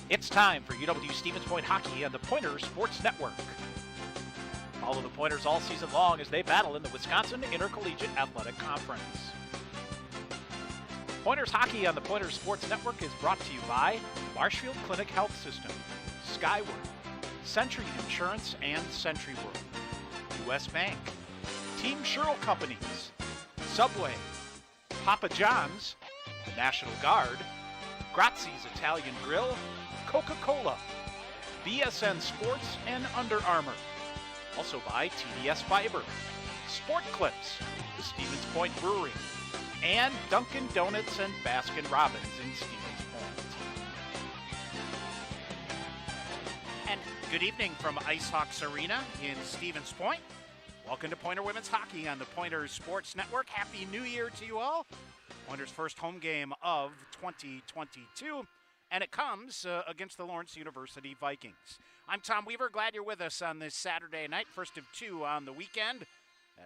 It's time for UW Stevens Point hockey on the Pointers Sports Network. Follow the Pointers all season long as they battle in the Wisconsin Intercollegiate Athletic Conference. Pointers hockey on the Pointers Sports Network is brought to you by Marshfield Clinic Health System, Skyward, Century Insurance and Century World, U.S. Bank, Team Sherrill Companies, Subway, Papa John's, the National Guard, Grazzi's Italian Grill, Coca-Cola, BSN Sports, and Under Armour. Also by TDS Fiber, Sport Clips, the Stevens Point Brewery, and Dunkin' Donuts and Baskin-Robbins in Stevens Point. And good evening from Ice Hawks Arena in Stevens Point. Welcome to Pointer Women's Hockey on the Pointers Sports Network. Happy New Year to you all. Pointers' first home game of 2022. And it comes against the Lawrence University Vikings. I'm Tom Weaver. Glad you're with us on this Saturday night, first of two on the weekend,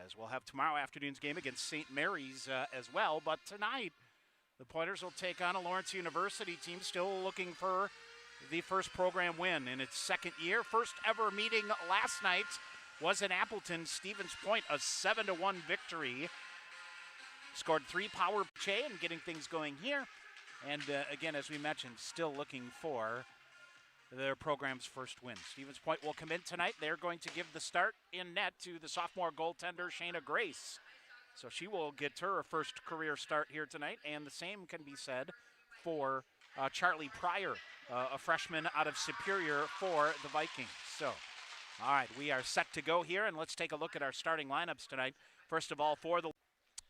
as we'll have tomorrow afternoon's game against St. Mary's as well. But tonight, the Pointers will take on a Lawrence University team still looking for the first program win in its second year. First ever meeting last night was in Appleton. Stevens Point, a 7-1 victory. Scored 3 power play and getting things going here. And again, as we mentioned, still looking for their program's first win. Stevens Point will come in tonight. They're going to give the start in net to the sophomore goaltender, Shayna Grace. So she will get her first career start here tonight. And the same can be said for Charlie Pryor, a freshman out of Superior for the Vikings. So, all right, we are set to go here. And let's take a look at our starting lineups tonight. First of all, for the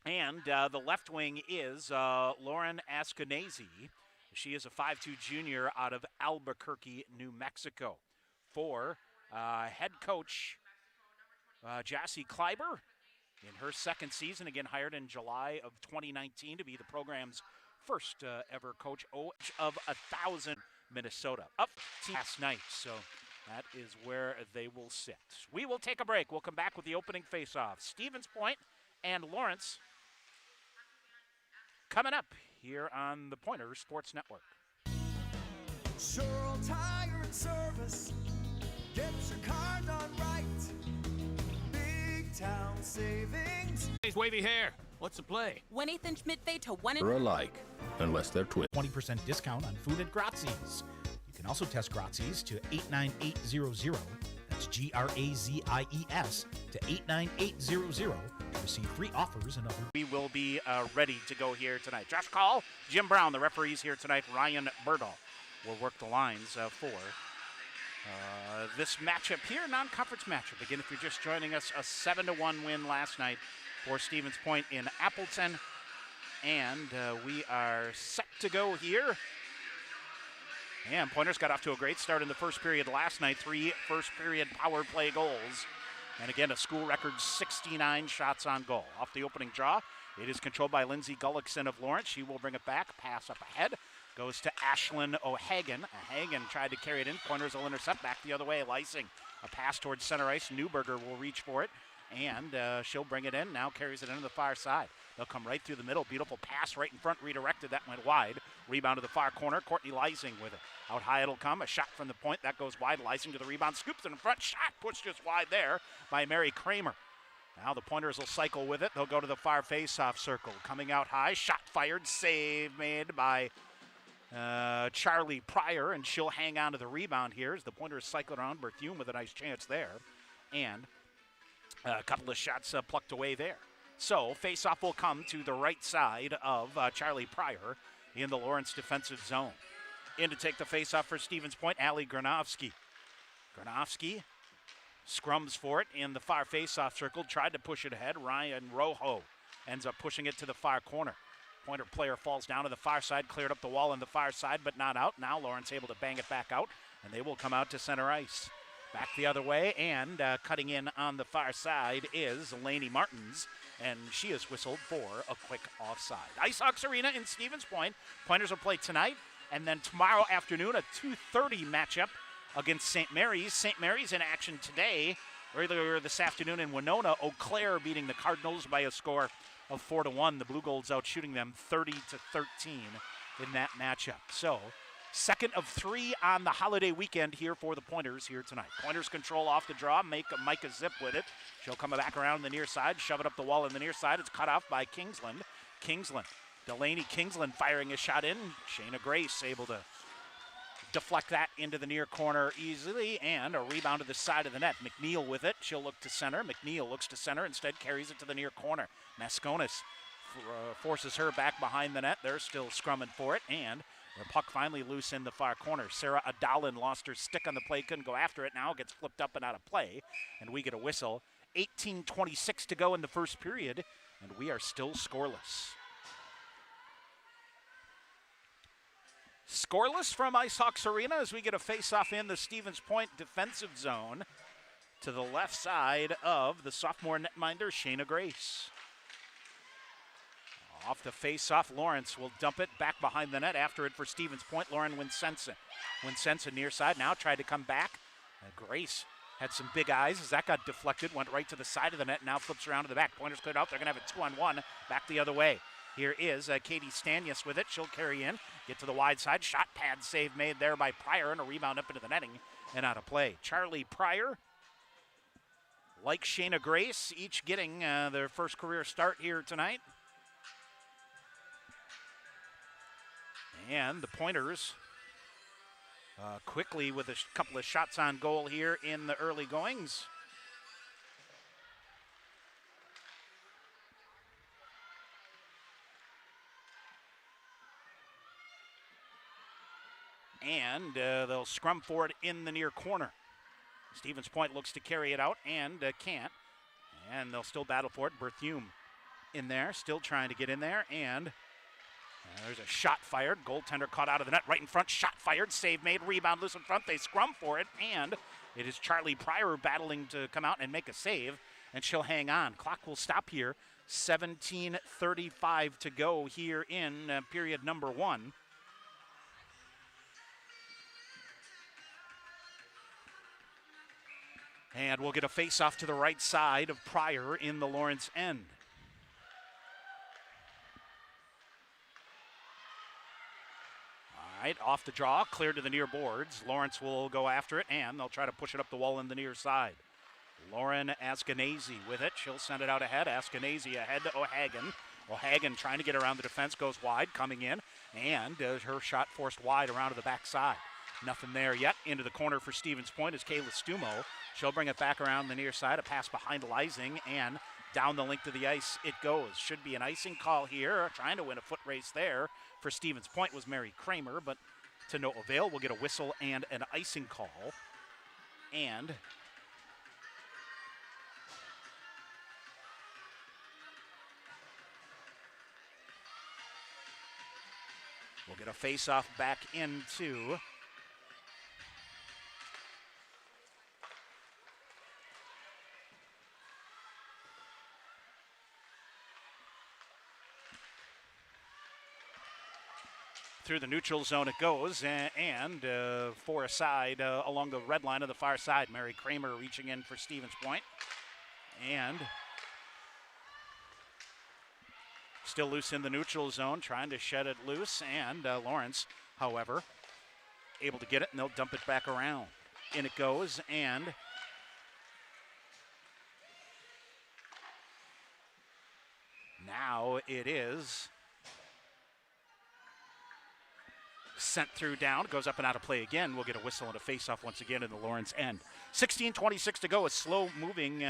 the left wing is Lauren Askenazi. She is a 5'2 junior out of Albuquerque, New Mexico. For head coach Jassy Kleiber in her second season, again hired in July of 2019 to be the program's first ever coach of 1,000 Minnesota. Up last night, so that is where they will sit. We will take a break. We'll come back with the opening faceoff. Stevens Point and Lawrence coming up here on the Pointers Sports Network. Sherrill Tire and Service, get your car done right. Big town savings. Hey, wavy hair. What's the play? 1/8 inch mid-fade to 1 inch. Are alike, unless they're twins. 20% discount on food at Grazzi's. You can also test Grazzi's to 89800. That's GRAZIES to 89800 to receive free offers and other. We will be ready to go here tonight. Josh Call, Jim Brown, the referees here tonight. Ryan Berdahl will work the lines for this matchup here, non-conference matchup. Again, if you're just joining us, a 7-1 win last night for Stevens Point in Appleton. And we are set to go here. And Pointers got off to a great start in the first period last night. 3 first-period power play goals. And again, a school record 69 shots on goal. Off the opening draw, it is controlled by Lindsay Gullickson of Lawrence. She will bring it back. Pass up ahead. Goes to Ashlyn O'Hagan. O'Hagan tried to carry it in. Pointers will intercept back the other way. Lysing. A pass towards center ice. Newberger will reach for it. And she'll bring it in. Now carries it into the far side. They'll come right through the middle. Beautiful pass right in front. Redirected. That went wide. Rebound to the far corner. Courtney Lysing with it. Out high it'll come. A shot from the point. That goes wide. Lysing to the rebound. Scoops it in front. Shot pushed just wide there by Mary Kramer. Now the Pointers will cycle with it. They'll go to the far face-off circle. Coming out high. Shot fired. Save made by Charlie Pryor. And she'll hang on to the rebound here as the Pointers cycle around. Berthume with a nice chance there. And a couple of shots plucked away there. So face-off will come to the right side of Charlie Pryor in the Lawrence defensive zone. In to take the face-off for Stevens Point, Allie Granovsky. Granovsky scrums for it in the far face-off circle. Tried to push it ahead. Ryan Rojo ends up pushing it to the far corner. Pointer player falls down to the far side, cleared up the wall on the far side, but not out. Now Lawrence able to bang it back out, and they will come out to center ice. Back the other way, and cutting in on the far side is Lainey Martins, and she is whistled for a quick offside. Ice Hawks Arena in Stevens Point. Pointers will play tonight, and then tomorrow afternoon, a 2:30 matchup against St. Mary's. St. Mary's in action today. Earlier this afternoon in Winona, Eau Claire beating the Cardinals by a score of 4-1. The Blue Golds out shooting them 30-13 in that matchup. So Second of 3 on the holiday weekend here for the Pointers here tonight. Pointers control off the draw, make Micah zip with it. She'll come back around the near side, shove it up the wall in the near side. It's cut off by Kingsland. Delaney Kingsland firing a shot in. Shayna Grace able to deflect that into the near corner easily, and a rebound to the side of the net. McNeil with it. She'll look to center. McNeil looks to center, instead carries it to the near corner. Masconis forces her back behind the net. They're still scrumming for it, and the puck finally loose in the far corner. Sarah Adalin lost her stick on the play, couldn't go after it. Now gets flipped up and out of play, and we get a whistle. 18:26 to go in the first period, and we are still scoreless. Scoreless from IceHawks Arena as we get a face-off in the Stevens Point defensive zone to the left side of the sophomore netminder, Shayna Grace. Off the face-off, Lawrence will dump it back behind the net. After it for Stevens Point, Lauren Winsenson. Winsenson near side now, tried to come back. Grace had some big eyes as that got deflected, went right to the side of the net, now flips around to the back. Pointers cleared out, they're gonna have a 2-on-1, back the other way. Here is Katie Stanius with it. She'll carry in, get to the wide side. Shot pad save made there by Pryor, and a rebound up into the netting and out of play. Charlie Pryor, like Shayna Grace, each getting their first career start here tonight. And the Pointers quickly with a couple of shots on goal here in the early goings. And they'll scrum for it in the near corner. Stevens Point looks to carry it out and can't. And they'll still battle for it. Berthume in there, still trying to get in there. And there's a shot fired. Goaltender caught out of the net right in front. Shot fired. Save made. Rebound loose in front. They scrum for it. And it is Charlie Pryor battling to come out and make a save. And she'll hang on. Clock will stop here. 17:35 to go here in period number 1. And we'll get a face-off to the right side of Pryor in the Lawrence end. All right, off the draw, clear to the near boards. Lawrence will go after it, and they'll try to push it up the wall in the near side. Lauren Askenazi with it. She'll send it out ahead. Askenazi ahead to O'Hagan. O'Hagan trying to get around the defense, goes wide, coming in, and her shot forced wide around to the backside. Nothing there yet. Into the corner for Stevens Point is Kayla Stumo. She'll bring it back around the near side. A pass behind Leising, and down the length of the ice it goes. Should be an icing call here. Trying to win a foot race there for Stevens Point was Mary Kramer, but to no avail. We'll get a whistle and an icing call. And we'll get a face-off back into through the neutral zone it goes, and for a side along the red line of the far side. Mary Kramer reaching in for Stevens Point, and still loose in the neutral zone, trying to shed it loose, and Lawrence, however, able to get it, and they'll dump it back around. In it goes, and now it is sent through down, goes up and out of play again. We'll get a whistle and a face-off once again in the Lawrence end. 16:26 to go, a slow-moving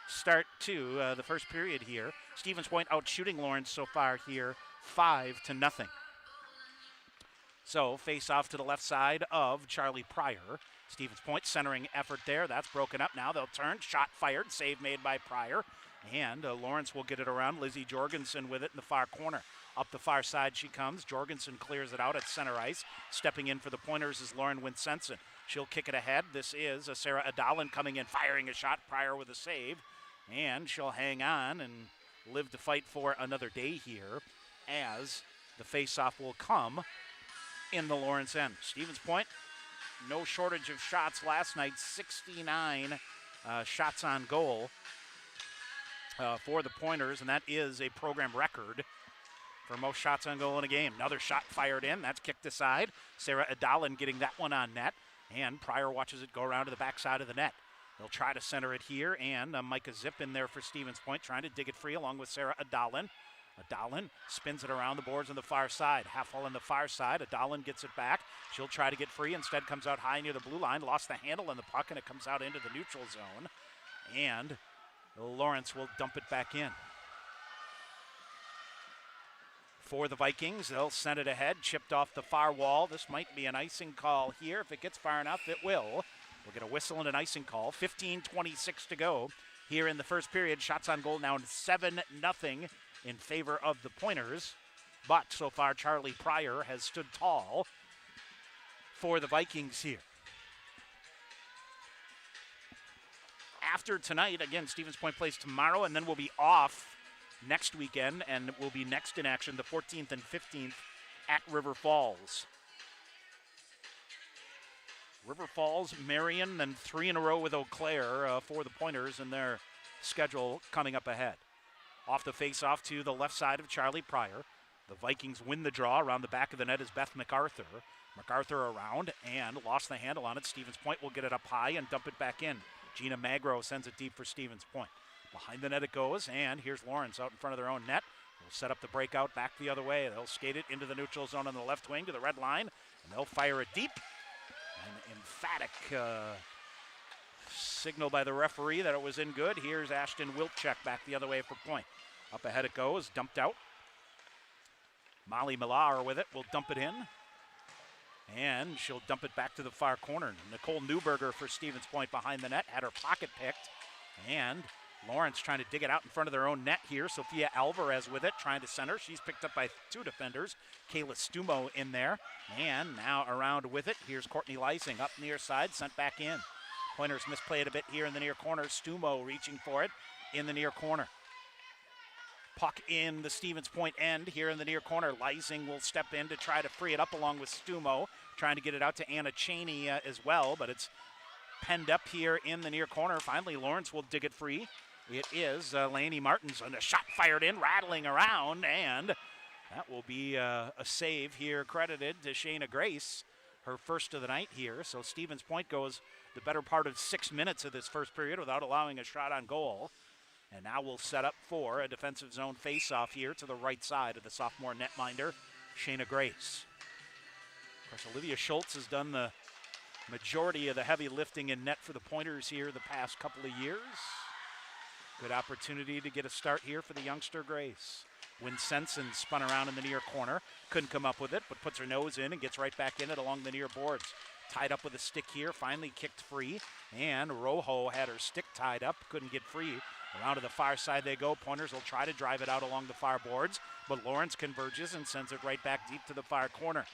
start to the first period here. Stevens Point out shooting Lawrence so far here, 5-0. So face-off to the left side of Charlie Pryor. Stevens Point centering effort there. That's broken up now. They'll turn. Shot fired. Save made by Pryor. And Lawrence will get it around. Lizzie Jorgensen with it in the far corner. Up the far side she comes. Jorgensen clears it out at center ice. Stepping in for the Pointers is Lauren Winsenson. She'll kick it ahead. This is Sarah Adalin coming in, firing a shot. Pryor with a save. And she'll hang on and live to fight for another day here as the face-off will come in the Lawrence end. Stevens Point, no shortage of shots last night. 69 shots on goal for the Pointers, and that is a program record. for most shots on goal in a game. Another shot fired in. That's kicked aside. Sarah Adalin getting that one on net. And Pryor watches it go around to the backside of the net. They'll try to center it here. And Micah Zip in there for Stevens Point, trying to dig it free along with Sarah Adalin. Adalin spins it around the boards on the far side. Half-wall on the far side. Adalin gets it back. She'll try to get free. Instead comes out high near the blue line. Lost the handle on the puck, and it comes out into the neutral zone. And Lawrence will dump it back in. For the Vikings, they'll send it ahead. Chipped off the far wall. This might be an icing call here. If it gets far enough, it will. We'll get a whistle and an icing call. 15:26 to go here in the first period. Shots on goal now 7-0 in favor of the Pointers. But so far, Charlie Pryor has stood tall for the Vikings here. After tonight, again, Stevens Point plays tomorrow, and then we'll be off next weekend, and we'll be next in action the 14th and 15th at River Falls. River Falls, Marion, then 3 in a row with Eau Claire for the Pointers in their schedule coming up ahead. Off the face-off to the left side of Charlie Pryor. The Vikings win the draw. Around the back of the net is Beth MacArthur. MacArthur around and lost the handle on it. Stevens Point will get it up high and dump it back in. Gina Magro sends it deep for Stevens Point. Behind the net it goes, and here's Lawrence out in front of their own net. They'll set up the breakout back the other way. They'll skate it into the neutral zone on the left wing to the red line, and they'll fire it deep. An emphatic signal by the referee that it was in good. Here's Ashton Wilczek back the other way for point. Up ahead it goes, dumped out. Molly Millar with it will dump it in. And she'll dump it back to the far corner. Nicole Newberger for Stevens Point behind the net, had her pocket picked. And Lawrence trying to dig it out in front of their own net here. Sophia Alvarez with it, trying to center. She's picked up by 2 defenders. Kayla Stumo in there. And now around with it. Here's Courtney Lysing up near side, sent back in. Pointers misplayed a bit here in the near corner. Stumo reaching for it in the near corner. Puck in the Stevens Point end here in the near corner. Lysing will step in to try to free it up along with Stumo, trying to get it out to Anna Cheney as well, but it's penned up here in the near corner. Finally, Lawrence will dig it free. It is Laney Martins, and a shot fired in, rattling around, and that will be a save here credited to Shayna Grace, her first of the night here. So Stevens Point goes the better part of 6 minutes of this first period without allowing a shot on goal. And now we'll set up for a defensive zone face-off here to the right side of the sophomore netminder, Shayna Grace. Of course, Olivia Schultz has done the majority of the heavy lifting in net for the Pointers here the past couple of years. Good opportunity to get a start here for the youngster Grace. When Sensen spun around in the near corner, couldn't come up with it, but puts her nose in and gets right back in it along the near boards. Tied up with a stick here, finally kicked free, and Rojo had her stick tied up, couldn't get free. Around to the far side they go. Pointers will try to drive it out along the far boards, but Lawrence converges and sends it right back deep to the far corner.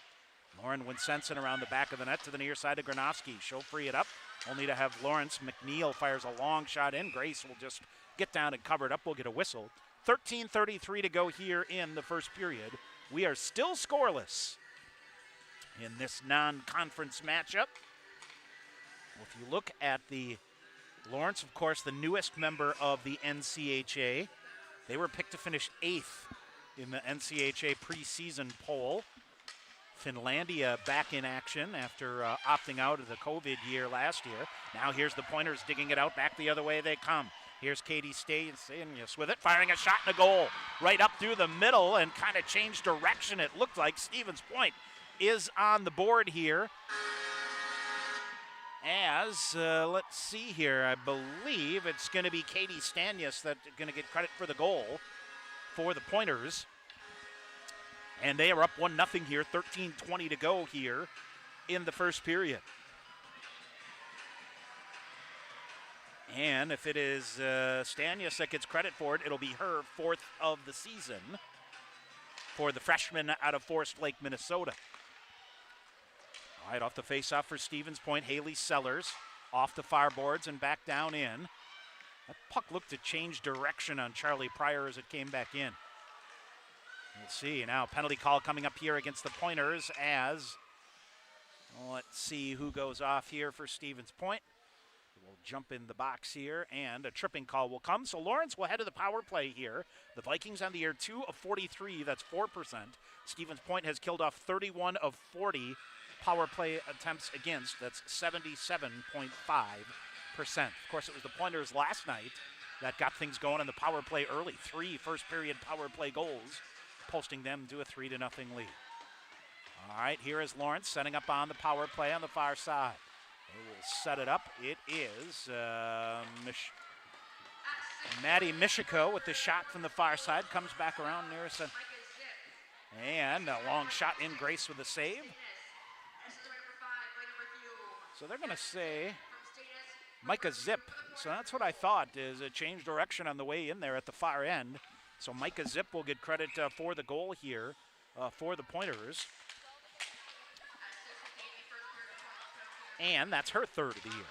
Lauren Winsenson around the back of the net to the near side of Granowski. She'll free it up, only to have Lawrence. McNeil fires a long shot in. Grace will just get down and cover it up. We'll get a whistle. 13:33 to go here in the first period. We are still scoreless in this non-conference matchup. Well, if you look at the Lawrence, of course, the newest member of the NCHA. They were picked to finish 8th in the NCHA preseason poll. Finlandia back in action after opting out of the COVID year last year. Now here's the Pointers digging it out, back the other way they come. Here's Katie Stanius with it, firing a shot and a goal right up through the middle and kind of changed direction. It looked like Stevens Point is on the board here. As, let's see here, I believe it's going to be Katie Stanius that's going to get credit for the goal for the Pointers. And they are up 1-0 here, 13:20 to go here in the first period. And if it is Stanius that gets credit for it, it'll be her 4th of the season for the freshman out of Forest Lake, Minnesota. All right, off the face-off for Stevens Point, Haley Sellers off the far boards and back down in. That puck looked to change direction on Charlie Pryor as it came back in. We'll see now, penalty call coming up here against the Pointers as, let's see who goes off here for Stevens Point. will jump in the box here, and a tripping call will come. So Lawrence will head to the power play here. The Vikings on the year 2 of 43, that's 4%. Stevens Point has killed off 31 of 40 power play attempts against. That's 77.5%. Of course, it was the Pointers last night that got things going in the power play early. 3 first-period power play goals, posting them to a 3-0 lead. All right, here is Lawrence setting up on the power play on the far side. They will set it up. It is Maddie Michiko with the shot from the far side. Comes back around near us. And a long shot in Grace with a save. So they're going to say Micah Zip. So that's what I thought, is a change direction on the way in there at the far end. So Micah Zip will get credit for the goal here for the Pointers. And that's her 3rd of the year.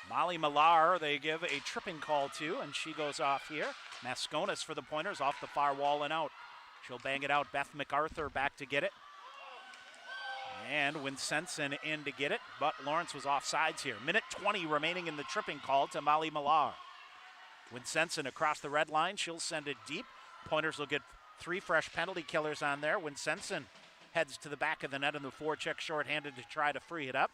Molly Millar, they give a tripping call to, and she goes off here. Masconis for the Pointers off the far wall and out. She'll bang it out. Beth MacArthur back to get it. And Winsenson in to get it, but Lawrence was offsides here. Minute 20 remaining in the tripping call to Molly Millar. Winsenson across the red line. She'll send it deep. Pointers will get 3 fresh penalty killers on there. Winsenson heads to the back of the net in the forecheck shorthanded to try to free it up.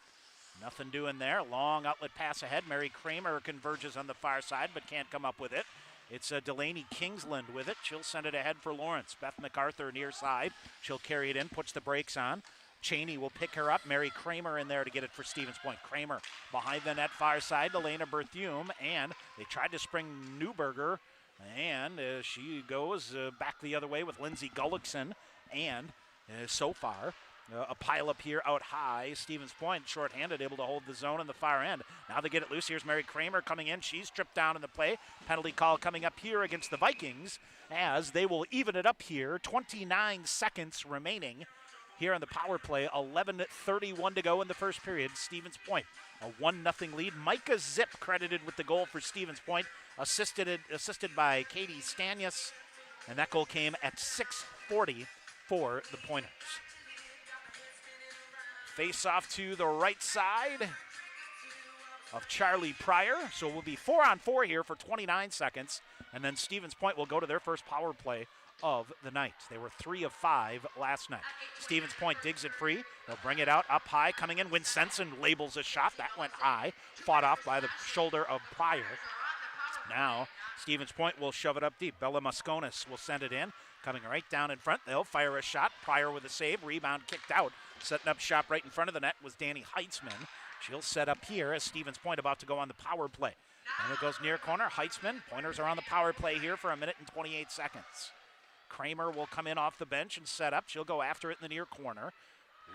Nothing doing there. Long outlet pass ahead. Mary Kramer converges on the far side but can't come up with it. It's Delaney Kingsland with it. She'll send it ahead for Lawrence. Beth MacArthur near side. She'll carry it in, puts the brakes on. Cheney will pick her up. Mary Kramer in there to get it for Stevens Point. Kramer behind the net far side. Elena Berthume, and they tried to spring Newberger, and she goes back the other way with Lindsay Gullickson, and so far a pile up here out high. Stevens Point shorthanded, able to hold the zone in the far end. Now they get it loose. Here's Mary Kramer coming in. She's tripped down in the play. Penalty call coming up here against the Vikings as they will even it up here. 29 seconds remaining here on the power play. 11:31 to go in the first period. Stevens Point, a 1-0 lead. Micah Zip credited with the goal for Stevens Point, assisted by Katie Stanius, and that goal came at 6:40 for the Pointers. Face off to the right side of Charlie Pryor. So we'll be 4-on-4 here for 29 seconds. And then Stevens Point will go to their first power play of the night. They were 3 of 5 last night. Stevens Point digs it free. They'll bring it out up high. Coming in, Winsenson labels a shot. That went high. Fought off by the shoulder of Pryor. Now Stevens Point will shove it up deep. Bella Masconis will send it in. Coming right down in front. They'll fire a shot. Pryor with a save. Rebound kicked out. Setting up shop right in front of the net was Danny Heitzman. She'll set up here as Stevens Point about to go on the power play. And it goes near corner. Heitzman. Pointers are on the power play here for 1 minute and 28 seconds. Kramer will come in off the bench and set up. She'll go after it in the near corner.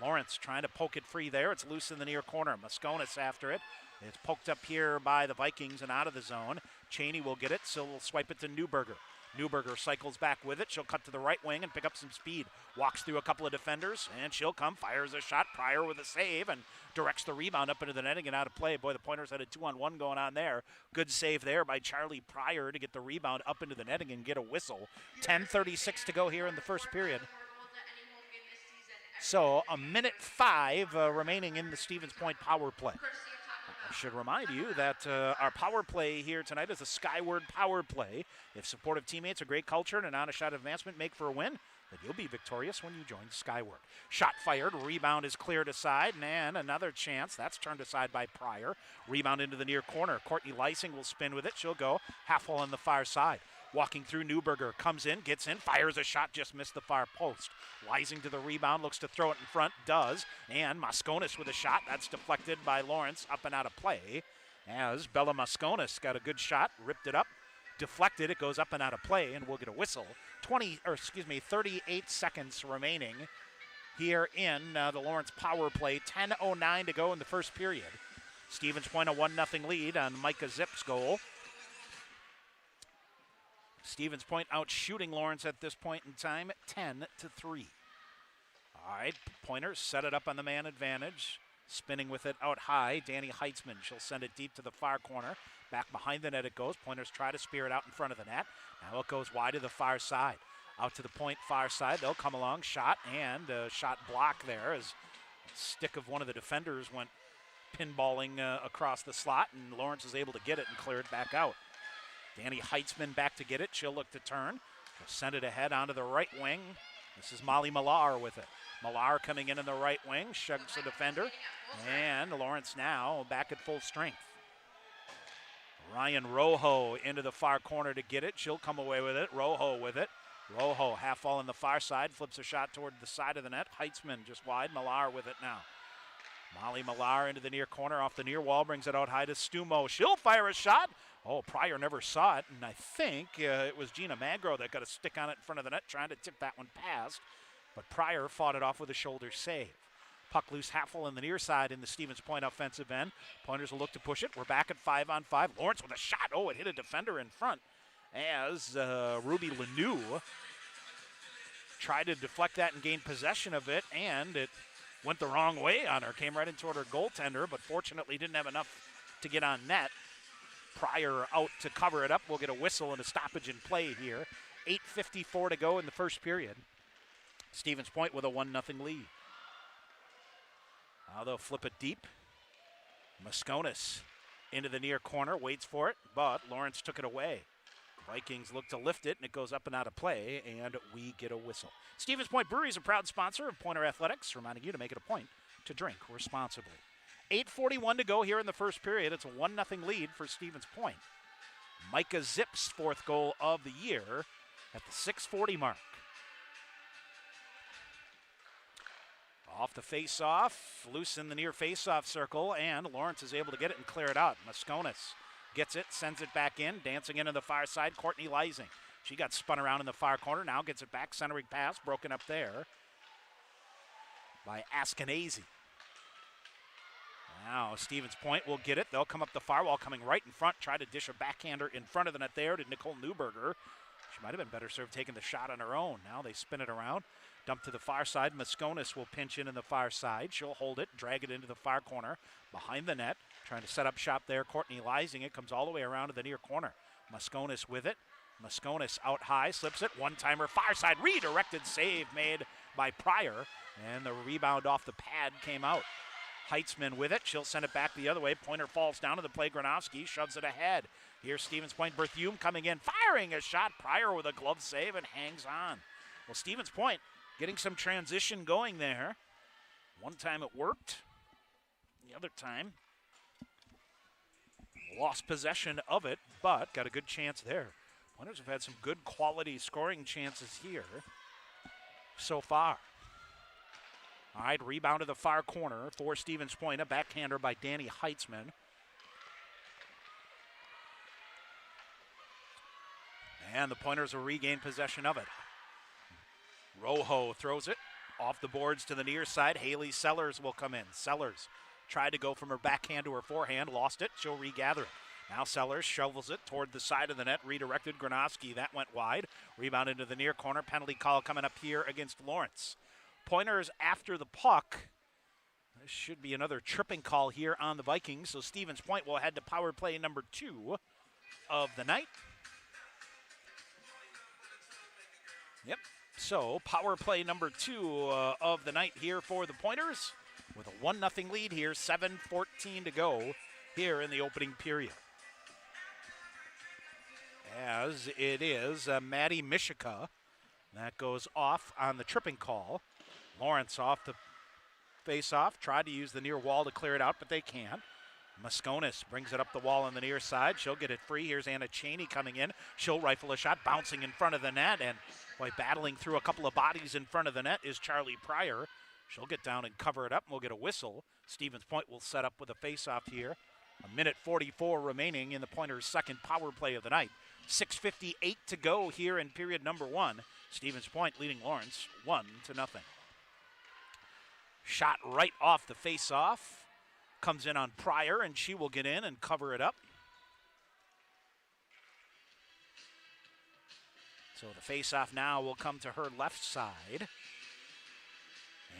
Lawrence trying to poke it free there. It's loose in the near corner. Masconis after it. It's poked up here by the Vikings and out of the zone. Cheney will get it, so we'll swipe it to Newberger. Newberger cycles back with it. She'll cut to the right wing and pick up some speed. Walks through a couple of defenders, and she'll come, fires a shot. Pryor with a save and directs the rebound up into the netting and out of play. Boy, the Pointers had a 2-on-1 going on there. Good save there by Charlie Pryor to get the rebound up into the netting and get a whistle. 10:36 to go here in the first period. So 1:05 remaining in the Stevens Point power play. I should remind you that our power play here tonight is a Skyward power play. If supportive teammates, a great culture, and an honest shot advancement make for a win, then you'll be victorious when you join Skyward. Shot fired, rebound is cleared aside, and another chance. That's turned aside by Pryor. Rebound into the near corner. Courtney Lysing will spin with it. She'll go half wall on the far side. Walking through, Newberger comes in, gets in, fires a shot, just missed the far post. Lysing to the rebound, looks to throw it in front, does, and Masconis with a shot. That's deflected by Lawrence, up and out of play. As Bella Masconis got a good shot, ripped it up, deflected, it goes up and out of play, and we'll get a whistle. 38 seconds remaining here in the Lawrence power play. 10:09 to go in the first period. Stevens Point a 1-0 lead on Micah Zip's goal. Stevens Point out shooting Lawrence at this point in time, 10-3. All right, Pointers set it up on the man advantage. Spinning with it out high, Danny Heitzman. She'll send it deep to the far corner. Back behind the net it goes. Pointers try to spear it out in front of the net. Now it goes wide to the far side. Out to the point far side. They'll come along, shot, and shot block there as the stick of one of the defenders went pinballing across the slot, and Lawrence is able to get it and clear it back out. Danny Heitzman back to get it. She'll look to turn. She'll send it ahead onto the right wing. This is Molly Millar with it. Millar coming in the right wing, shugs the defender, and Lawrence now back at full strength. Ryan Rojo into the far corner to get it. She'll come away with it. Rojo with it. Rojo half wall on the far side, flips a shot toward the side of the net. Heitzman just wide. Millar with it now. Molly Millar into the near corner off the near wall, brings it out high to Stumo. She'll fire a shot. Oh, Pryor never saw it, and I think it was Gina Magro that got a stick on it in front of the net, trying to tip that one past. But Pryor fought it off with a shoulder save. Puck loose half full in the near side in the Stevens Point offensive end. Pointers will look to push it. We're back at 5-on-5. Lawrence with a shot. Oh, it hit a defender in front as Ruby Lanou tried to deflect that and gain possession of it, and it went the wrong way on her. Came right into her goaltender, but fortunately didn't have enough to get on net. Pryor out to cover it up. We'll get a whistle and a stoppage in play here. 8:54 to go in the first period. Stevens Point with a 1-0 lead. Now they'll flip it deep. Mosconis into the near corner, waits for it, but Lawrence took it away. Vikings look to lift it, and it goes up and out of play, and we get a whistle. Stevens Point Brewery is a proud sponsor of Pointer Athletics, reminding you to make it a point to drink responsibly. 8:41 to go here in the first period. It's a 1-0 lead for Stevens Point. Micah Zip's fourth goal of the year at the 6:40 mark. Off the face-off, loose in the near face-off circle, and Lawrence is able to get it and clear it out. Mosconis gets it, sends it back in, dancing into the far side, Courtney Leising. She got spun around in the far corner, now gets it back, centering pass, broken up there by Askenazi. Now Stevens Point will get it. They'll come up the far wall, coming right in front, try to dish a backhander in front of the net there to Nicole Newberger. She might have been better served taking the shot on her own. Now they spin it around. Dump to the far side. Mosconis will pinch in the far side. She'll hold it, drag it into the far corner behind the net. Trying to set up shop there. Courtney Leising. It comes all the way around to the near corner. Mosconis with it. Mosconis out high, slips it. One-timer, far side. Redirected save made by Pryor. And the rebound off the pad came out. Heitzman with it. She'll send it back the other way. Pointer falls down to the play. Gronowski shoves it ahead. Here's Stevens Point. Berthume coming in, firing a shot. Pryor with a glove save and hangs on. Well, Stevens Point getting some transition going there. One time it worked. The other time lost possession of it, but got a good chance there. Pointers have had some good quality scoring chances here so far. All right, rebound to the far corner for Stevens Point. A backhander by Danny Heitzman. And the Pointers will regain possession of it. Rojo throws it off the boards to the near side. Haley Sellers will come in. Sellers tried to go from her backhand to her forehand, lost it. She'll regather it. Now Sellers shovels it toward the side of the net, redirected. Gronowski, that went wide. Rebound into the near corner. Penalty call coming up here against Lawrence. Pointers after the puck. This should be another tripping call here on the Vikings. So Stevens Point will head to power play number 2 of the night. Yep. So power play number 2 of the night here for the Pointers with a 1-0 lead here. 7:14 to go here in the opening period. As it is Maddie Mishika that goes off on the tripping call. Lawrence off the face-off, tried to use the near wall to clear it out, but they can't. Mosconis brings it up the wall on the near side. She'll get it free. Here's Anna Cheney coming in. She'll rifle a shot, bouncing in front of the net, and battling through a couple of bodies in front of the net is Charlie Pryor. She'll get down and cover it up, and we'll get a whistle. Stevens Point will set up with a face-off here. 1:44 remaining in the Pointers' second power play of the night. 6:58 to go here in period number 1. Stevens Point leading Lawrence 1-0. Shot right off the face-off. Comes in on Pryor, and she will get in and cover it up. So the face-off now will come to her left side.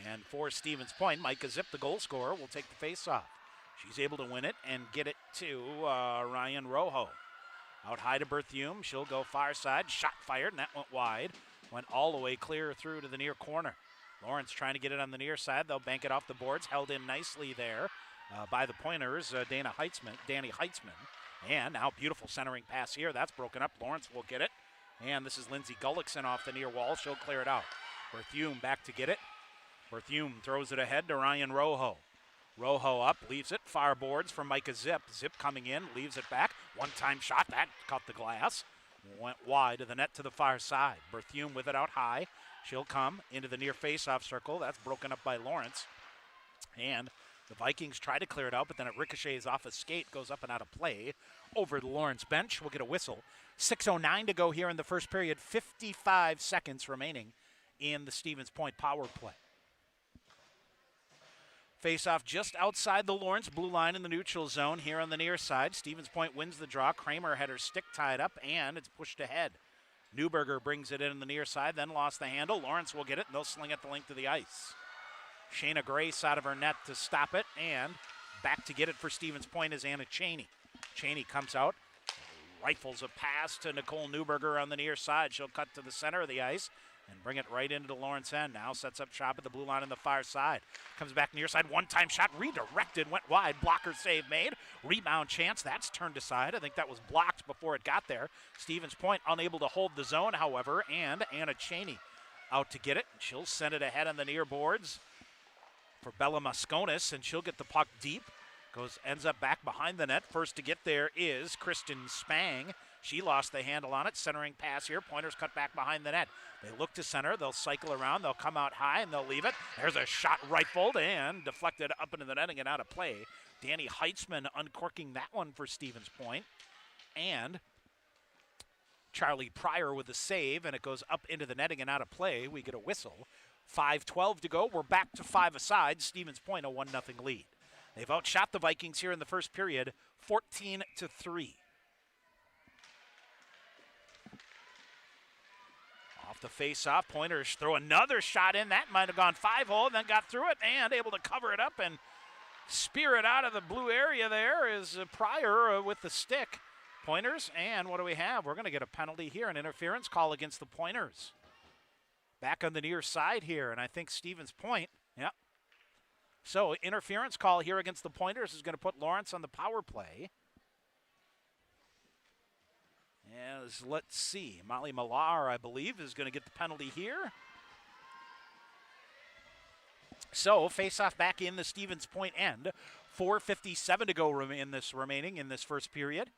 And for Stevens Point, Micah Zip, the goal scorer, will take the face-off. She's able to win it and get it to Ryan Rojo. Out high to Berthume. She'll go far side. Shot fired, and that went wide. Went all the way clear through to the near corner. Lawrence trying to get it on the near side. They'll bank it off the boards. Held in nicely there by the Pointers, Danny Heitzman. And now beautiful centering pass here. That's broken up. Lawrence will get it. And this is Lindsay Gullickson off the near wall. She'll clear it out. Berthume back to get it. Berthume throws it ahead to Ryan Rojo. Rojo up, leaves it. Far boards from Micah Zip. Zip coming in, leaves it back. One-time shot. That caught the glass. Went wide of the net to the far side. Berthume with it out high. She'll come into the near face-off circle. That's broken up by Lawrence. And the Vikings try to clear it out, but then it ricochets off a skate, goes up and out of play over the Lawrence bench. We'll get a whistle. 6:09 to go here in the first period. 55 seconds remaining in the Stevens Point power play. Face-off just outside the Lawrence blue line in the neutral zone here on the near side. Stevens Point wins the draw. Kramer had her stick tied up, and it's pushed ahead. Newberger brings it in the near side, then lost the handle. Lawrence will get it, and they'll sling it the length of the ice. Shayna Grace out of her net to stop it, and back to get it for Stevens Point is Anna Cheney. Cheney comes out, rifles a pass to Nicole Newberger on the near side. She'll cut to the center of the ice and bring it right into the Lawrence end. Now sets up shop at the blue line on the far side. Comes back near side, one-time shot, redirected, went wide. Blocker save made. Rebound chance, that's turned aside. I think that was blocked before it got there. Stevens Point unable to hold the zone, however, and Anna Cheney out to get it. She'll send it ahead on the near boards for Bella Mosconis, and she'll get the puck deep. Ends up back behind the net. First to get there is Kristen Spang. She lost the handle on it. Centering pass here. Pointers cut back behind the net. They look to center. They'll cycle around. They'll come out high, and they'll leave it. There's a shot rifled and deflected up into the netting and out of play. Danny Heitzman uncorking that one for Stevens Point. And Charlie Pryor with a save, and it goes up into the netting and out of play. We get a whistle. 5:12 to go. We're back to 5 aside. Stevens Point a 1-0 lead. They've outshot the Vikings here in the first period, 14-3. Off the face-off, Pointers throw another shot in. That might have gone 5-hole, then got through it and able to cover it up and spear it out of the blue area. There is Pryor with the stick. Pointers, and what do we have? We're going to get a penalty here, an interference call against the Pointers. Back on the near side here, and I think Stevens Point, yep. So interference call here against the Pointers is going to put Lawrence on the power play. As let's see, Molly Millar, I believe, is going to get the penalty here. So face-off back in the Stevens Point end. 4:57 to go in this first period.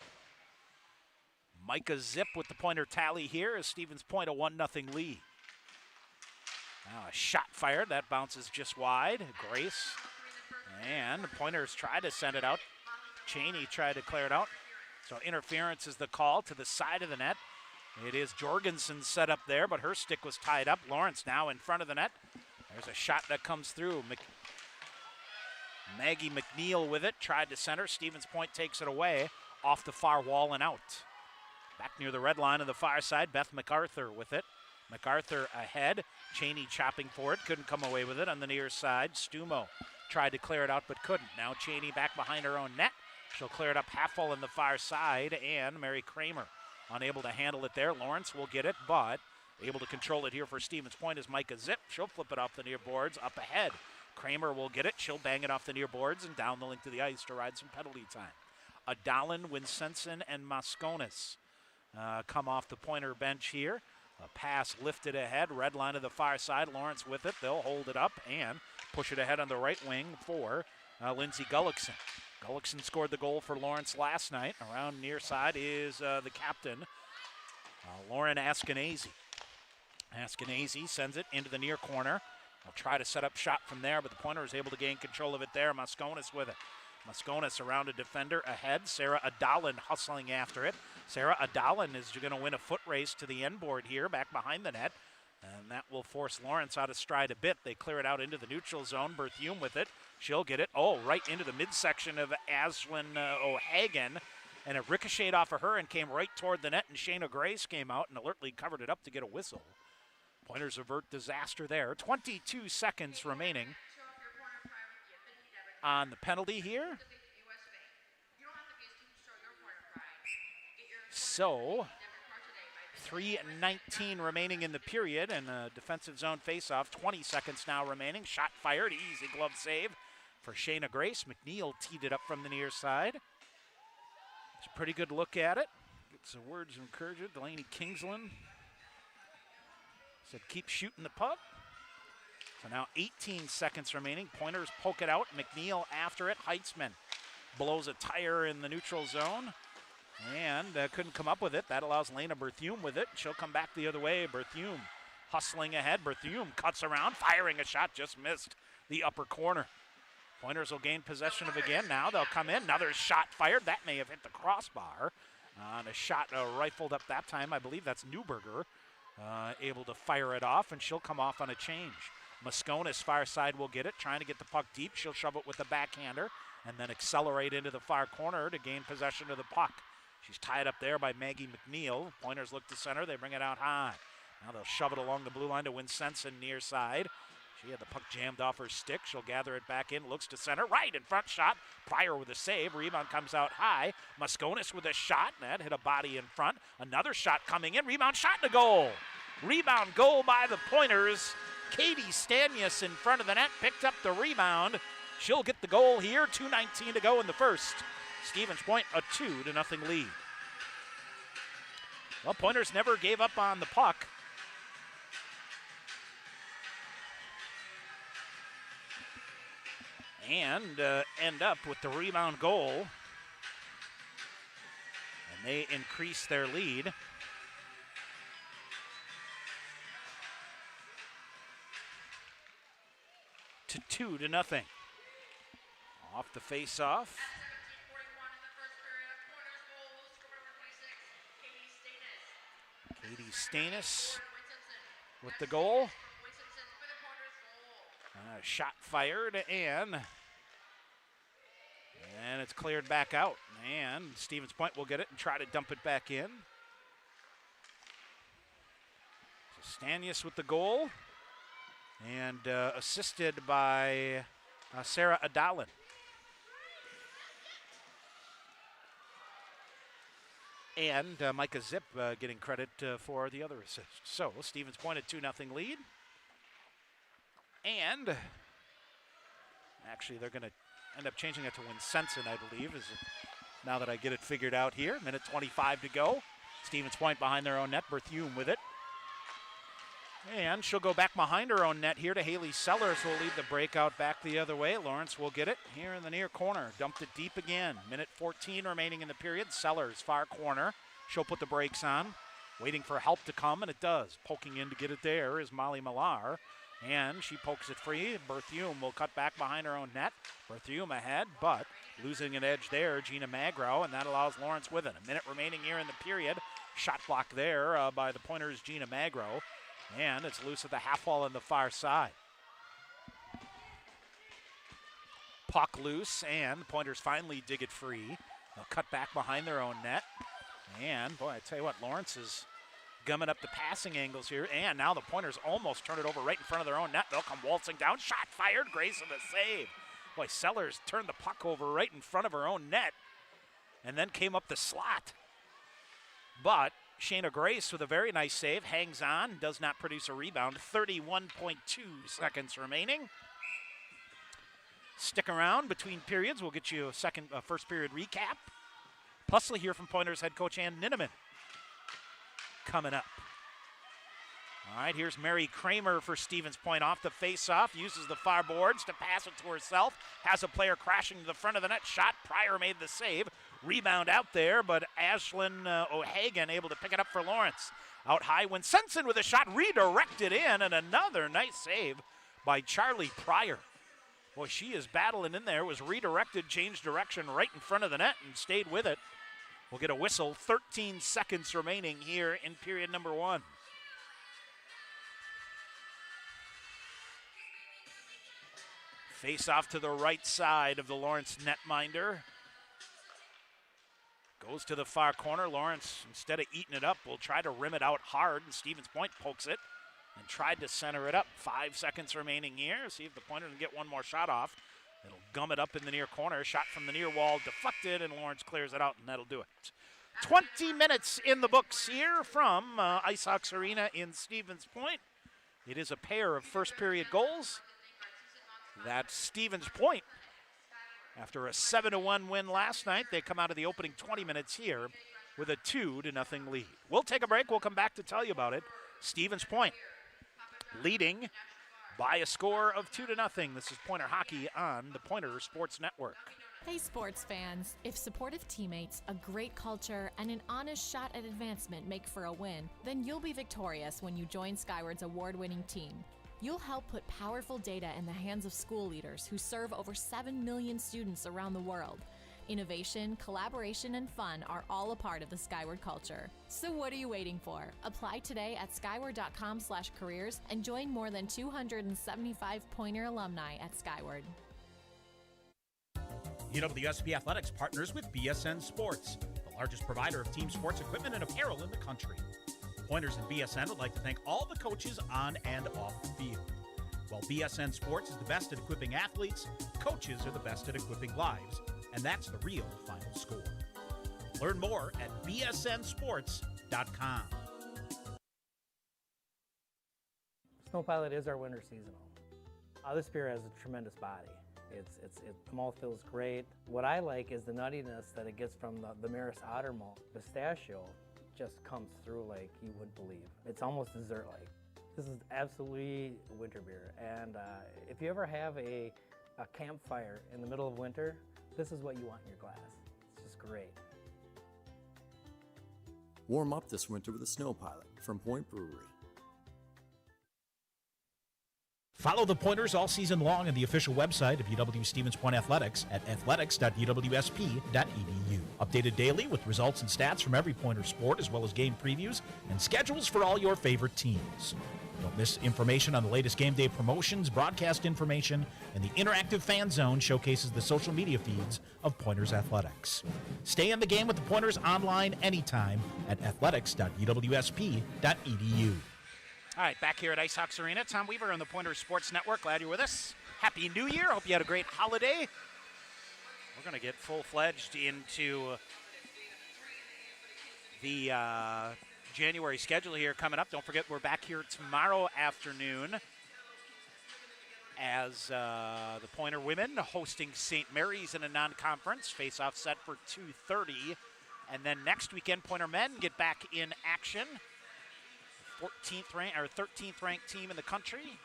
Micah Zip with the Pointer tally here as Stevens Point a 1-0 lead. Now a shot fired, that bounces just wide. Grace, and the Pointers try to send it out. Cheney tried to clear it out. So interference is the call to the side of the net. It is Jorgensen set up there, but her stick was tied up. Lawrence now in front of the net. There's a shot that comes through. Maggie McNeil with it, tried to center. Stevens Point takes it away off the far wall and out. Back near the red line on the far side, Beth MacArthur with it. MacArthur ahead. Cheney chopping for it, couldn't come away with it on the near side. Stumo tried to clear it out but couldn't. Now Cheney back behind her own net. She'll clear it up half full on the far side, and Mary Kramer unable to handle it there. Lawrence will get it, but able to control it here for Stevens Point is Micah Zip. She'll flip it off the near boards, up ahead. Kramer will get it. She'll bang it off the near boards and down the length of the ice to ride some penalty time. Adalin, Winsenson, and Mosconis come off the Pointer bench here. A pass lifted ahead, red line to the far side. Lawrence with it. They'll hold it up and push it ahead on the right wing for Lindsay Gullickson. Gullickson scored the goal for Lawrence last night. Around near side is the captain, Lauren Askenazi. Askenazi sends it into the near corner. They'll try to set up shot from there, but the Pointer is able to gain control of it there. Mosconis with it. Mosconis around a defender ahead. Sarah Adalin hustling after it. Sarah Adalin is going to win a foot race to the end board here, back behind the net. And that will force Lawrence out of stride a bit. They clear it out into the neutral zone. Berthume with it. She'll get it. Oh, right into the midsection of Ashlyn O'Hagan. And it ricocheted off of her and came right toward the net. And Shayna Grace came out and alertly covered it up to get a whistle. Pointers avert disaster there. 22 seconds remaining on the penalty here. So 3:19 remaining in the period, and a defensive zone faceoff. 20 seconds now remaining. Shot fired, easy glove save. for Shayna Grace. McNeil teed it up from the near side. It's a pretty good look at it. Gets some words of encouragement. Delaney Kingsland said, keep shooting the puck. So now 18 seconds remaining. Pointers poke it out. McNeil after it. Heitzman blows a tire in the neutral zone and couldn't come up with it. That allows Lena Berthume with it. She'll come back the other way. Berthume hustling ahead. Berthume cuts around, firing a shot, just missed the upper corner. Pointers will gain possession of it again. Now they'll come in. Another shot fired. That may have hit the crossbar. And a shot rifled up that time. I believe that's Newberger able to fire it off, and she'll come off on a change. Mosconis far side will get it, trying to get the puck deep. She'll shove it with the backhander and then accelerate into the far corner to gain possession of the puck. She's tied up there by Maggie McNeil. Pointers look to center. They bring it out high. Now they'll shove it along the blue line to Winsenson near side. She had the puck jammed off her stick. She'll gather it back in, looks to center. Right in front shot. Pryor with a save. Rebound comes out high. Mosconis with a shot. That hit a body in front. Another shot coming in. Rebound shot and a goal. Rebound goal by the Pointers. Katie Stanius in front of the net. Picked up the rebound. She'll get the goal here. 2:19 to go in the first. Stevens Point a 2-0 lead. Well, Pointers never gave up on the puck. And end up with the rebound goal. And they increase their lead. To 2-0. Off the face-off. Katie Stanis with the goal. Shot fired, and it's cleared back out. And Stevens Point will get it and try to dump it back in. So Stanius with the goal, and assisted by Sarah Adalin. And Micah Zip getting credit for the other assist. So Stevens Point a 2-0 lead. And actually, they're going to end up changing it to Winsenson, I believe, now that I get it figured out here. Minute 25 to go. Stevens Point behind their own net. Berthume with it. And she'll go back behind her own net here to Haley Sellers, who will lead the breakout back the other way. Lawrence will get it here in the near corner. Dumped it deep again. Minute 14 remaining in the period. Sellers, far corner. She'll put the brakes on. Waiting for help to come, and it does. Poking in to get it there is Molly Millar. And she pokes it free. Berthume will cut back behind her own net. Berthume ahead, but losing an edge there, Gina Magro, and that allows Lawrence with it. A minute remaining here in the period. Shot block there by the Pointers' Gina Magro. And it's loose at the half wall on the far side. Puck loose, and the Pointers finally dig it free. They'll cut back behind their own net. And, boy, I tell you what, Lawrence is gumming up the passing angles here, and now the Pointers almost turn it over right in front of their own net. They'll come waltzing down. Shot fired. Grace with a save. Boy, Sellers turned the puck over right in front of her own net and then came up the slot. But Shayna Grace with a very nice save, hangs on, does not produce a rebound. 31.2 seconds remaining. Stick around between periods. We'll get you a first period recap. Plus, we'll hear from Pointers head coach Ann Ninneman coming up. All right, here's Mary Kramer for Stevens Point off the face-off. Uses the far boards to pass it to herself. Has a player crashing to the front of the net. Shot. Pryor made the save. Rebound out there, but Ashlyn O'Hagan able to pick it up for Lawrence. Out high when Sensen with a shot redirected in, and another nice save by Charlie Pryor. Boy, she is battling in there. Was redirected, changed direction right in front of the net and stayed with it. We'll get a whistle. 13 seconds remaining here in period number 1. Face off to the right side of the Lawrence netminder. Goes to the far corner. Lawrence, instead of eating it up, will try to rim it out hard, and Stevens Point pokes it and tried to center it up. 5 seconds remaining here. See if the Pointer can get one more shot off. It'll gum it up in the near corner. Shot from the near wall deflected, and Lawrence clears it out, and that'll do it. 20 minutes in the books here from Ice Hawks Arena in Stevens Point. It is a pair of first period goals that Stevens Point After a 7-1 win last night, they come out of the opening 20 minutes here with a 2-0 lead. We'll take a break. We'll come back to tell you about it. Stevens Point leading by a score of 2-0. This is Pointer Hockey on the Pointer Sports Network. Hey sports fans, if supportive teammates, a great culture, and an honest shot at advancement make for a win, then you'll be victorious when you join Skyward's award-winning team. You'll help put powerful data in the hands of school leaders who serve over 7 million students around the world. Innovation, collaboration, and fun are all a part of the Skyward culture. So what are you waiting for? Apply today at skyward.com/careers and join more than 275 Pointer alumni at Skyward. UWSP Athletics partners with BSN Sports, the largest provider of team sports equipment and apparel in the country. Pointers and BSN would like to thank all the coaches on and off the field. While BSN Sports is the best at equipping athletes, coaches are the best at equipping lives, and that's the real final score. Learn more at bsnsports.com. Snow Pilot is our winter seasonal. This beer has a tremendous body. The malt feels great. What I like is the nuttiness that it gets from the Maris Otter malt. Pistachio just comes through like you wouldn't believe. It's almost dessert-like. This is absolutely a winter beer, and if you ever have a campfire in the middle of winter, this is what you want in your glass. It's just great. Warm up this winter with a Snow Pilot from Point Brewery. Follow the Pointers all season long on the official website of UW Stevens Point Athletics at athletics.uwsp.edu. Updated daily with results and stats from every Pointer sport, as well as game previews and schedules for all your favorite teams. Don't miss information on the latest game day promotions, broadcast information, and the interactive fan zone showcases the social media feeds of Pointers Athletics. Stay in the game with the Pointers online anytime at athletics.uwsp.edu. All right, back here at Ice Hawks Arena. Tom Weaver on the Pointer Sports Network. Glad you're with us. Happy New Year. Hope you had a great holiday. We're going to get full-fledged into the January schedule here coming up. Don't forget, we're back here tomorrow afternoon as the Pointer women hosting St. Mary's in a non-conference. Face-off set for 2:30. And then next weekend, Pointer men get back in action. 13th ranked team in the country,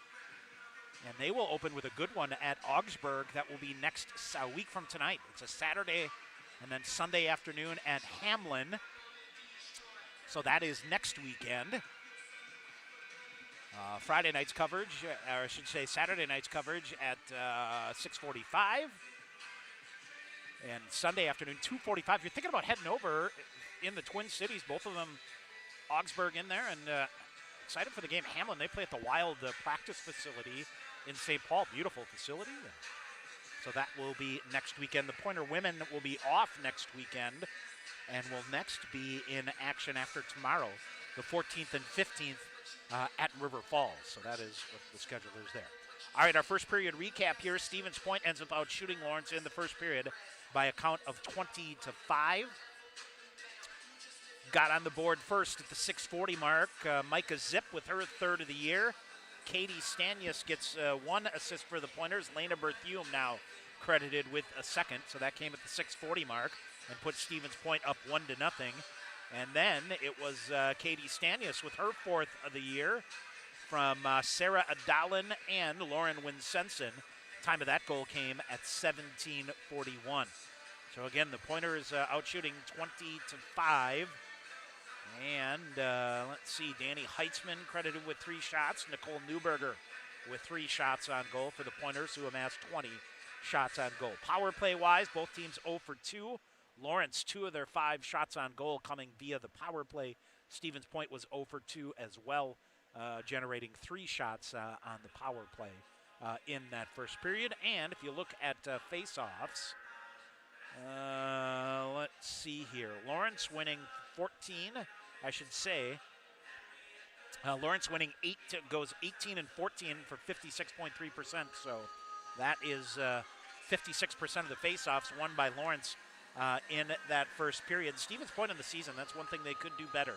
and they will open with a good one at Augsburg. That will be next week from tonight. It's a Saturday and then Sunday afternoon at Hamlin, so that is next weekend. Friday night's coverage, or I should say Saturday night's coverage at 6:45, and Sunday afternoon 2:45. You're thinking about heading over in the Twin Cities, both of them Augsburg in there, and excited for the game. Hamlin, they play at the Wild practice facility in St. Paul. Beautiful facility. So that will be next weekend. The Pointer women will be off next weekend and will next be in action after tomorrow, the 14th and 15th at River Falls. So that is what the schedule is there. All right, our first period recap here. Stevens Point ends up out shooting Lawrence in the first period by a count of 20-5. Got on the board first at the 6:40 mark. Micah Zip with her third of the year. Katie Stanius gets one assist for the Pointers. Lena Berthium now credited with a second. So that came at the 6:40 mark and put Stevens Point up 1-0. And then it was Katie Stanius with her fourth of the year from Sarah Adalin and Lauren Winsenson. Time of that goal came at 17:41. So again, the Pointers out shooting 20-5. And let's see, Danny Heitzman credited with 3 shots. Nicole Newberger with 3 shots on goal for the Pointers, who amassed 20 shots on goal. Power play-wise, both teams 0 for 2. Lawrence, 2 of their 5 shots on goal coming via the power play. Stevens Point was 0 for 2 as well, generating 3 shots on the power play in that first period. And if you look at face-offs, let's see here. Lawrence winning 14, I should say. Lawrence winning goes 18 and 14 for 56.3%. So that is 56% of the faceoffs won by Lawrence in that first period. Stevens Point in the season, that's one thing they could do better.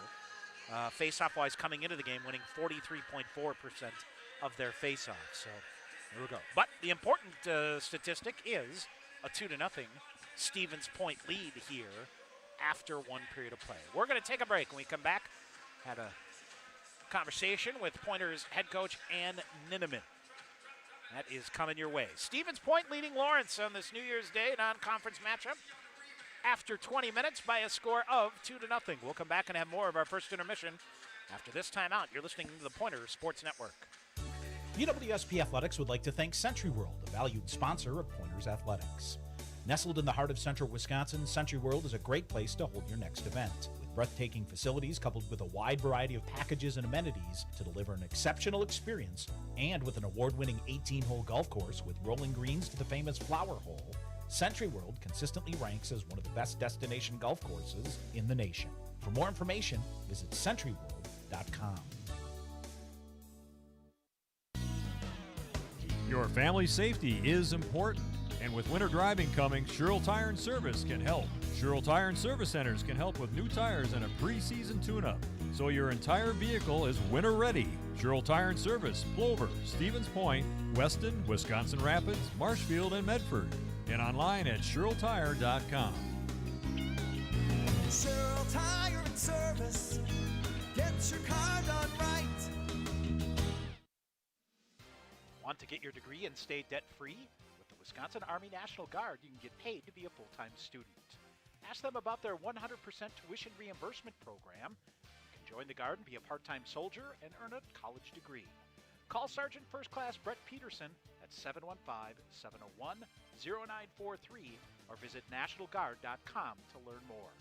Faceoff-wise, coming into the game, winning 43.4% of their faceoffs. So there we go. But the important statistic is a 2-0 Stevens Point lead here after one period of play. We're going to take a break. When we come back, had a conversation with Pointers head coach Ann Ninneman. That is coming your way. Stevens Point leading Lawrence on this New Year's Day non-conference matchup after 20 minutes by a score of 2-0. We'll come back and have more of our first intermission after this timeout. You're listening to the Pointers Sports Network. UWSP Athletics would like to thank Century World, a valued sponsor of Pointers Athletics. Nestled in the heart of central Wisconsin, Century World is a great place to hold your next event. With breathtaking facilities coupled with a wide variety of packages and amenities to deliver an exceptional experience, and with an award-winning 18-hole golf course with rolling greens to the famous Flower Hole, Century World consistently ranks as one of the best destination golf courses in the nation. For more information, visit centuryworld.com. Your family safety is important, and with winter driving coming, Sherrill Tire and Service can help. Sherrill Tire and Service Centers can help with new tires and a pre-season tune-up, so your entire vehicle is winter ready. Sherrill Tire and Service, Plover, Stevens Point, Weston, Wisconsin Rapids, Marshfield, and Medford, and online at SherrillTire.com. Sherrill Tire and Service. Get your car done right. Want to get your degree and stay debt-free? With the Wisconsin Army National Guard, you can get paid to be a full-time student. Ask them about their 100% tuition reimbursement program. You can join the Guard and be a part-time soldier and earn a college degree. Call Sergeant First Class Brett Peterson at 715-701-0943 or visit nationalguard.com to learn more.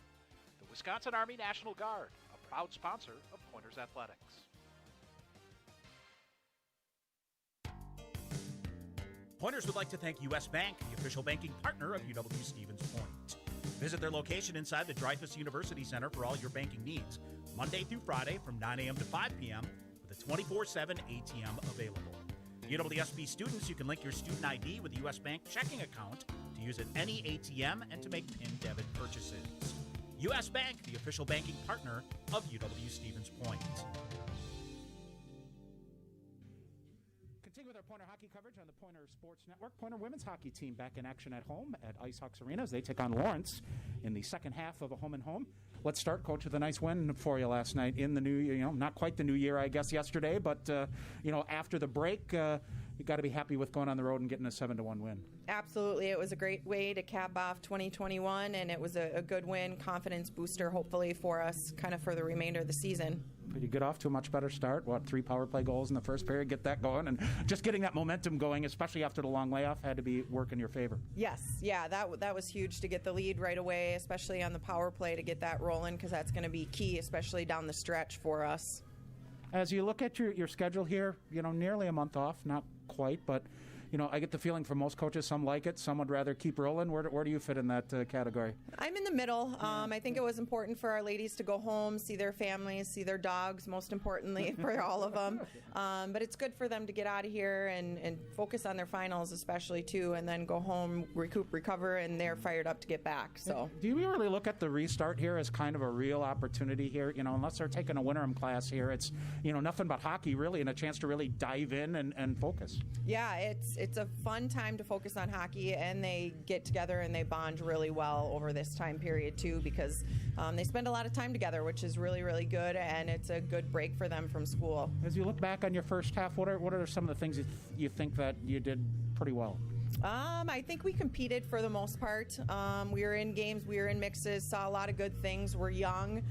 The Wisconsin Army National Guard, a proud sponsor of Pointers Athletics. Pointers would like to thank U.S. Bank, the official banking partner of UW Stevens Point. Visit their location inside the Dreyfus University Center for all your banking needs, Monday through Friday from 9 a.m. to 5 p.m. with a 24/7 ATM available. UWSP students, you can link your student ID with a U.S. Bank checking account to use at any ATM and to make PIN debit purchases. U.S. Bank, the official banking partner of UW Stevens Point. Continue with our Pointer hockey coverage on the Pointer Sports Network. Pointer women's hockey team back in action at home at Ice Hawks Arena as they take on Lawrence in the second half of a home-and-home. Let's start, Coach, with a nice win for you last night in the new, not quite the new year, I guess, yesterday, but, after the break, you got to be happy with going on the road and getting a 7-1 win. Absolutely. It was a great way to cap off 2021, and it was a good win, confidence booster, hopefully, for us kind of for the remainder of the season. But you get off to a much better start. 3 power play goals in the first period, get that going, and just getting that momentum going, especially after the long layoff, had to be work in your favor. Yes, yeah, that was huge to get the lead right away, especially on the power play to get that rolling, because that's going to be key, especially down the stretch for us. As you look at your schedule here, nearly a month off, not quite, but I get the feeling from most coaches, some like it, some would rather keep rolling. Where do you fit in that category? I'm in the middle. I think it was important for our ladies to go home, see their families, see their dogs, most importantly for all of them. But it's good for them to get out of here and focus on their finals especially too, and then go home, recover, and they're fired up to get back. So, do you really look at the restart here as kind of a real opportunity here? Unless they're taking a winterim class here, it's nothing but hockey really, and a chance to really dive in and focus. Yeah, it's a fun time to focus on hockey, and they get together and they bond really well over this time period too, because they spend a lot of time together, which is really, really good, and it's a good break for them from school. As you look back on your first half, what are some of the things you think that you did pretty well? I think we competed for the most part. We were in games, we were in mixes, saw a lot of good things. We're young,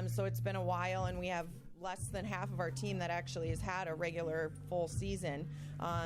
so it's been a while, and we have less than half of our team that actually has had a regular full season.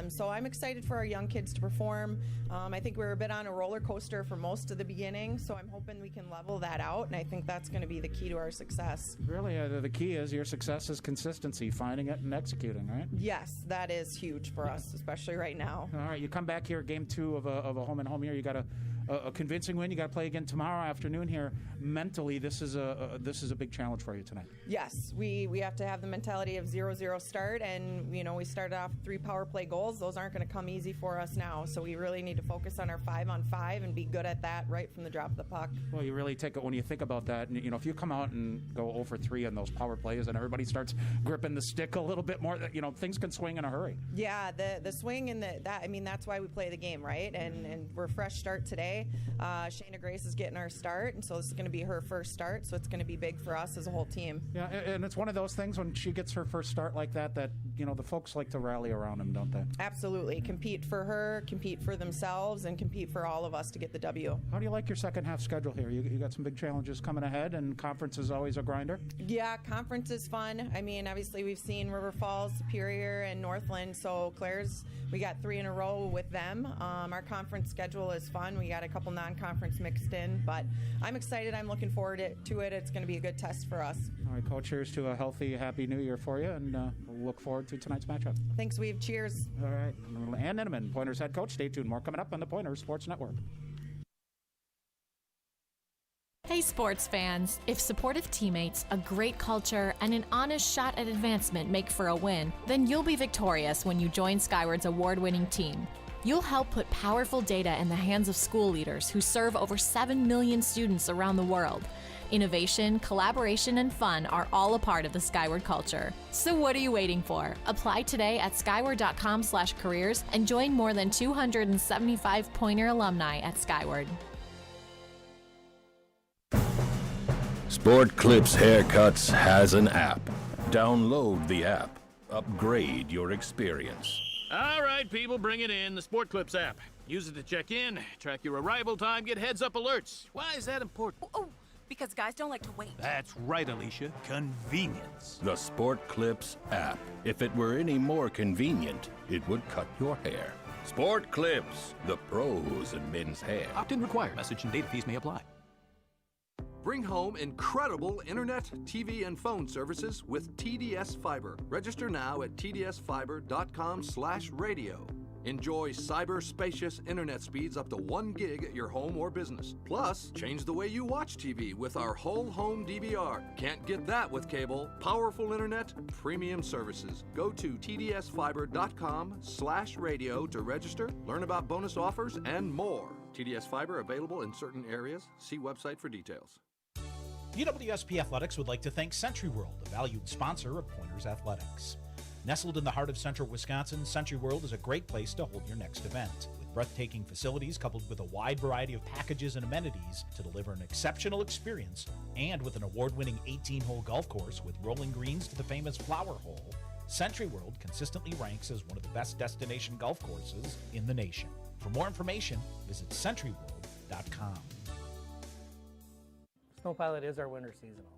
So I'm excited for our young kids to perform. I think we were a bit on a roller coaster for most of the beginning, so I'm hoping we can level that out, and I think that's going to be the key to our success. Really, the key is your success is consistency, finding it and executing, right? Yes, that is huge for us, especially right now. All right, you come back here, game 2 of a home-and-home here. You got a convincing win. You got to play again tomorrow afternoon here. Mentally, this is a big challenge for you tonight. Yes, we have to have the mentality of 0-0 start, and we started off 3 power play goals. Those aren't going to come easy for us now, so we really need to focus on our 5-on-5 and be good at that right from the drop of the puck. Well, you really take it when you think about that, and if you come out and go 0-for-3 on those power plays, and everybody starts gripping the stick a little bit more, things can swing in a hurry. Yeah, the swing and that's why we play the game, right? And we're fresh start today. Shayna Grace is getting our start, and so this is going to be her first start, so it's going to be big for us as a whole team. Yeah, and it's one of those things when she gets her first start like that the folks like to rally around them, don't they? Absolutely. Compete for her, compete for themselves, and compete for all of us to get the W. How do you like your second half schedule here? You got some big challenges coming ahead, and conference is always a grinder? Yeah, conference is fun. I mean, obviously we've seen River Falls, Superior, and Northland, so Claire's, we got 3 in a row with them. Our conference schedule is fun. We got a couple non-conference mixed in, but I'm excited. I'm looking forward to it. It's going to be a good test for us. All right, Coach, cheers to a healthy, happy New Year for you, and we'll look forward to tonight's matchup. Thanks, Weave. Cheers. All right. Ann Eneman, Pointers head coach. Stay tuned. More coming up on the Pointers Sports Network. Hey sports fans, if supportive teammates, a great culture, and an honest shot at advancement make for a win, then you'll be victorious when you join Skyward's award-winning team. You'll help put powerful data in the hands of school leaders who serve over 7 million students around the world. Innovation, collaboration, and fun are all a part of the Skyward culture. So what are you waiting for? Apply today at skyward.com/careers and join more than 275 Pointer alumni at Skyward. Sport Clips Haircuts has an app. Download the app. Upgrade your experience. All right, people, bring it in. The Sport Clips app. Use it to check in, track your arrival time, get heads-up alerts. Why is that important? Oh, because guys don't like to wait. That's right, Alicia. Convenience. The Sport Clips app. If it were any more convenient, it would cut your hair. Sport Clips, the pros in men's hair. Opt-in required. Message and data fees may apply. Bring home incredible internet, TV, and phone services with TDS Fiber. Register now at tdsfiber.com/radio. Enjoy cyber-spacious internet speeds up to 1 gig at your home or business. Plus, change the way you watch TV with our whole home DVR. Can't get that with cable. Powerful internet, premium services. Go to tdsfiber.com/radio to register, learn about bonus offers, and more. TDS Fiber available in certain areas. See website for details. UWSP Athletics would like to thank Century World, a valued sponsor of Pointers Athletics. Nestled in the heart of central Wisconsin, Century World is a great place to hold your next event. With breathtaking facilities coupled with a wide variety of packages and amenities to deliver an exceptional experience, and with an award-winning 18-hole golf course with rolling greens to the famous Flower Hole, Century World consistently ranks as one of the best destination golf courses in the nation. For more information, visit centuryworld.com. Snow Pilot is our winter seasonal.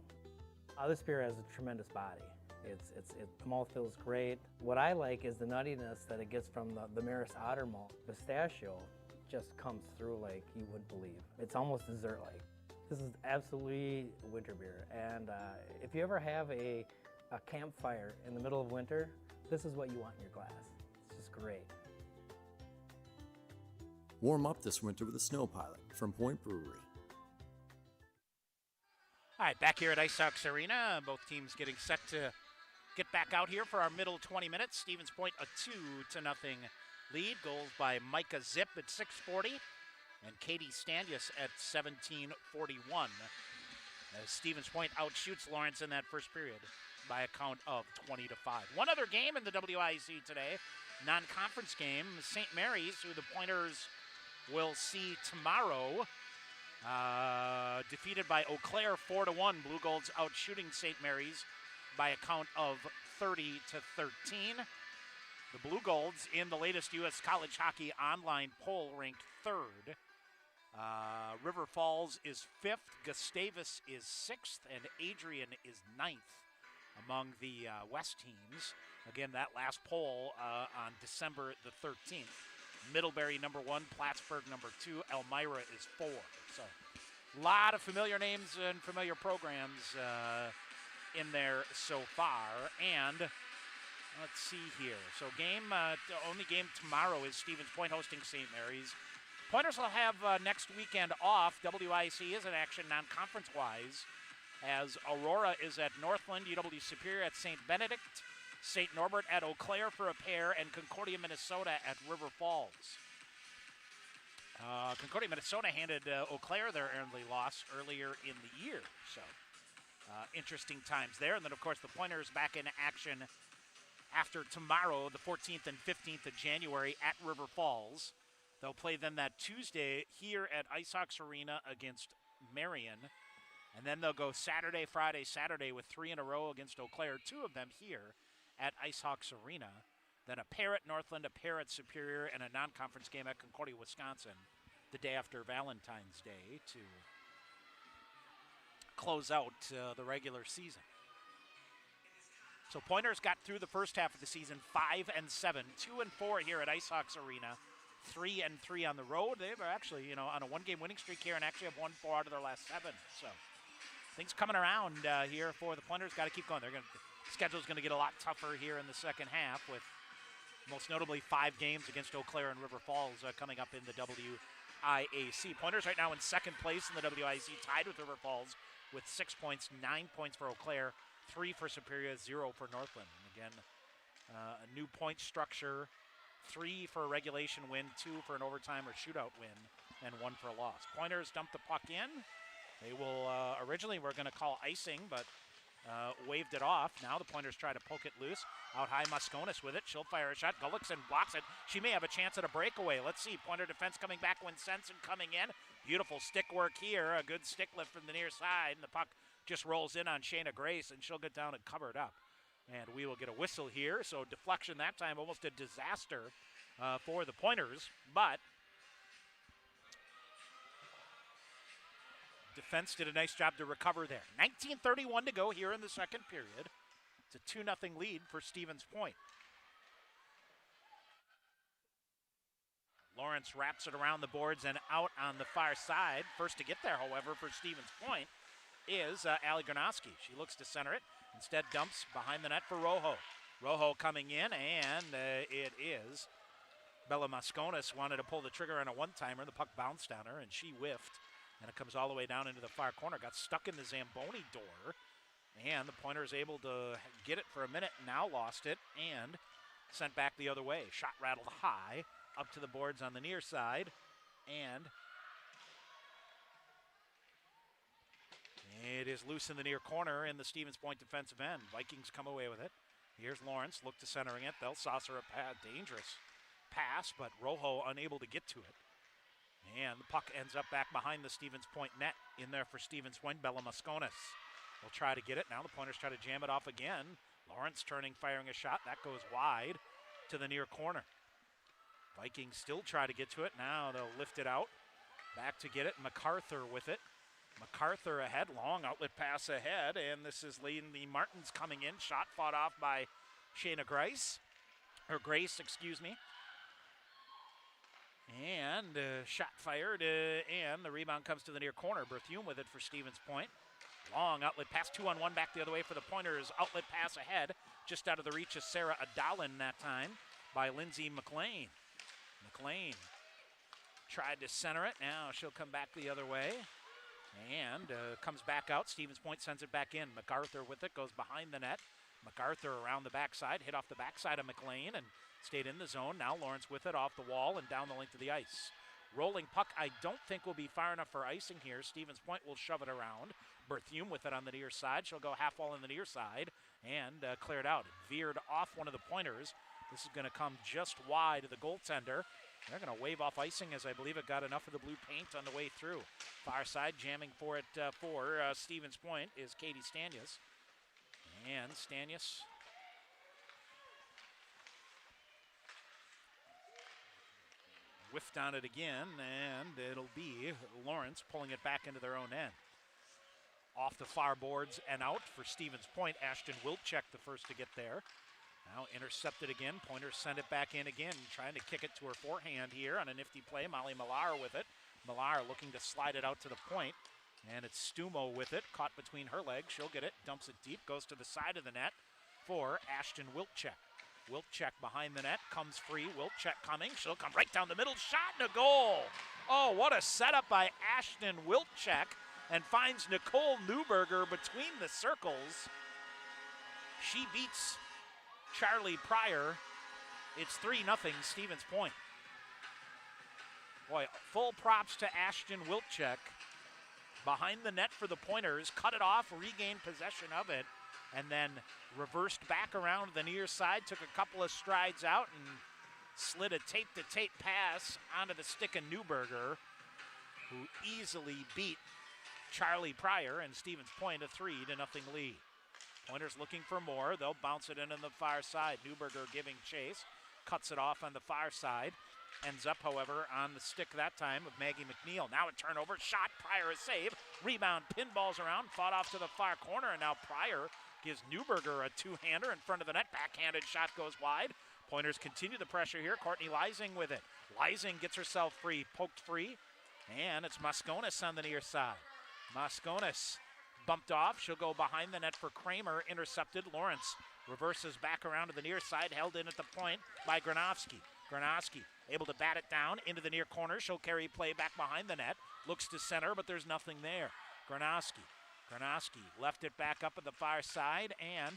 This beer has a tremendous body. The malt feels great. What I like is the nuttiness that it gets from the Maris Otter malt. Pistachio just comes through like you wouldn't believe. It's almost dessert-like. This is absolutely winter beer. And if you ever have a campfire in the middle of winter, this is what you want in your glass. It's just great. Warm up this winter with a Snow Pilot from Point Brewery. All right, back here at Ice Sox Arena, both teams getting set to get back out here for our middle 20 minutes. Stevens Point a 2-0 lead. Goals by Micah Zip at 6:40 and Katie Stanyas at 17:41. As Stevens Point outshoots Lawrence in that first period by a count of 20-5. One other game in the WIC today, non-conference game, St. Mary's, who the Pointers will see tomorrow. Defeated by Eau Claire 4-1. Blue Gold's outshooting St. Mary's by a count of 30-13. The Blue Golds in the latest U.S. College Hockey Online poll ranked 3rd. River Falls is 5th, Gustavus is 6th, and Adrian is 9th among the West teams. Again, that last poll on December the 13th. Middlebury number 1, Plattsburgh number 2, Elmira is 4. So a lot of familiar names and familiar programs in there so far. And let's see here. So only game tomorrow is Stevens Point hosting St. Mary's. Pointers will have next weekend off. WIC is in action non-conference-wise, as Aurora is at Northland, UW Superior at St. Benedict, St. Norbert at Eau Claire for a pair, and Concordia, Minnesota at River Falls. Concordia, Minnesota handed Eau Claire their early loss earlier in the year, so interesting times there. And then, of course, the Pointers back in action after tomorrow, the 14th and 15th of January at River Falls. They'll play then that Tuesday here at IceHogs Arena against Marion. And then they'll go Saturday, Friday, Saturday with 3 in a row against Eau Claire, 2 of them here at IceHogs Arena. Then a pair at Northland, a pair at Superior, and a non-conference game at Concordia, Wisconsin the day after Valentine's Day to close out the regular season. So Pointers got through the first half of the season 5-7, 2-4 here at IceHogs Arena, 3-3 on the road. They were actually, on a one-game winning streak here and actually have won 4 out of their last 7. So things coming around here for the Pointers. Got to keep going. The schedule's going to get a lot tougher here in the second half, with most notably 5 games against Eau Claire and River Falls coming up in the WIAC. Pointers right now in second place in the WIAC, tied with River Falls with 6 points, 9 points for Eau Claire, 3 for Superior, 0 for Northland. And again, a new point structure, 3 for a regulation win, 2 for an overtime or shootout win, and 1 for a loss. Pointers dump the puck in. They will, originally we're going to call icing, but waved it off. Now the Pointers try to poke it loose. Out high, Mosconis with it. She'll fire a shot. Gullickson blocks it. She may have a chance at a breakaway. Let's see. Pointer defense coming back. Winsenson coming in. Beautiful stick work here. A good stick lift from the near side. And the puck just rolls in on Shayna Grace, and she'll get down and cover it up. And we will get a whistle here. So deflection that time, almost a disaster for the Pointers. But defense did a nice job to recover there. 19:31 to go here in the second period. It's a 2-0 lead for Stevens Point. Lawrence wraps it around the boards and out on the far side. First to get there, however, for Stevens Point is Ali Granoski. She looks to center it. Instead dumps behind the net for Rojo. Rojo coming in, and it is Bella Mosconis wanted to pull the trigger on a one-timer. The puck bounced on her, and she whiffed. And it comes all the way down into the far corner. Got stuck in the Zamboni door. And the Pointer is able to get it for a minute. Now lost it and sent back the other way. Shot rattled high up to the boards on the near side. And it is loose in the near corner in the Stevens Point defensive end. Vikings come away with it. Here's Lawrence. Look to centering it. They'll saucer a dangerous pass, but Rojo unable to get to it. And the puck ends up back behind the Stevens Point net. In there for Stevens Point, Bella Mosconis will try to get it. Now the Pointers try to jam it off again. Lawrence turning, firing a shot. That goes wide to the near corner. Vikings still try to get to it. Now they'll lift it out. Back to get it. MacArthur with it. MacArthur ahead. Long outlet pass ahead. And this is leading the Martins coming in. Shot fought off by Shayna Grace. And shot fired, and the rebound comes to the near corner. Berthume with it for Stevens Point. Long outlet pass, 2-on-1 back the other way for the Pointers. Outlet pass ahead, just out of the reach of Sarah Adalin that time by Lindsay Mcclain. Mcclain tried to center it. Now she'll come back the other way and comes back out. Stevens Point sends it back in. MacArthur with it, goes behind the net. MacArthur around the backside, hit off the backside of Mcclain and stayed in the zone. Now Lawrence with it off the wall and down the length of the ice. Rolling puck, I don't think will be far enough for icing here. Stevens Point will shove it around. Berthume with it on the near side. She'll go half wall on the near side and clear it out. It veered off one of the Pointers. This is going to come just wide of the goaltender. They're going to wave off icing, as I believe it got enough of the blue paint on the way through. Far side jamming for it for Stevens Point is Katie Stanius. And Stanius whiffed on it again, and it'll be Lawrence pulling it back into their own end. Off the far boards and out for Stevens Point. Ashton Wilczek the first to get there. Now intercepted again. Pointers send it back in again, trying to kick it to her forehand here on a nifty play. Molly Millar with it. Millar looking to slide it out to the point. And it's Stumo with it, caught between her legs. She'll get it, dumps it deep, goes to the side of the net for Ashton Wilczek. Wilczek behind the net, comes free. Wilczek coming. She'll come right down the middle. Shot and a goal Oh, what a setup by Ashton Wilczek, and finds Nicole Newberger between the circles. She beats Charlie Pryor. It's 3-0 Stevens Point. Boy, full props to Ashton Wilczek. Behind the net for the Pointers, cut it off, regained possession of it, and then reversed back around the near side, took a couple of strides out, and slid a tape-to-tape pass onto the stick of Newberger, who easily beat Charlie Pryor, and Stevens Point a 3-0 lead. Pointers looking for more. They'll bounce it in on the far side. Newberger giving chase, cuts it off on the far side. Ends up, however, on the stick that time of Maggie McNeil. Now a turnover, shot, Pryor a save. Rebound, pinballs around, fought off to the far corner, and now Pryor gives Newberger a two-hander in front of the net. Backhanded shot goes wide. Pointers continue the pressure here. Courtney Leising with it. Leising gets herself free, poked free, and it's Mosconis on the near side. Mosconis bumped off. She'll go behind the net for Kramer, intercepted. Lawrence reverses back around to the near side, held in at the point by Granowski. Granowski able to bat it down into the near corner. She'll carry play back behind the net. Looks to center, but there's nothing there. Granowski left it back up at the far side, and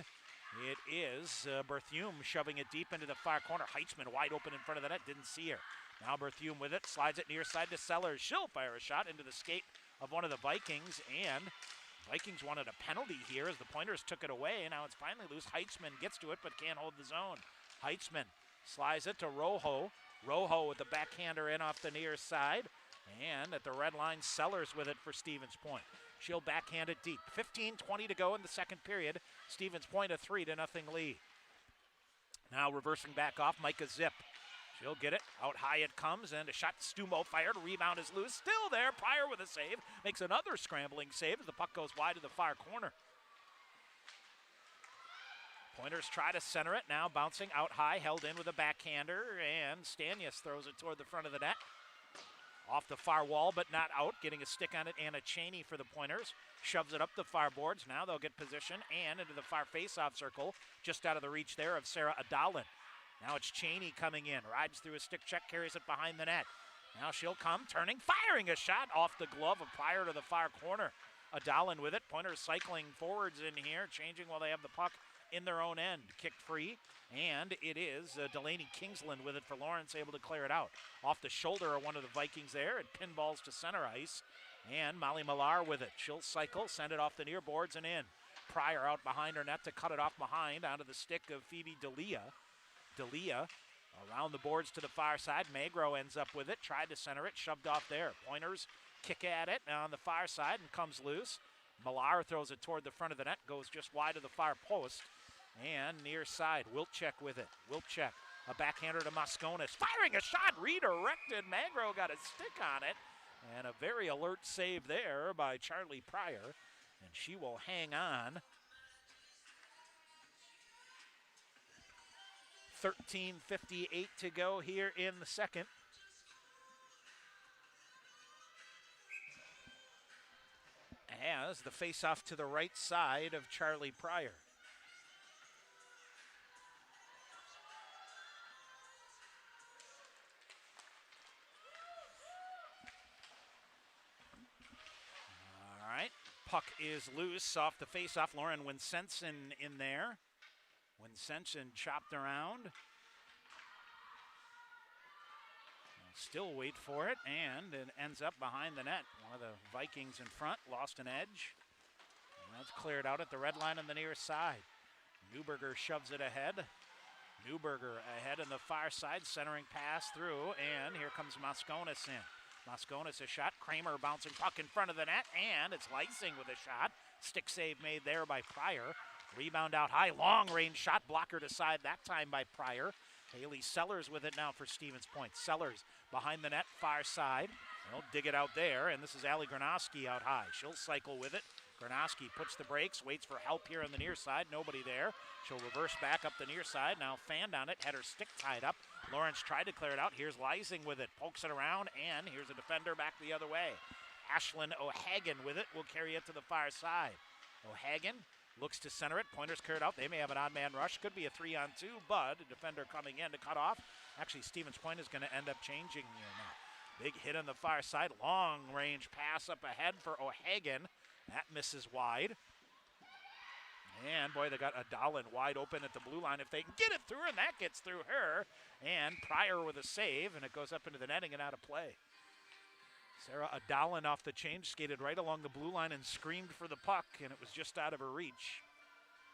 it is Berthume shoving it deep into the far corner. Heitzman wide open in front of the net, didn't see her. Now Berthume with it, slides it near side to Sellers. She'll fire a shot into the skate of one of the Vikings, and Vikings wanted a penalty here as the Pointers took it away. Now it's finally loose. Heitzman gets to it but can't hold the zone. Heitzman slides it to Rojo. Rojo with the backhander in off the near side. And at the red line, Sellers with it for Stevens Point. She'll backhand it deep. 15:20 to go in the second period. Stevens Point a 3-0 lead. Now reversing back off, Micah Zip. She'll get it. Out high it comes, and a shot Stumo fired. Rebound is loose. Still there. Pryor with a save. Makes another scrambling save as the puck goes wide to the far corner. Pointers try to center it. Now bouncing out high, held in with a backhander, and Stanius throws it toward the front of the net. Off the far wall, but not out. Getting a stick on it, Anna Cheney for the Pointers. Shoves it up the far boards. Now they'll get position and into the far face-off circle, just out of the reach there of Sarah Adalin. Now it's Cheney coming in. Rides through a stick check, carries it behind the net. Now she'll come, turning, firing a shot off the glove of Pryor to the far corner. Adalin with it. Pointers cycling forwards in here, changing while they have the puck in their own end. Kicked free, and it is Delaney Kingsland with it for Lawrence, able to clear it out. Off the shoulder of one of the Vikings there. It pinballs to center ice, and Molly Millar with it. She'll cycle, send it off the near boards and in. Pryor out behind her net to cut it off behind onto the stick of Phoebe D'Elia. D'Elia around the boards to the far side. Magro ends up with it, tried to center it, shoved off there. Pointers kick at it on the far side and comes loose. Millar throws it toward the front of the net, goes just wide of the far post. And near side, Wilczek with it. Wilczek, a backhander to Mosconis. Firing a shot, redirected. Magro got a stick on it. And a very alert save there by Charlie Pryor. And she will hang on. 13:58 to go here in the second. As the face-off to the right side of Charlie Pryor. All right, puck is loose off the face-off. Lauren Winsenson in there. Winsenson chopped around. Still wait for it, and it ends up behind the net. One of the Vikings in front lost an edge. And that's cleared out at the red line on the near side. Newberger shoves it ahead. Newberger ahead on the far side, centering pass through, and here comes Mosconis in. Mosconis a shot. Kramer bouncing puck in front of the net, and it's Leising with a shot. Stick save made there by Pryor. Rebound out high, long range shot, blocker to side that time by Pryor. Haley Sellers with it now for Stevens Point. Sellers behind the net, far side. They'll dig it out there, and this is Allie Granowski out high. She'll cycle with it. Granowski puts the brakes, waits for help here on the near side. Nobody there. She'll reverse back up the near side. Now fanned on it, had her stick tied up. Lawrence tried to clear it out. Here's Leising with it, pokes it around, and here's a defender back the other way. Ashlyn O'Hagan with it will carry it to the far side. O'Hagan looks to center it. Pointers cleared out. They may have an odd man rush. Could be a 3-on-2, but a defender coming in to cut off. Actually, Stevens Point is going to end up changing here now. Big hit on the far side. Long range pass up ahead for O'Hagan. That misses wide. And boy, they got Adalin wide open at the blue line. If they can get it through, and that gets through her. And Pryor with a save, and it goes up into the netting and out of play. Sarah Adalin off the change, skated right along the blue line and screamed for the puck, and it was just out of her reach.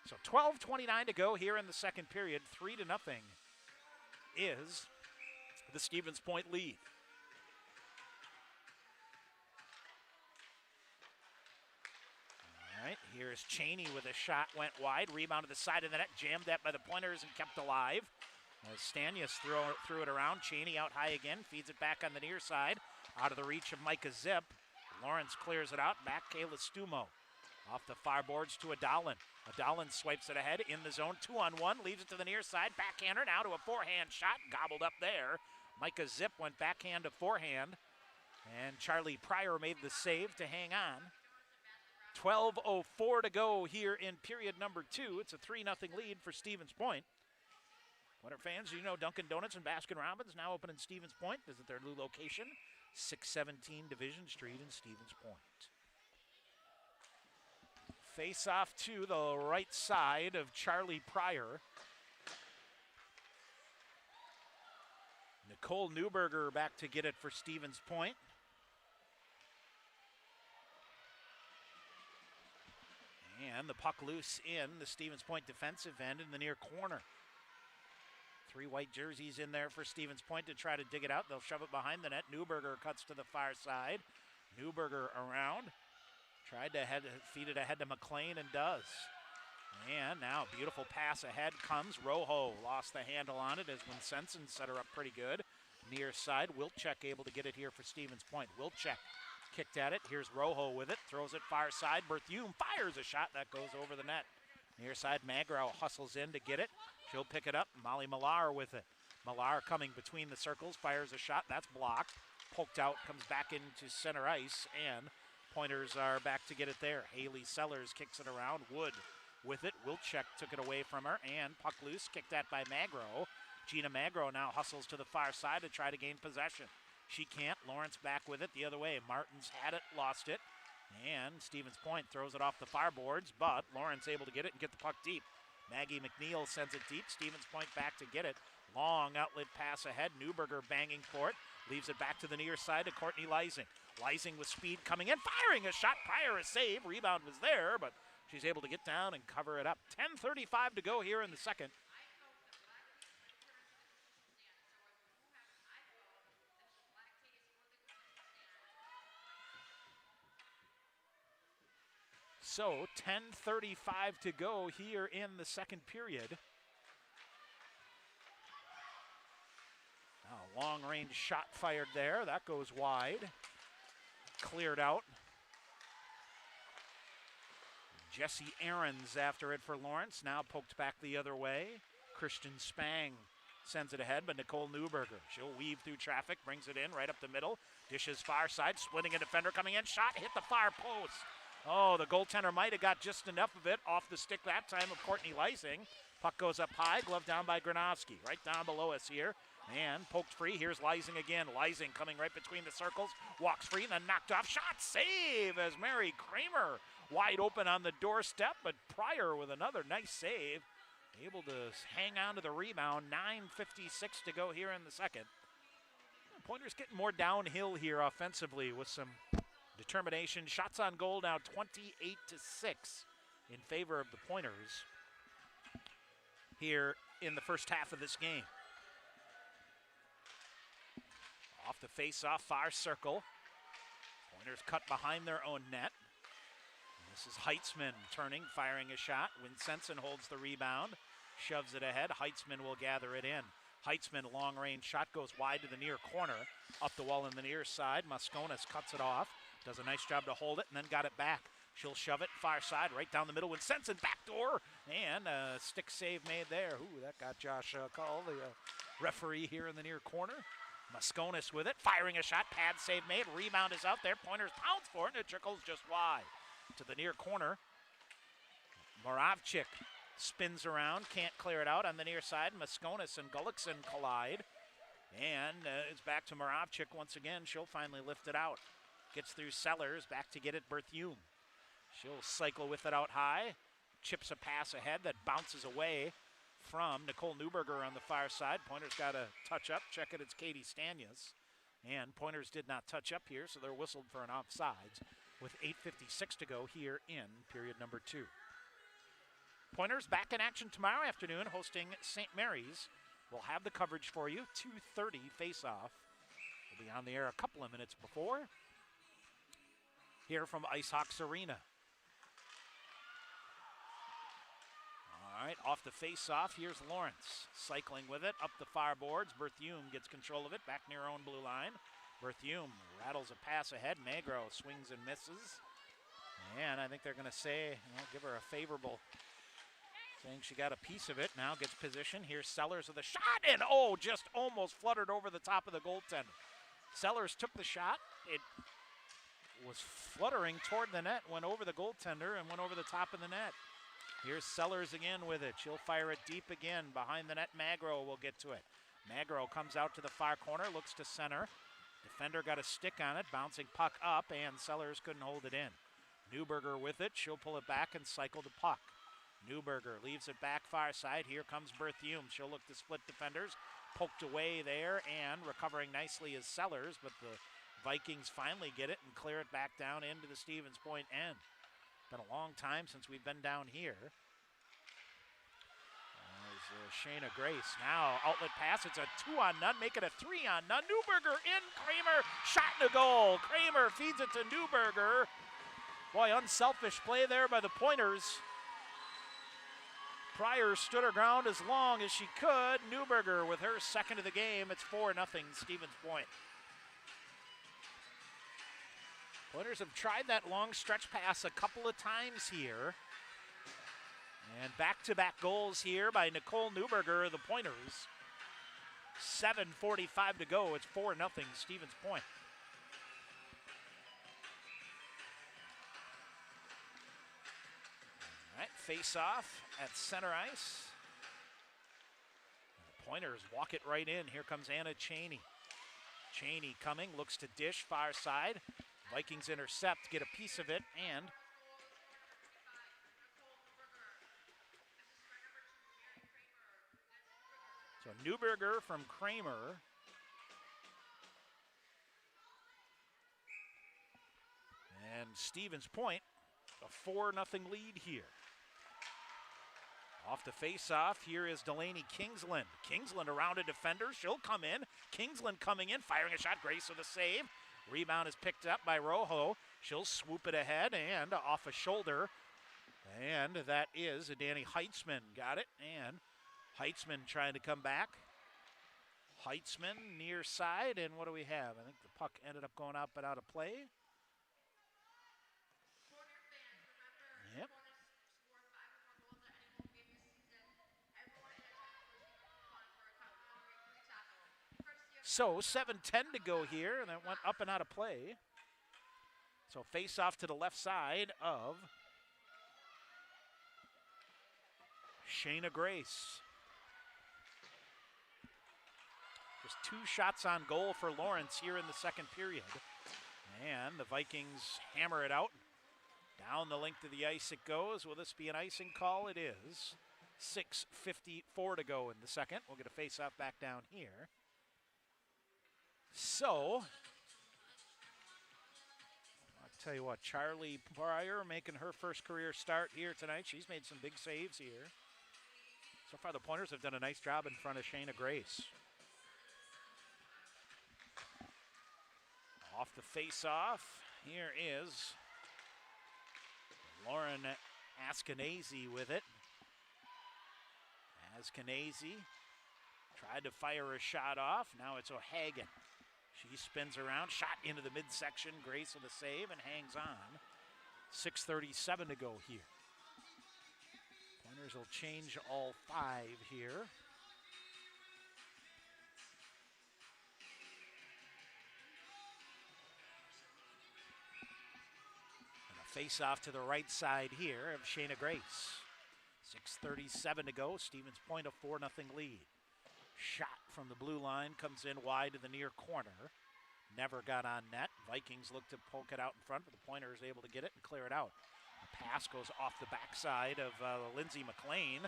So 12:29 to go here in the second period. 3-0 is the Stevens Point lead. All right, here's Cheney with a shot, went wide, rebound to the side of the net, jammed at by the Pointers and kept alive. As Stanius threw it around, Cheney out high again, feeds it back on the near side, out of the reach of Micah Zip. Lawrence clears it out, back Kayla Stumo. Off the far boards to Adalin. Adalin swipes it ahead in the zone, 2-on-1, leaves it to the near side, backhander now to a forehand shot, gobbled up there. Micah Zip went backhand to forehand, and Charlie Pryor made the save to hang on. 12:04 to go here in period number 2. It's a 3-0 lead for Stevens Point. Winter fans, you know Dunkin' Donuts and Baskin-Robbins now open in Stevens Point. Visit their new location, 617 Division Street in Stevens Point. Face off to the right side of Charlie Pryor. Nicole Newberger back to get it for Stevens Point. And the puck loose in the Stevens Point defensive end in the near corner. 3 white jerseys in there for Stevens Point to try to dig it out. They'll shove it behind the net. Newberger cuts to the far side. Newberger around. Tried to feed it ahead to McLean and does. And now beautiful pass ahead comes. Rojo lost the handle on it as Winsenson set her up pretty good. Near side, Wilczek able to get it here for Stevens Point. Wilczek kicked at it. Here's Rojo with it. Throws it far side. Berthume fires a shot that goes over the net. Near side, Magro hustles in to get it. She'll pick it up. Molly Millar with it. Millar coming between the circles, fires a shot. That's blocked. Poked out, comes back into center ice, and Pointers are back to get it there. Haley Sellers kicks it around. Wood with it. Wilczek took it away from her, and puck loose, kicked at by Magro. Gina Magro now hustles to the far side to try to gain possession. She can't. Lawrence back with it the other way. Martins had it, lost it. And Stevens Point throws it off the far boards, but Lawrence able to get it and get the puck deep. Maggie McNeil sends it deep. Stevens Point back to get it. Long outlet pass ahead. Newberger banging for it. Leaves it back to the near side to Courtney Leising. Leising with speed coming in, firing a shot. Pryor a save. Rebound was there, but she's able to get down and cover it up. 10:35 to go here in the second. So 10:35 to go here in the second period. Now, long range shot fired there. That goes wide. Cleared out. Jesse Ahrens after it for Lawrence. Now poked back the other way. Christian Spang sends it ahead, but Nicole Newberger, she'll weave through traffic, brings it in right up the middle. Dishes far side, splitting a defender coming in. Shot hit the far post. Oh, the goaltender might have got just enough of it off the stick that time of Courtney Leising. Puck goes up high, glove down by Granovsky, right down below us here. And poked free, here's Leising again. Leising coming right between the circles, walks free and then knocked off. Shot save as Mary Kramer wide open on the doorstep, but Pryor with another nice save. Able to hang on to the rebound. 9:56 to go here in the second. Pointers getting more downhill here offensively with some determination. Shots on goal now 28-6 in favor of the Pointers here in the first half of this game. Off the face-off, far circle. Pointers cut behind their own net. And this is Heitzman turning, firing a shot. Winsenson holds the rebound, shoves it ahead. Heitzman will gather it in. Heitzman, long-range shot, goes wide to the near corner. Up the wall in the near side. Mosconis cuts it off. Does a nice job to hold it and then got it back. She'll shove it far side right down the middle. Winsenson backdoor and a stick save made there. Ooh, that got Josh Call, the referee here in the near corner. Mosconis with it, firing a shot. Pad save made. Rebound is out there. Pointers pounce for it and it trickles just wide. To the near corner. Moravchik spins around, can't clear it out on the near side. Mosconis and Gullickson collide. And it's back to Moravchik once again. She'll finally lift it out. Gets through Sellers, back to get it Berthume. She'll cycle with it out high. Chips a pass ahead that bounces away from Nicole Newberger on the far side. Pointers got a touch up. Check it, it's Katie Stanyas. And Pointers did not touch up here, so they're whistled for an offsides with 8:56 to go here in period number 2. Pointers back in action tomorrow afternoon, hosting St. Mary's. We'll have the coverage for you. 2:30 face-off. We'll be on the air a couple of minutes before. Here from IceHogs Arena. All right, off the face-off, here's Lawrence. Cycling with it, up the far boards. Berthume gets control of it, back near her own blue line. Berthume rattles a pass ahead. Magro swings and misses. And I think they're going to say, give her a favorable, saying she got a piece of it. Now gets position. Here's Sellers with a shot, and just almost fluttered over the top of the goaltender. Sellers took the shot. It was fluttering toward the net, went over the goaltender, and went over the top of the net. Here's Sellers again with it. She'll fire it deep again. Behind the net, Magro will get to it. Magro comes out to the far corner, looks to center. Defender got a stick on it, bouncing puck up, and Sellers couldn't hold it in. Newberger with it. She'll pull it back and cycle the puck. Newberger leaves it back far side. Here comes Berthume. She'll look to split defenders. Poked away there, and recovering nicely is Sellers, but the Vikings finally get it and clear it back down into the Stevens Point end. Been a long time since we've been down here. There's Shayna Grace. Now outlet pass. It's a 2-on-none. Make it a 3-on-none. Newberger in. Kramer shot in the goal. Kramer feeds it to Newberger. Boy, unselfish play there by the Pointers. Pryor stood her ground as long as she could. Newberger with her second of the game. It's 4-0 Stevens Point. Pointers have tried that long stretch pass a couple of times here. And back-to-back goals here by Nicole Newberger of the Pointers. 7:45 to go. It's 4-0 Stevens Point. All right, face-off at center ice. And the Pointers walk it right in. Here comes Anna Cheney. Cheney coming, looks to dish, far side. Vikings intercept, get a piece of it, and so Newberger from Kramer. And Stevens Point, a 4-0 lead here. Off the face-off, here is Delaney Kingsland. Kingsland around a defender, she'll come in. Kingsland coming in, firing a shot, Grace with a save. Rebound is picked up by Rojo. She'll swoop it ahead and off a shoulder. And that is Danny Heitzman. Got it. And Heitzman trying to come back. Heitzman near side. And what do we have? I think the puck ended up going out but out of play. Yep. So 7:10 to go here, and that went up and out of play. So face off to the left side of Shayna Grace. Just 2 shots on goal for Lawrence here in the second period. And the Vikings hammer it out. Down the length of the ice it goes. Will this be an icing call? It is. 6:54 to go in the second. We'll get a face-off back down here. So, I'll tell you what, Charlie Pryor making her first career start here tonight. She's made some big saves here. So far, the Pointers have done a nice job in front of Shayna Grace. Off the face-off, here is Lauren Askenazi with it. Askenazi tried to fire a shot off. Now it's O'Hagan. She spins around, shot into the midsection. Grace with a save and hangs on. 6:37 to go here. Pointers will change all 5 here. And a face-off to the right side here of Shayna Grace. 6:37 to go. Stevens Point a 4-0 lead. Shot from the blue line, comes in wide to the near corner. Never got on net. Vikings look to poke it out in front, but the Pointer is able to get it and clear it out. The pass goes off the backside of Lindsey Mcclain.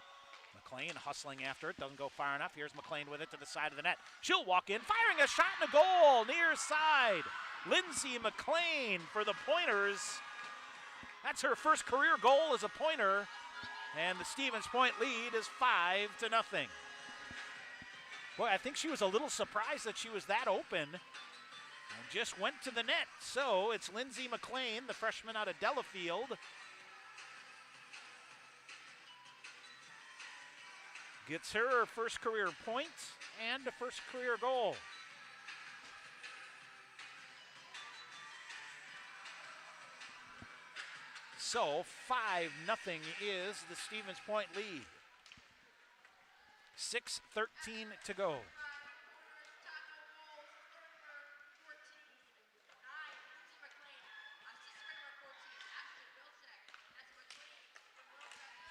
Mcclain hustling after it, doesn't go far enough. Here's Mcclain with it to the side of the net. She'll walk in, firing a shot and a goal, near side. Lindsey Mclean for the Pointers. That's her first career goal as a Pointer, and the Stevens Point lead is 5-0. Boy, I think she was a little surprised that she was that open and just went to the net. So it's Lindsey Mclean, the freshman out of Delafield, gets her first career point and a first career goal. So 5-0 is the Stevens Point lead. 6:13 to go.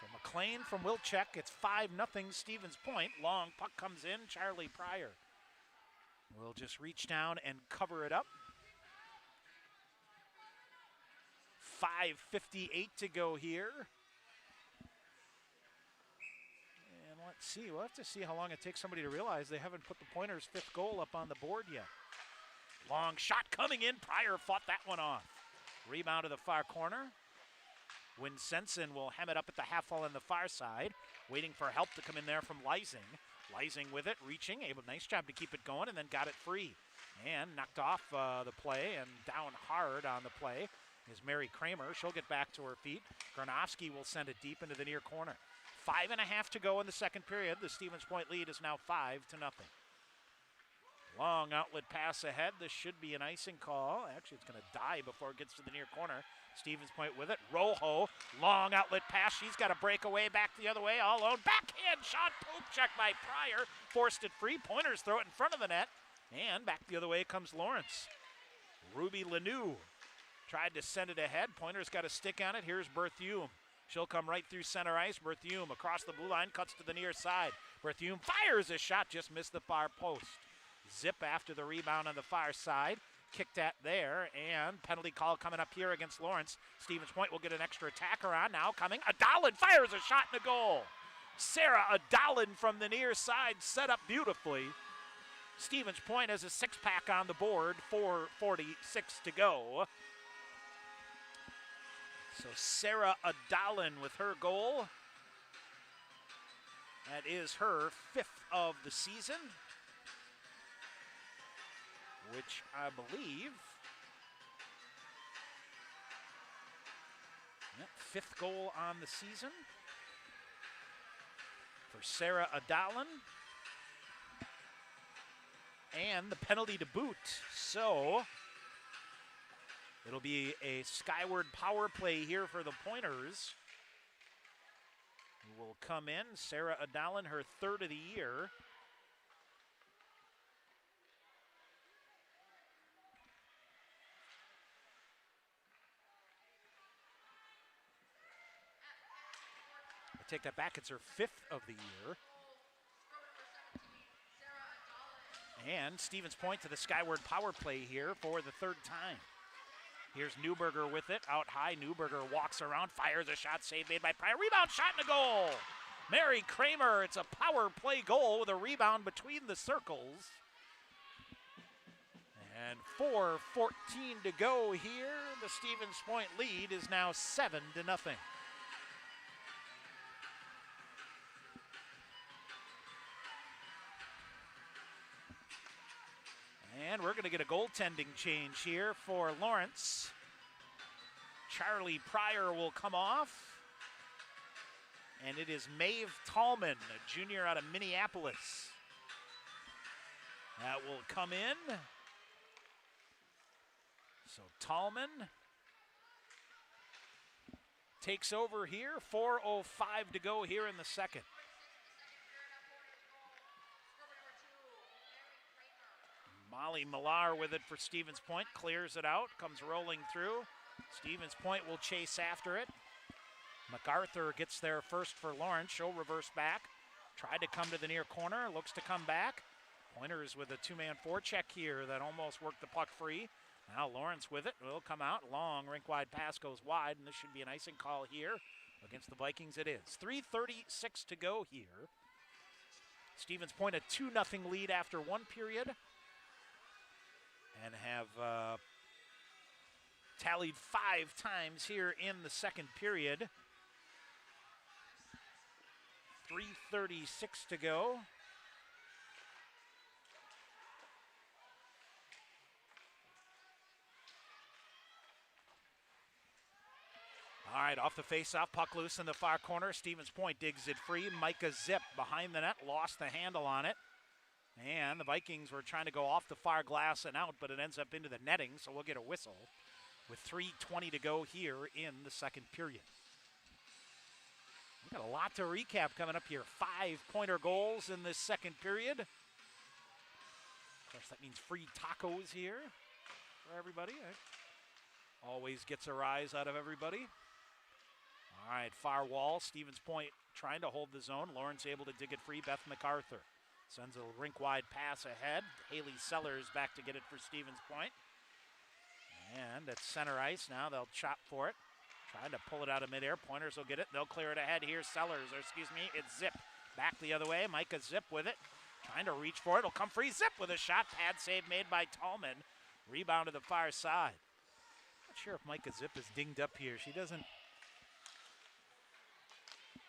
So McLean from Wilczek, it's 5-0 Stevens Point. Long puck comes in, Charlie Pryor will just reach down and cover it up. 5:58 to go here. And let's see, we'll have to see how long it takes somebody to realize they haven't put the Pointers' 5th goal up on the board yet. Long shot coming in, Pryor fought that one off. Rebound to the far corner. Winsenson will hem it up at the half wall on the far side, waiting for help to come in there from Leising. Leising with it, reaching, nice job to keep it going, and then got it free. And knocked off the play, and down hard on the play is Mary Kramer. She'll get back to her feet. Gronowski will send it deep into the near corner. 5.5 to go in the second period. The Stevens Point lead is now 5-0. Long outlet pass ahead. This should be an icing call. Actually, it's going to die before it gets to the near corner. Stevens Point with it. Rojo, long outlet pass. She's got a breakaway back the other way, all alone. Backhand shot, poke check by Pryor. Forced it free. Pointers throw it in front of the net. And back the other way comes Lawrence. Ruby Lanou tried to send it ahead. Pointer's got a stick on it. Here's Berthume. She'll come right through center ice. Berthume across the blue line, cuts to the near side. Berthume fires a shot, just missed the far post. Zip after the rebound on the far side. Kicked at there, and penalty call coming up here against Lawrence. Stevens Point will get an extra attacker on now coming. Adalin fires a shot and a goal. Sarah Adalin from the near side set up beautifully. Stevens Point has a 6-pack on the board, 4:46 to go. So Sarah Adalin with her goal. That is her 5th of the season, which I believe, 5th goal on the season for Sarah Adalin. And the penalty to boot. So it'll be a skyward power play here for the Pointers, who will come in. Sarah Adalin, her 3rd of the year. I take that back, it's her 5th of the year. And Stevens Point to the skyward power play here for the 3rd time. Here's Newberger with it, out high. Newberger walks around, fires a shot, save made by Pryor. Rebound shot and a goal. Mary Kramer, it's a power play goal with a rebound between the circles. And 4:14 to go here. The Stevens Point lead is now 7-0. And we're going to get a goaltending change here for Lawrence. Charlie Pryor will come off. And it is Maeve Tallman, a junior out of Minneapolis, that will come in. So Tallman takes over here. 4:05 to go here in the second. Molly Millar with it for Stevens Point, clears it out, comes rolling through. Stevens Point will chase after it. MacArthur gets there first for Lawrence. She'll reverse back. Tried to come to the near corner, looks to come back. Pointers with a two-man forecheck here that almost worked the puck free. Now Lawrence with it, will come out, long rink-wide pass goes wide, and this should be an icing call here against the Vikings. It is. 3:36 to go here. Stevens Point a 2-0 lead after one period, and have tallied 5 times here in the second period. 3:36 to go. All right, off the face-off, puck loose in the far corner. Stevens Point digs it free. Micah Zip behind the net, lost the handle on it. And the Vikings were trying to go off the far glass and out, but it ends up into the netting, so we'll get a whistle with 3:20 to go here in the second period. We've got a lot to recap coming up here. 5-pointer goals in this second period. Of course, that means free tacos here for everybody. Always gets a rise out of everybody. All right, far wall. Stevens Point trying to hold the zone. Lawrence able to dig it free. Beth MacArthur sends a rink-wide pass ahead. Haley Sellers back to get it for Stevens Point. And at center ice now, they'll chop for it. Trying to pull it out of midair. Pointers will get it. They'll clear it ahead here. Sellers, or excuse me, it's Zip. Back the other way. Micah Zip with it. Trying to reach for it. It'll come free. Zip with a shot. Pad save made by Tallman. Rebound to the far side. Not sure if Micah Zip is dinged up here. She doesn't.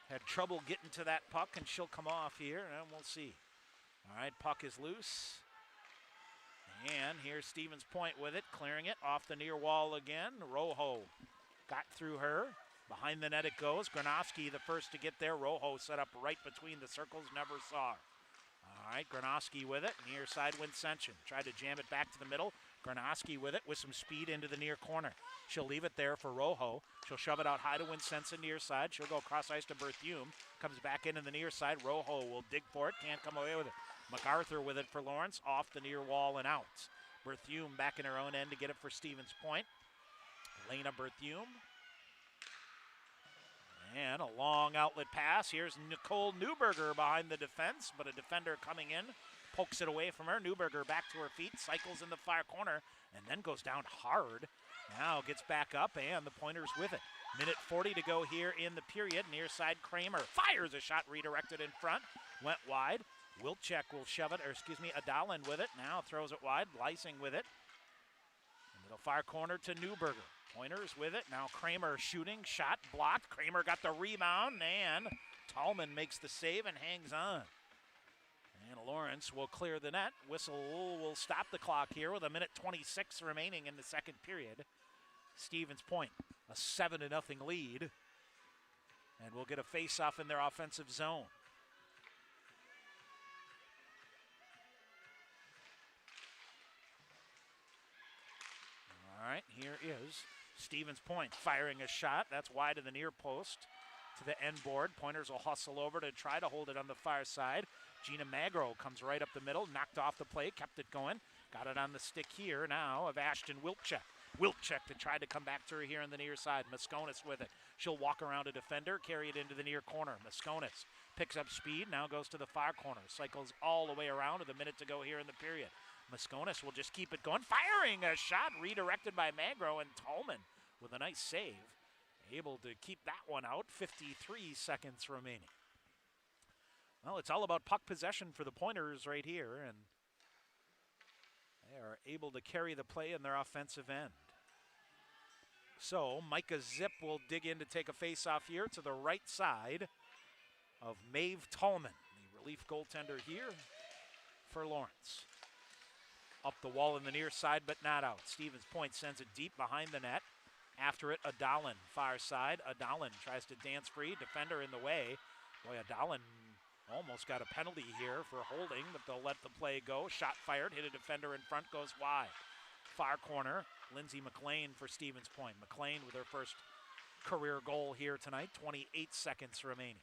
Had trouble getting to that puck, and she'll come off here, and we'll see. All right, puck is loose. And here's Stevens Point with it, clearing it off the near wall again. Rojo got through her. Behind the net it goes. Granovsky the first to get there. Rojo set up right between the circles, never saw her. All right, Granovsky with it. Near side Wincention. Tried to jam it back to the middle. Granovsky with it with some speed into the near corner. She'll leave it there for Rojo. She'll shove it out high to Wincention near side. She'll go across ice to Berthume. Comes back into the near side. Rojo will dig for it. Can't come away with it. MacArthur with it for Lawrence. Off the near wall and out. Berthume back in her own end to get it for Stevens Point. Lena Berthume. And a long outlet pass. Here's Nicole Newberger behind the defense, but a defender coming in pokes it away from her. Newberger back to her feet, cycles in the far corner, and then goes down hard. Now gets back up, and the Pointers with it. Minute 40 to go here in the period. Near side Kramer fires a shot redirected in front. Went wide. Wilczek will shove it, or excuse me, Adalin with it. Now throws it wide. Lysing with it. Middle far corner to Newberger. Pointers with it. Now Kramer shooting. Shot blocked. Kramer got the rebound, and Tallman makes the save and hangs on. And Lawrence will clear the net. Whistle will stop the clock here with a minute 26 remaining in the second period. Stevens Point, a 7-0 lead. And we'll get a face-off in their offensive zone. All right, here is Stevens Point firing a shot. That's wide of the near post to the end board. Pointers will hustle over to try to hold it on the far side. Gina Magro comes right up the middle, knocked off the play, kept it going. Got it on the stick here now of Ashton Wilczek. Wilczek to try to come back to her here on the near side. Mosconis with it. She'll walk around a defender, carry it into the near corner. Mosconis picks up speed, now goes to the far corner. Cycles all the way around with a minute to go here in the period. Mosconis will just keep it going. Firing a shot redirected by Magro, and Tallman with a nice save. Able to keep that one out. 53 seconds remaining. Well, it's all about puck possession for the Pointers right here, and they are able to carry the play in their offensive end. So Micah Zip will dig in to take a face-off here to the right side of Maeve Tallman, the relief goaltender here for Lawrence. Up the wall in the near side, but not out. Stevens Point sends it deep behind the net. After it, Adalin, far side. Adalin tries to dance free. Defender in the way. Boy, Adalin almost got a penalty here for holding, but they'll let the play go. Shot fired, hit a defender in front, goes wide. Far corner, Lindsey Mcclain for Stevens Point. Mcclain with her first career goal here tonight. 28 seconds remaining.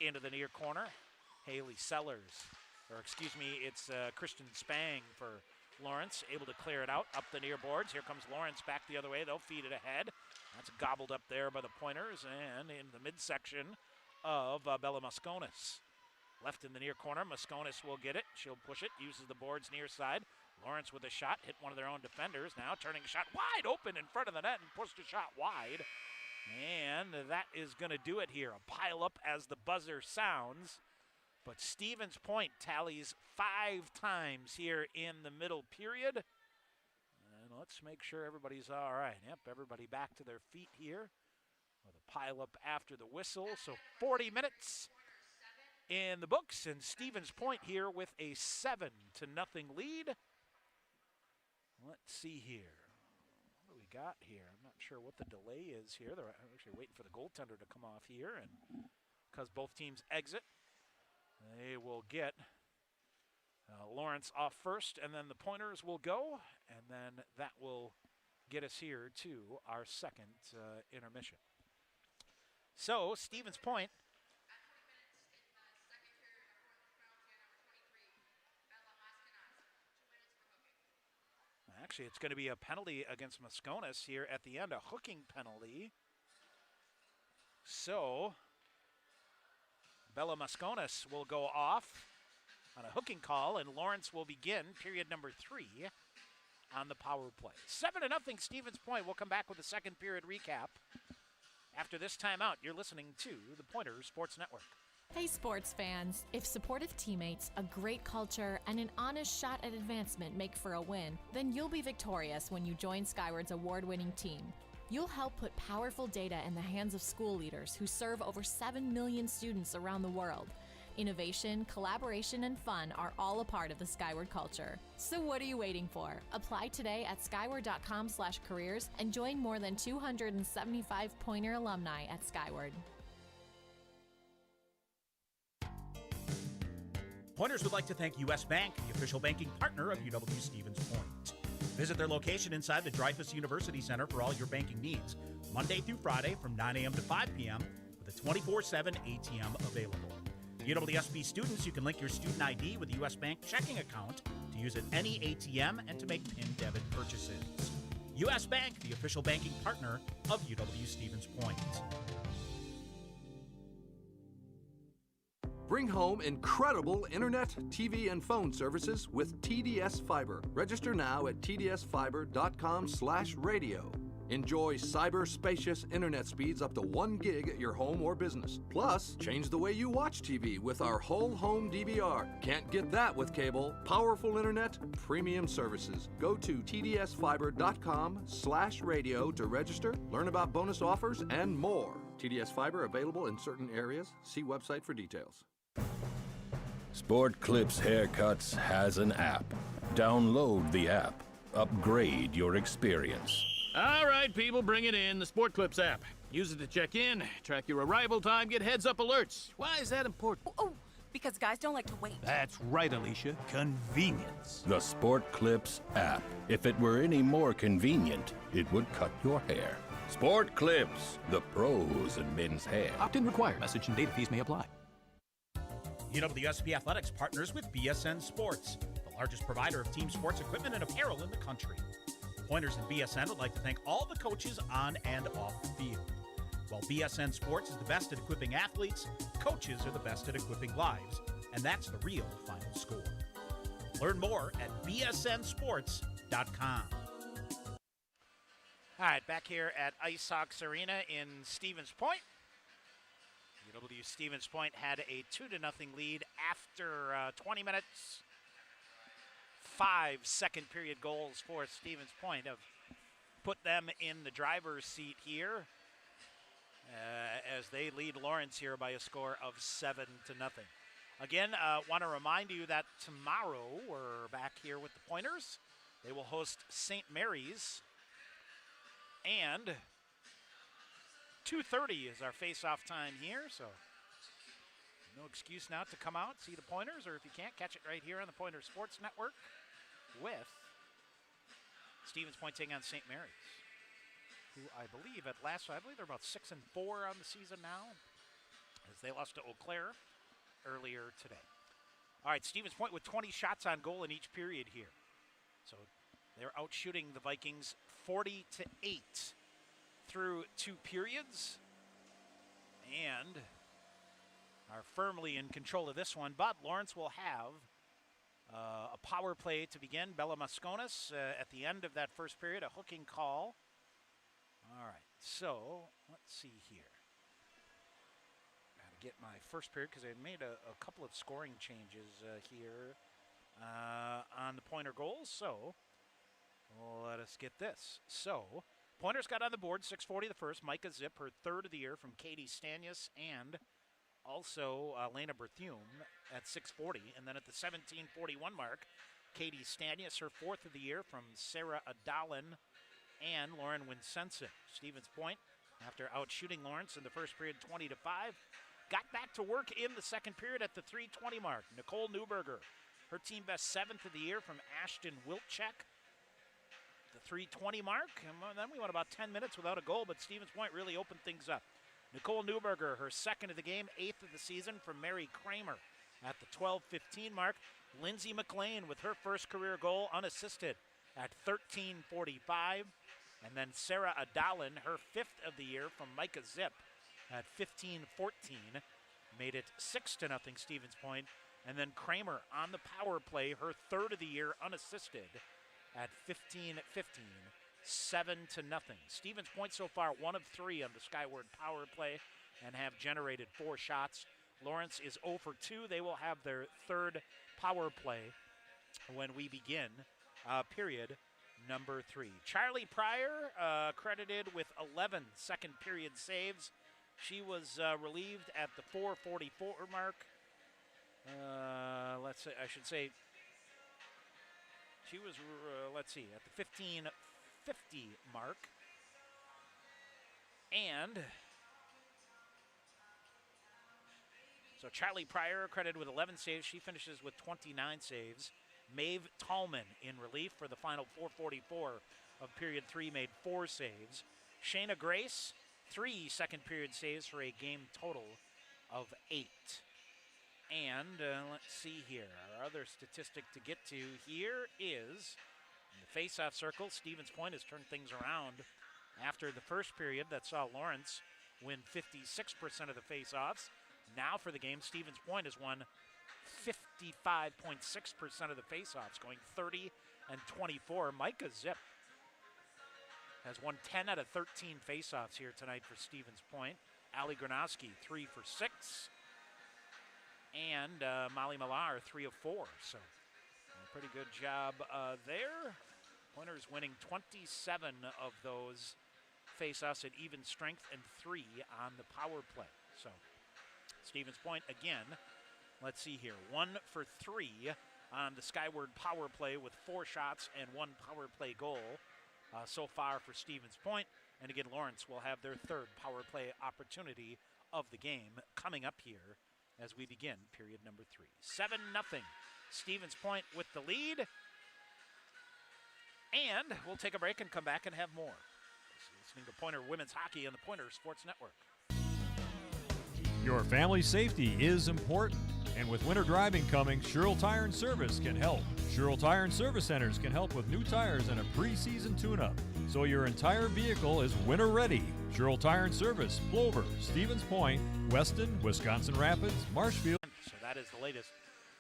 Into the near corner, Haley Sellers. Or excuse me, it's Kristen Spang for Lawrence, able to clear it out up the near boards. Here comes Lawrence back the other way. They'll feed it ahead. That's gobbled up there by the Pointers, and in the midsection of Bella Mosconis. Left in the near corner, Mosconis will get it. She'll push it, uses the boards near side. Lawrence with a shot, hit one of their own defenders. Now turning a shot wide open in front of the net and pushed a shot wide. And that is going to do it here. A pile up as the buzzer sounds. But Stevens Point tallies 5 times here in the middle period. And let's make sure everybody's all right. Yep, everybody back to their feet here with a pile up after the whistle. So 40 minutes in the books, and Stevens Point here with a 7-0 lead. Let's see here. What do we got here? I'm not sure what the delay is here. They're actually waiting for the goaltender to come off here, and because both teams exit, they will get Lawrence off first, and then the Pointers will go, and then that will get us here to our second intermission. So Stevens Point actually, it's going to be a penalty against Mosconis here at the end, a hooking penalty. So Bella Mosconis will go off on a hooking call, and Lawrence will begin period number 3 on the power play. 7-0 Stevens Point. We'll come back with a second period recap. After this timeout, you're listening to the Pointers Sports Network. Hey sports fans, if supportive teammates, a great culture, and an honest shot at advancement make for a win, then you'll be victorious when you join Skyward's award-winning team. You'll help put powerful data in the hands of school leaders who serve over 7 million students around the world. Innovation, collaboration, and fun are all a part of the Skyward culture. So what are you waiting for? Apply today at skyward.com/careers and join more than 275 Pointer alumni at Skyward. Pointers would like to thank U.S. Bank, the official banking partner of UW Stevens Point. Visit their location inside the Dreyfus University Center for all your banking needs, Monday through Friday from 9 a.m. to 5 p.m. with a 24/7 ATM available. UWSP students, you can link your student ID with a U.S. Bank checking account to use at any ATM and to make PIN debit purchases. U.S. Bank, the official banking partner of UW Stevens Point. Bring home incredible internet, TV, and phone services with TDS Fiber. Register now at tdsfiber.com/radio. Enjoy cyber-spacious internet speeds up to 1 gig at your home or business. Plus, change the way you watch TV with our whole home DVR. Can't get that with cable. Powerful internet, premium services. Go to tdsfiber.com/radio to register, learn about bonus offers, and more. TDS Fiber available in certain areas. See website for details. Sport Clips Haircuts has an app. Download the app. Upgrade your experience. All right, people, bring it in. The Sport Clips app. Use it to check in, track your arrival time, get heads-up alerts. Why is that important? Oh, because guys don't like to wait. That's right, Alicia. Convenience. The Sport Clips app. If it were any more convenient, it would cut your hair. Sport Clips, the pros in men's hair. Opt-in required. Message and data fees may apply. UWSP Athletics partners with BSN Sports, the largest provider of team sports equipment and apparel in the country. Pointers and BSN would like to thank all the coaches on and off the field. While BSN Sports is the best at equipping athletes, coaches are the best at equipping lives, and that's the real final score. Learn more at bsnsports.com. All right, back here at Ice Hawks Arena in Stevens Point. UW Stevens Point had a 2-0 lead after 20 minutes. 5 second period goals for Stevens Point have put them in the driver's seat here as they lead Lawrence here by a score of 7-0. Again, want to remind you that tomorrow we're back here with the Pointers. They will host St. Mary's, and 2:30 is our face-off time here, so no excuse now to come out, see the Pointers, or if you can't, catch it right here on the Pointers Sports Network with Stevens Point taking on St. Mary's, who I believe they're about 6-4 on the season now, as they lost to Eau Claire earlier today. All right, Stevens Point with 20 shots on goal in each period here. So they're out shooting the Vikings 40-8 through 2 periods. And are firmly in control of this one, but Lawrence will have a power play to begin. Bella Mosconis at the end of that first period, a hooking call. All right, so let's see here. Got to get my first period because I made a couple of scoring changes here on the Pointer goals. So let us get this. So Pointers got on the board, 6:40 the first. Micah Zip, her third of the year from Katie Stanius, and also Lena Berthume at 6:40. And then at the 17:41 mark, Katie Stanius, her fourth of the year from Sarah Adalin and Lauren Winsenson. Stevens Point, after outshooting Lawrence in the first period 20-5, got back to work in the second period at the 3:20 mark. Nicole Newberger, her team best seventh of the year from Ashton Wilczek. The 3:20 mark, and then we went about 10 minutes without a goal, but Stevens Point really opened things up. Nicole Newberger, her second of the game, eighth of the season from Mary Kramer at the 12:15 mark. Lindsey Mcclain with her first career goal unassisted at 13:45. And then Sarah Adalin, her fifth of the year from Micah Zip at 15:14, made it 6-0 Stevens Point. And then Kramer on the power play, her third of the year unassisted at 15:15, 7-0. Stevens Point so far 1 of 3 on the Skyward power play and have generated 4 shots. Lawrence is 0 for 2. They will have their third power play when we begin period number 3. Charlie Pryor credited with 11 second period saves. She was relieved at the 4:44 mark. Let's say, I should say, she was, let's see, at the 15:50 mark. And so Charlie Pryor credited with 11 saves. She finishes with 29 saves. Maeve Tallman in relief for the final 4:44 of period 3 made 4 saves. Shayna Grace, 3 second period saves for a game total of 8. And let's see here. Our other statistic to get to here is in the face-off circle. Stevens Point has turned things around after the first period that saw Lawrence win 56% of the face-offs. Now for the game, Stevens Point has won 55.6% of the face-offs, going 30-24. Micah Zip has won 10 out of 13 face-offs here tonight for Stevens Point. Allie Gronowski, 3 for 6. And Molly Millar, 3 of 4. So a pretty good job there. Pointers winning 27 of those face-offs at even strength and 3 on the power play. So Stevens Point again, let's see here, 1 for 3 on the Skyward power play with 4 shots and 1 power play goal so far for Stevens Point. And again, Lawrence will have their third power play opportunity of the game coming up here as we begin period number 3. 7-0. Stevens Point with the lead. And we'll take a break and come back and have more. Listening to Pointer Women's Hockey on the Pointer Sports Network. Your family safety is important, and with winter driving coming, Sherrill Tire and Service can help. Sherrill Tire and Service Centers can help with new tires and a pre-season tune-up, so your entire vehicle is winter ready. Sherrill Tire and Service, Plover, Stevens Point, Weston, Wisconsin Rapids, Marshfield. So that is the latest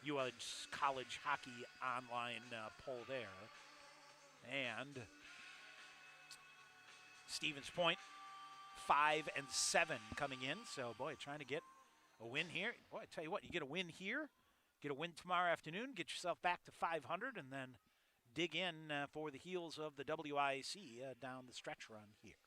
UWSP College Hockey online poll there. And Stevens Point 5-7 coming in. So, boy, trying to get a win here. Boy, I tell you what, you get a win here, get a win tomorrow afternoon, get yourself back to 500, and then dig in for the heels of the WIAC down the stretch run here.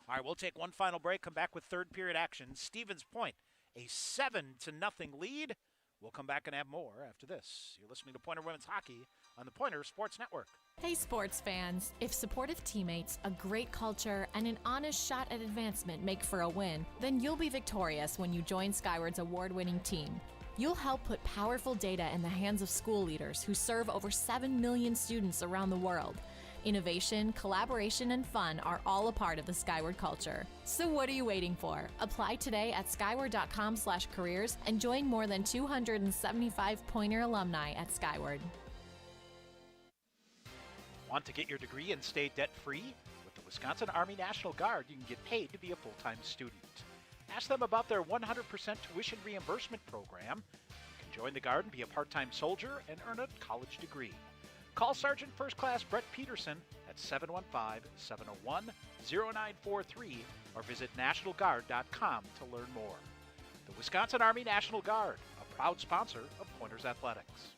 All right, we'll take one final break, come back with third period action. Stevens Point, a 7-0 lead. We'll come back and have more after this. You're listening to Pointer Women's Hockey on the Pointer Sports Network. Hey sports fans, if supportive teammates, a great culture, and an honest shot at advancement make for a win, then you'll be victorious when you join Skyward's award-winning team. You'll help put powerful data in the hands of school leaders who serve over 7 million students around the world. Innovation, collaboration, and fun are all a part of the Skyward culture. So what are you waiting for? Apply today at skyward.com/careers and join more than 275 Pointer alumni at Skyward. Want to get your degree and stay debt-free? With the Wisconsin Army National Guard, you can get paid to be a full-time student. Ask them about their 100% tuition reimbursement program. You can join the Guard and be a part-time soldier and earn a college degree. Call Sergeant First Class Brett Peterson at 715-701-0943 or visit nationalguard.com to learn more. The Wisconsin Army National Guard, a proud sponsor of Pointers Athletics.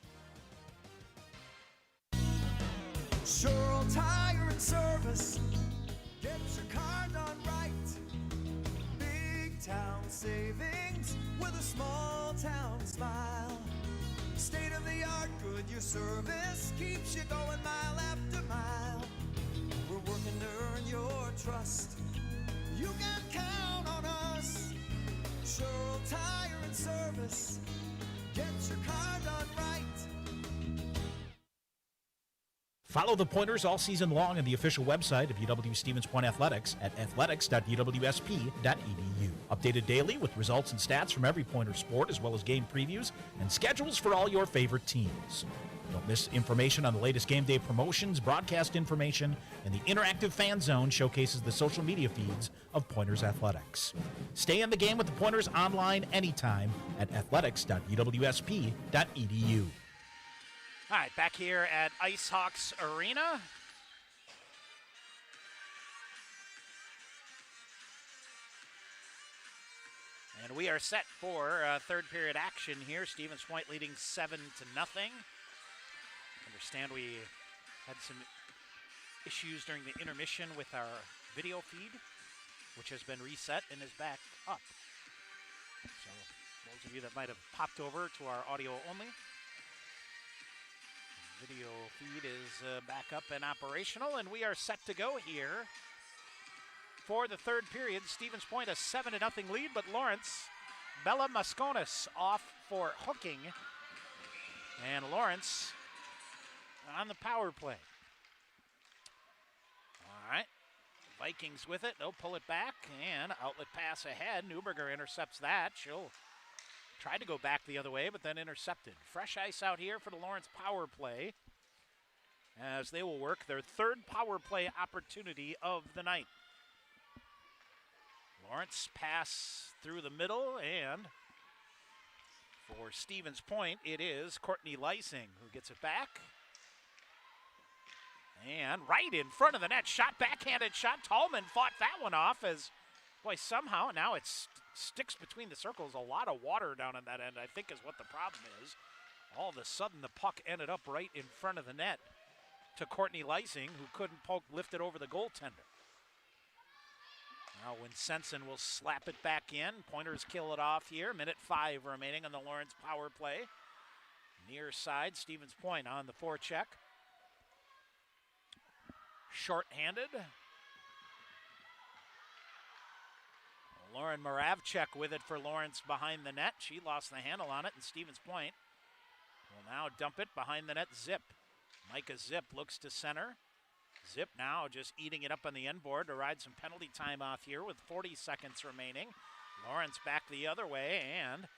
Sure Tire and Service. Get your car done right. Big town savings with a small town smile. State of the art Goodyear service keeps you going mile after mile. We're working to earn your trust. You can count on us. Sure Tire and Service. Get your car done right. Follow the Pointers all season long on the official website of UW-Stevens Point Athletics at athletics.uwsp.edu. Updated daily with results and stats from every Pointer sport, as well as game previews and schedules for all your favorite teams. Don't miss information on the latest game day promotions, broadcast information, and the interactive fan zone showcases the social media feeds of Pointers Athletics. Stay in the game with the Pointers online anytime at athletics.uwsp.edu. All right, back here at Ice Hawks Arena. And we are set for third period action here. Stevens Point leading 7-0. Understand we had some issues during the intermission with our video feed, which has been reset and is back up. So those of you that might have popped over to our audio only, video feed is back up and operational, and we are set to go here for the third period. Stevens Point a 7-0 lead, but Lawrence, Bella Mosconis off for hooking, and Lawrence on the power play. All right, Vikings with it. They'll pull it back, and outlet pass ahead. Newberger intercepts that. She'll tried to go back the other way, but then intercepted. Fresh ice out here for the Lawrence power play, as they will work their third power play opportunity of the night. Lawrence pass through the middle, and for Stevens Point, it is Courtney Lysing who gets it back. And right in front of the net, shot, backhanded shot. Tallman fought that one off as, boy, somehow now it's sticks between the circles. A lot of water down on that end, I think, is what the problem is. All of a sudden, the puck ended up right in front of the net to Courtney Lysing, who couldn't lift it over the goaltender. Now Winsenson will slap it back in. Pointers kill it off here. 1:05 remaining on the Lawrence power play. Near side, Stevens Point on the forecheck. Short-handed. Lauren Moravchek with it for Lawrence behind the net. She lost the handle on it, and Stevens Point will now dump it behind the net. Zip. Micah Zip looks to center. Zip now just eating it up on the end board to ride some penalty time off here with 40 seconds remaining. Lawrence back the other way, and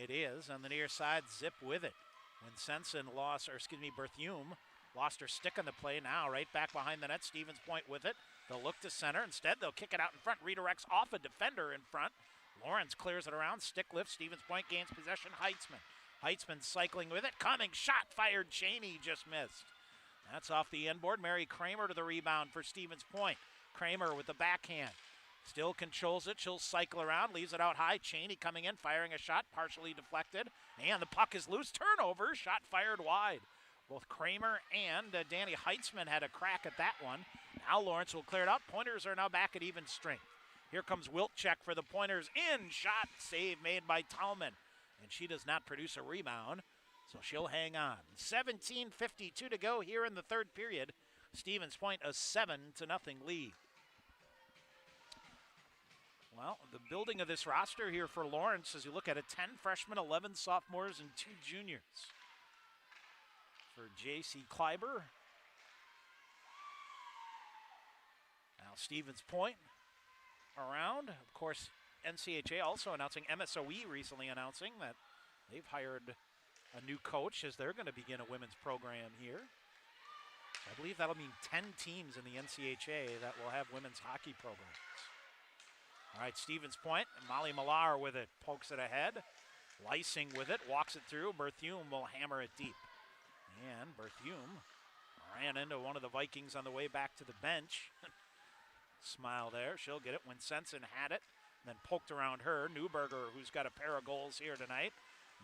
it is on the near side. Zip with it. When Berthume lost her stick on the play. Now right back behind the net. Stevens Point with it. They'll look to center. Instead, they'll kick it out in front. Redirects off a defender in front. Lawrence clears it around. Stick lift. Stevens Point gains possession. Heitzman cycling with it. Coming shot fired. Cheney just missed. That's off the end board. Mary Kramer to the rebound for Stevens Point. Kramer with the backhand. Still controls it. She'll cycle around. Leaves it out high. Cheney coming in. Firing a shot. Partially deflected. And the puck is loose. Turnover. Shot fired wide. Both Kramer and Danny Heitzman had a crack at that one. Now Lawrence will clear it out. Pointers are now back at even strength. Here comes Wilczek for the Pointers. In shot. Save made by Tallman. And she does not produce a rebound, so she'll hang on. 17:52 to go here in the third period. Stevens Point a 7-0 lead. Well, the building of this roster here for Lawrence, as you look at it, 10 freshmen, 11 sophomores, and 2 juniors. For J.C. Kleiber. Now Stevens Point around. Of course, NCHA also announcing, MSOE recently announcing that they've hired a new coach as they're going to begin a women's program here. I believe that'll mean 10 teams in the NCHA that will have women's hockey programs. All right, Stevens Point. Molly Millar with it. Pokes it ahead. Lysing with it. Walks it through. Berthume will hammer it deep. And Berthume ran into one of the Vikings on the way back to the bench. Smile there. She'll get it. Winsenson had it. Then poked around her. Newberger, who's got a pair of goals here tonight.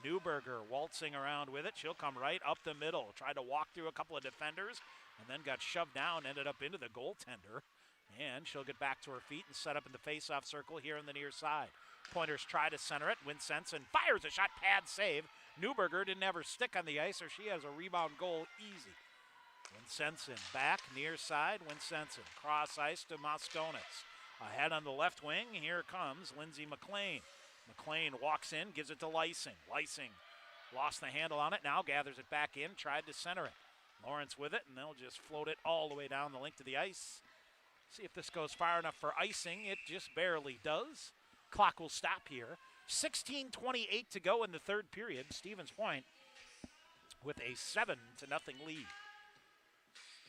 Newberger waltzing around with it. She'll come right up the middle. Tried to walk through a couple of defenders and then got shoved down. Ended up into the goaltender. And she'll get back to her feet and set up in the face-off circle here on the near side. Pointers try to center it. Winsenson fires a shot. Pad save. Newberger didn't have her stick on the ice, or she has a rebound goal easy. Winsenson back near side. Winsenson cross ice to Mosconis. Ahead on the left wing, here comes Lindsey Mcclain. Mcclain walks in, gives it to Lysing. Lysing lost the handle on it, now gathers it back in, tried to center it. Lawrence with it, and they'll just float it all the way down the length of the ice. See if this goes far enough for icing. It just barely does. Clock will stop here. 16:28 to go in the third period. Stevens Point with a 7-0 lead.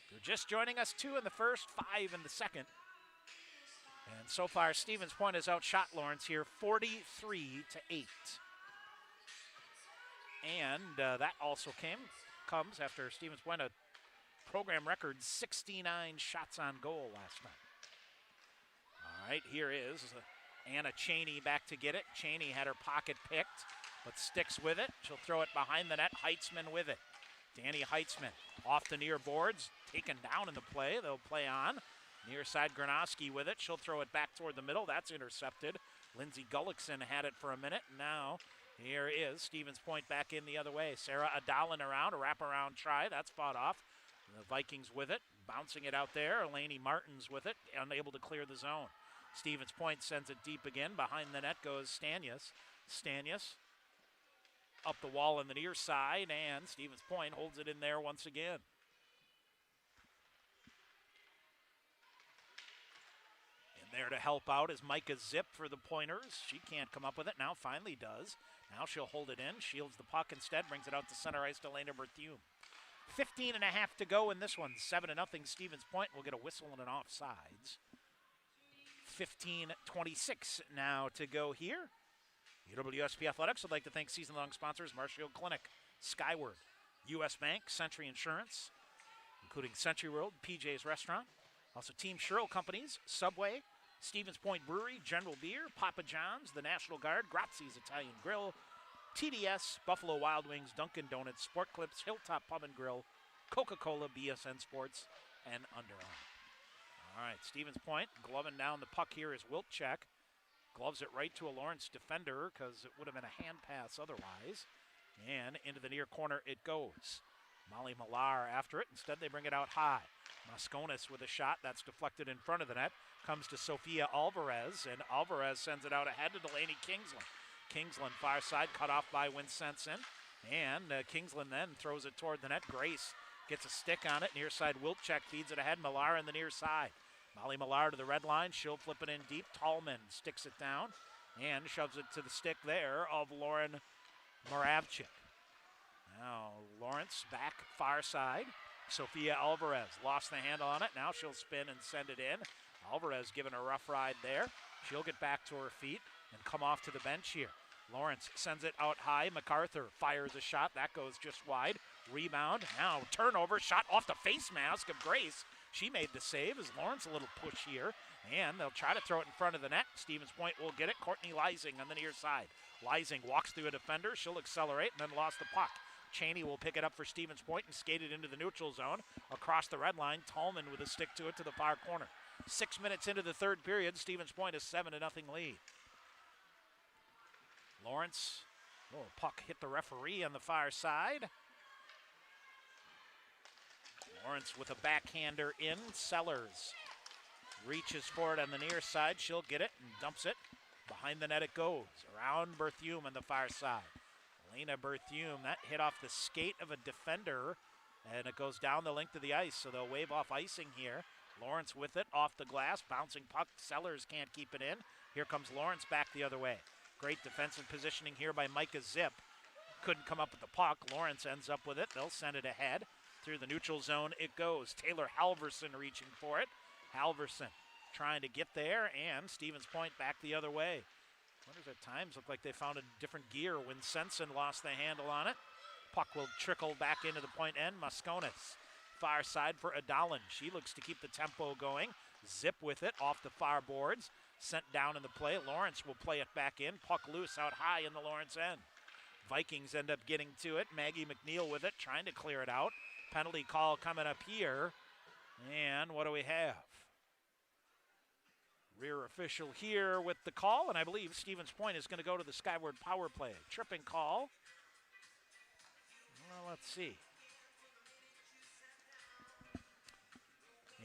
If you're just joining us, 2 in the first, 5 in the second. And so far, Stevens Point has outshot Lawrence here 43-8. And that also comes after Stevens Point a program record 69 shots on goal last night. All right, here is Anna Cheney back to get it. Cheney had her pocket picked, but sticks with it. She'll throw it behind the net. Heitzman with it. Danny Heitzman off the near boards, taken down in the play. They'll play on. Near side, Granoski with it. She'll throw it back toward the middle. That's intercepted. Lindsay Gullickson had it for a minute. Now, here is Stevens Point back in the other way. Sarah Adalin around, a wraparound try. That's fought off. The Vikings with it, bouncing it out there. Elaney Martins with it, unable to clear the zone. Stevens Point sends it deep again. Behind the net goes Stanius. Stanius up the wall on the near side, and Stevens Point holds it in there once again. There to help out is Micah Zip for the Pointers. She can't come up with it. Now finally does. Now she'll hold it in. Shields the puck instead. Brings it out to center ice to Lena Berthume. 15.5 to go in this one. 7-0 Stevens Point. We'll get a whistle and an offsides. 15:26 now to go here. UWSP Athletics would like to thank season-long sponsors Marshfield Clinic, Skyward, U.S. Bank, Century Insurance, including Century World, PJ's Restaurant. Also Team Sherrill Companies, Subway, Stevens Point Brewery, General Beer, Papa John's, the National Guard, Grazzi's Italian Grill, TDS, Buffalo Wild Wings, Dunkin' Donuts, Sport Clips, Hilltop Pub and Grill, Coca-Cola, BSN Sports, and Under Armour. All right, Stevens Point gloving down the puck here is Wilczek. Gloves it right to a Lawrence defender because it would have been a hand pass otherwise. And into the near corner it goes. Molly Millar after it. Instead, they bring it out high. Mosconis with a shot that's deflected in front of the net. Comes to Sophia Alvarez, and Alvarez sends it out ahead to Delaney Kingsland. Kingsland far side, cut off by Winsenson. And Kingsland then throws it toward the net. Grace gets a stick on it. Near side, Wilczek feeds it ahead. Millar in the near side. Molly Millar to the red line. She'll flip it in deep. Tallman sticks it down and shoves it to the stick there of Lauren Moravchik. Now Lawrence back far side. Sophia Alvarez lost the handle on it. Now she'll spin and send it in. Alvarez giving a rough ride there. She'll get back to her feet and come off to the bench here. Lawrence sends it out high. MacArthur fires a shot. That goes just wide. Rebound. Now turnover. Shot off the face mask of Grace. She made the save. Is Lawrence a little push here? And they'll try to throw it in front of the net. Stevens Point will get it. Courtney Lysing on the near side. Lysing walks through a defender. She'll accelerate and then lost the puck. Cheney will pick it up for Stevens Point and skate it into the neutral zone. Across the red line, Tallman with a stick to it to the far corner. 6 minutes into the third period, Stevens Point is 7-0 lead. Lawrence, puck hit the referee on the far side. Lawrence with a backhander in. Sellers reaches for it on the near side. She'll get it and dumps it. Behind the net it goes. Around Berthume on the far side. Elena Berthume, that hit off the skate of a defender, and it goes down the length of the ice, so they'll wave off icing here. Lawrence with it, off the glass, bouncing puck. Sellers can't keep it in. Here comes Lawrence back the other way. Great defensive positioning here by Micah Zip. Couldn't come up with the puck. Lawrence ends up with it. They'll send it ahead. Through the neutral zone it goes. Taylor Halverson reaching for it. Halverson trying to get there, and Stevens Point back the other way. Pointers at times look like they found a different gear when Sensen lost the handle on it. Puck will trickle back into the point end. Mosconis, far side for Adalin. She looks to keep the tempo going. Zip with it off the far boards. Sent down in the play. Lawrence will play it back in. Puck loose out high in the Lawrence end. Vikings end up getting to it. Maggie McNeil with it, trying to clear it out. Penalty call coming up here. And what do we have? Rear official here with the call, and I believe Stevens Point is going to go to the Skyward power play. Tripping call. Well, let's see.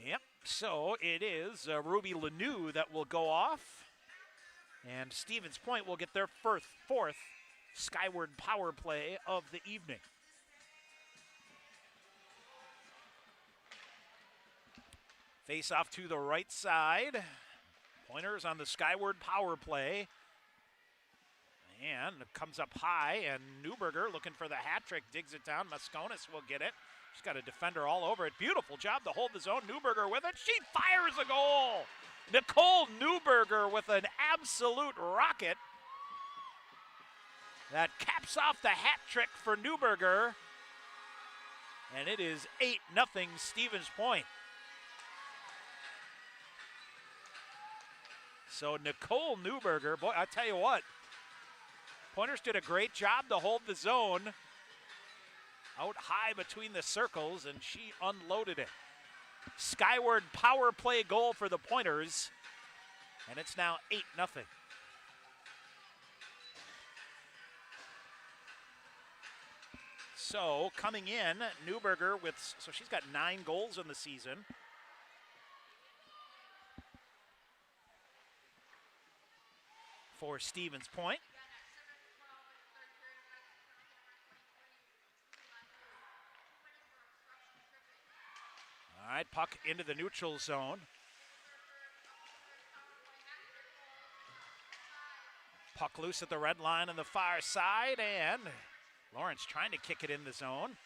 Yep, so it is Ruby Lanou that will go off, and Stevens Point will get their fourth Skyward power play of the evening. Face off to the right side. Pointers on the Skyward power play. And it comes up high, and Newberger looking for the hat trick, digs it down. Mosconis will get it. She's got a defender all over it. Beautiful job to hold the zone. Newberger with it. She fires a goal. Nicole Newberger with an absolute rocket. That caps off the hat trick for Newberger. And it is 8-0 Stevens Point. So Nicole Newberger, boy, I tell you what, Pointers did a great job to hold the zone out high between the circles, and she unloaded it. Skyward power play goal for the Pointers, and it's now 8-0. So coming in, Newberger so she's got 9 goals in the season. For Stevens Point. All right, puck into the neutral zone. Puck loose at the red line on the far side, and Lawrence trying to kick it in the zone.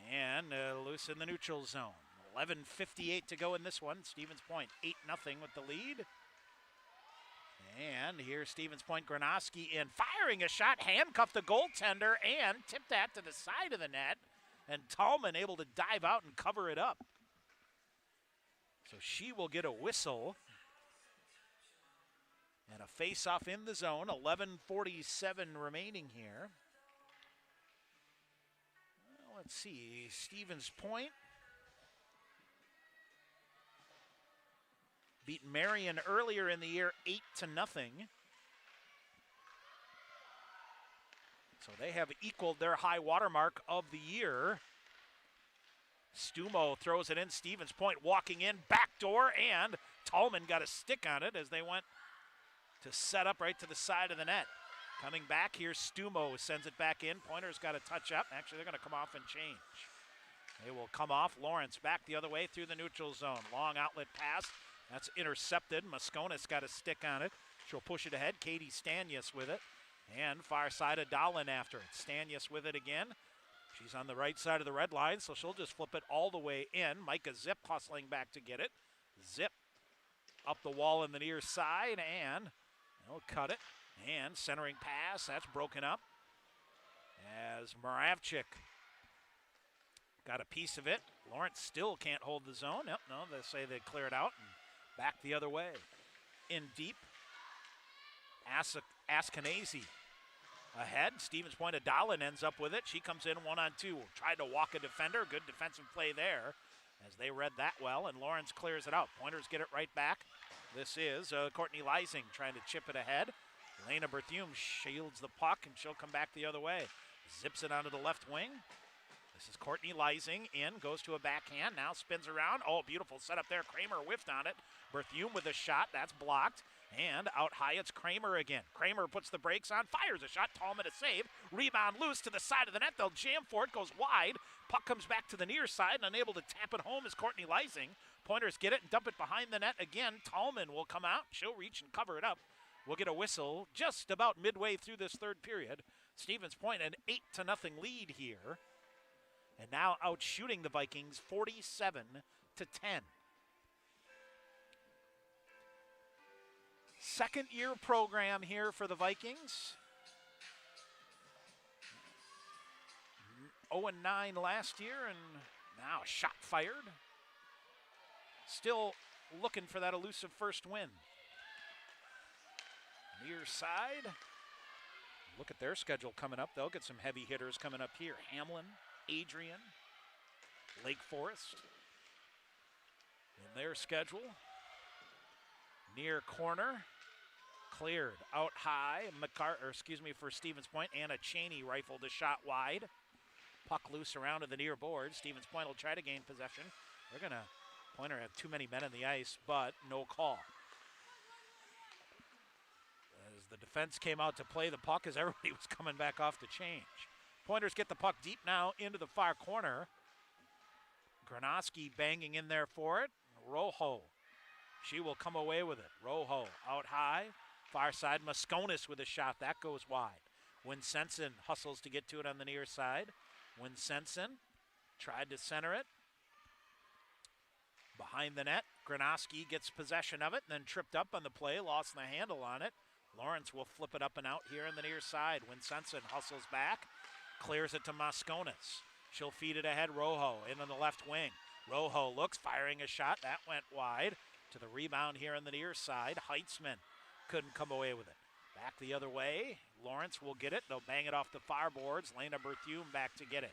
And loose in the neutral zone. 11:58 to go in this one. Stevens Point 8-0 with the lead. And here's Stevens Point Granoski in, firing a shot, handcuffed the goaltender, and tipped that to the side of the net. And Tallman able to dive out and cover it up. So she will get a whistle. And a face-off in the zone, 11:47 remaining here. Well, let's see, Stevens Point beat Marion earlier in the year 8-0. So they have equaled their high watermark of the year. Stumo throws it in. Stevens Point walking in, backdoor, and Tallman got a stick on it as they went to set up right to the side of the net. Coming back here, Stumo sends it back in. Pointers got a touch up. Actually, they're going to come off and change. They will come off. Lawrence back the other way through the neutral zone. Long outlet pass. That's intercepted. Mosconis got a stick on it. She'll push it ahead. Katie Stanyas with it. And far side of Dahlin after it. Stanyas with it again. She's on the right side of the red line, so she'll just flip it all the way in. Micah Zip hustling back to get it. Zip up the wall in the near side, and they'll cut it. And centering pass, that's broken up. As Moravchik got a piece of it. Lawrence still can't hold the zone. Yep, no, they say they cleared out and back the other way. In deep. Askenazi ahead. Stevens Point Adalin ends up with it. She comes in 1-on-2. Tried to walk a defender. Good defensive play there as they read that well, and Lawrence clears it out. Pointers get it right back. This is Courtney Leising trying to chip it ahead. Elena Berthume shields the puck, and she'll come back the other way. Zips it onto the left wing. This is Courtney Leising in, goes to a backhand, now spins around. Oh, beautiful setup there. Kramer whiffed on it. Berthume with a shot, that's blocked. And out high, it's Kramer again. Kramer puts the brakes on, fires a shot. Tallman a save. Rebound loose to the side of the net. They'll jam for it, goes wide. Puck comes back to the near side, and unable to tap it home is Courtney Leising. Pointers get it and dump it behind the net again. Tallman will come out. She'll reach and cover it up. We'll get a whistle just about midway through this third period. Stevens Point an 8-0 lead here. And now out shooting the Vikings 47-10. Second-year program here for the Vikings. 0-9 last year, and now a shot fired. Still looking for that elusive first win. Near side. Look at their schedule coming up. They'll get some heavy hitters coming up here. Hamlin, Adrian, Lake Forest. In their schedule. Near corner. Cleared out high. For Stevens Point. Anna Cheney rifled a shot wide. Puck loose around to the near board. Stevens Point will try to gain possession. Pointer had too many men on the ice, but no call. As the defense came out to play the puck as everybody was coming back off the change. Pointers get the puck deep now into the far corner. Granoski banging in there for it. Rojo. She will come away with it. Rojo out high. Far side. Mosconis with a shot. That goes wide. Winsenson hustles to get to it on the near side. Winsenson tried to center it. Behind the net. Granoski gets possession of it, then tripped up on the play, lost the handle on it. Lawrence will flip it up and out here on the near side. Winsenson hustles back, clears it to Mosconis. She'll feed it ahead. Rojo in on the left wing. Rojo looks, firing a shot. That went wide. To the rebound here on the near side. Heitzman couldn't come away with it. Back the other way. Lawrence will get it. They'll bang it off the far boards. Lena Berthume back to get it.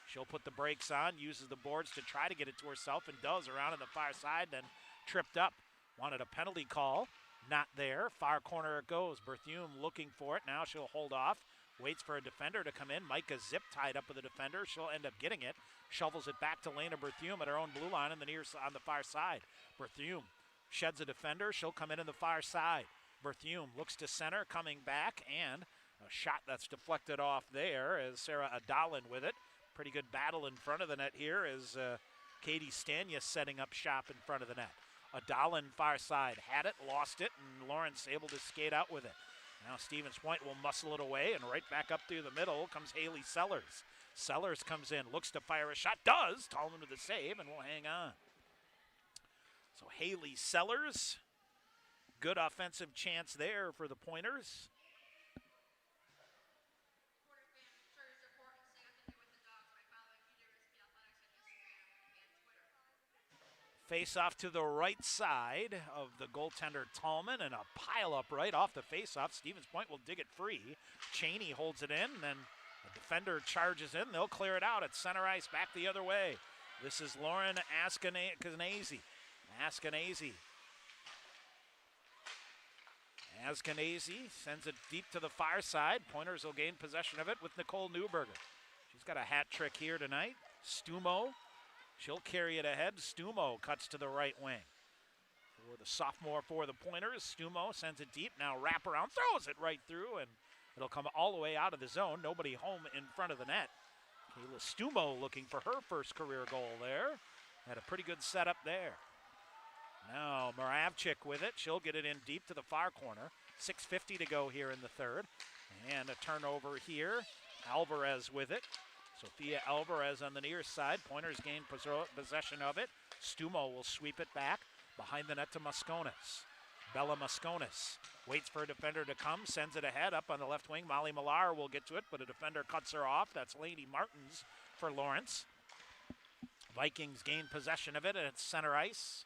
She'll put the brakes on, uses the boards to try to get it to herself, and does around on the far side, then tripped up. Wanted a penalty call. Not there. Far corner it goes. Berthume looking for it. Now she'll hold off. Waits for a defender to come in. Micah zip tied up with a defender. She'll end up getting it. Shovels it back to Lena Berthume at her own blue line on the far side. Berthume sheds a defender. She'll come in the far side. Berthume looks to center, coming back, and a shot that's deflected off there as Sarah Adalin with it. Pretty good battle in front of the net here as Katie Stanya setting up shop in front of the net. Adalin far side had it, lost it, and Lawrence able to skate out with it. Now Stevens Point will muscle it away, and right back up through the middle comes Haley Sellers. Sellers comes in, looks to fire a shot, does. Tallman with the save, and will hang on. So Haley Sellers, good offensive chance there for the Pointers. Face off to the right side of the goaltender Tallman, and a pile up right off the face off. Stevens Point will dig it free. Cheney holds it in, then the defender charges in. They'll clear it out at center ice, back the other way. This is Lauren Askenazi. Askenazi sends it deep to the far side. Pointers will gain possession of it with Nicole Newberger. She's got a hat trick here tonight. Stumo. She'll carry it ahead. Stumo cuts to the right wing. For the sophomore for the Pointers, Stumo sends it deep. Now wrap around, throws it right through, and it'll come all the way out of the zone. Nobody home in front of the net. Kayla Stumo looking for her first career goal there. Had a pretty good setup there. Now Moravchik with it. She'll get it in deep to the far corner. 6:50 to go here in the third. And a turnover here. Alvarez with it. Sophia Alvarez on the near side. Pointers gain possession of it. Stumo will sweep it back behind the net to Mosconis. Bella Mosconis waits for a defender to come, sends it ahead up on the left wing. Molly Millar will get to it, but a defender cuts her off. That's Lady Martins for Lawrence. Vikings gain possession of it, and it's center ice.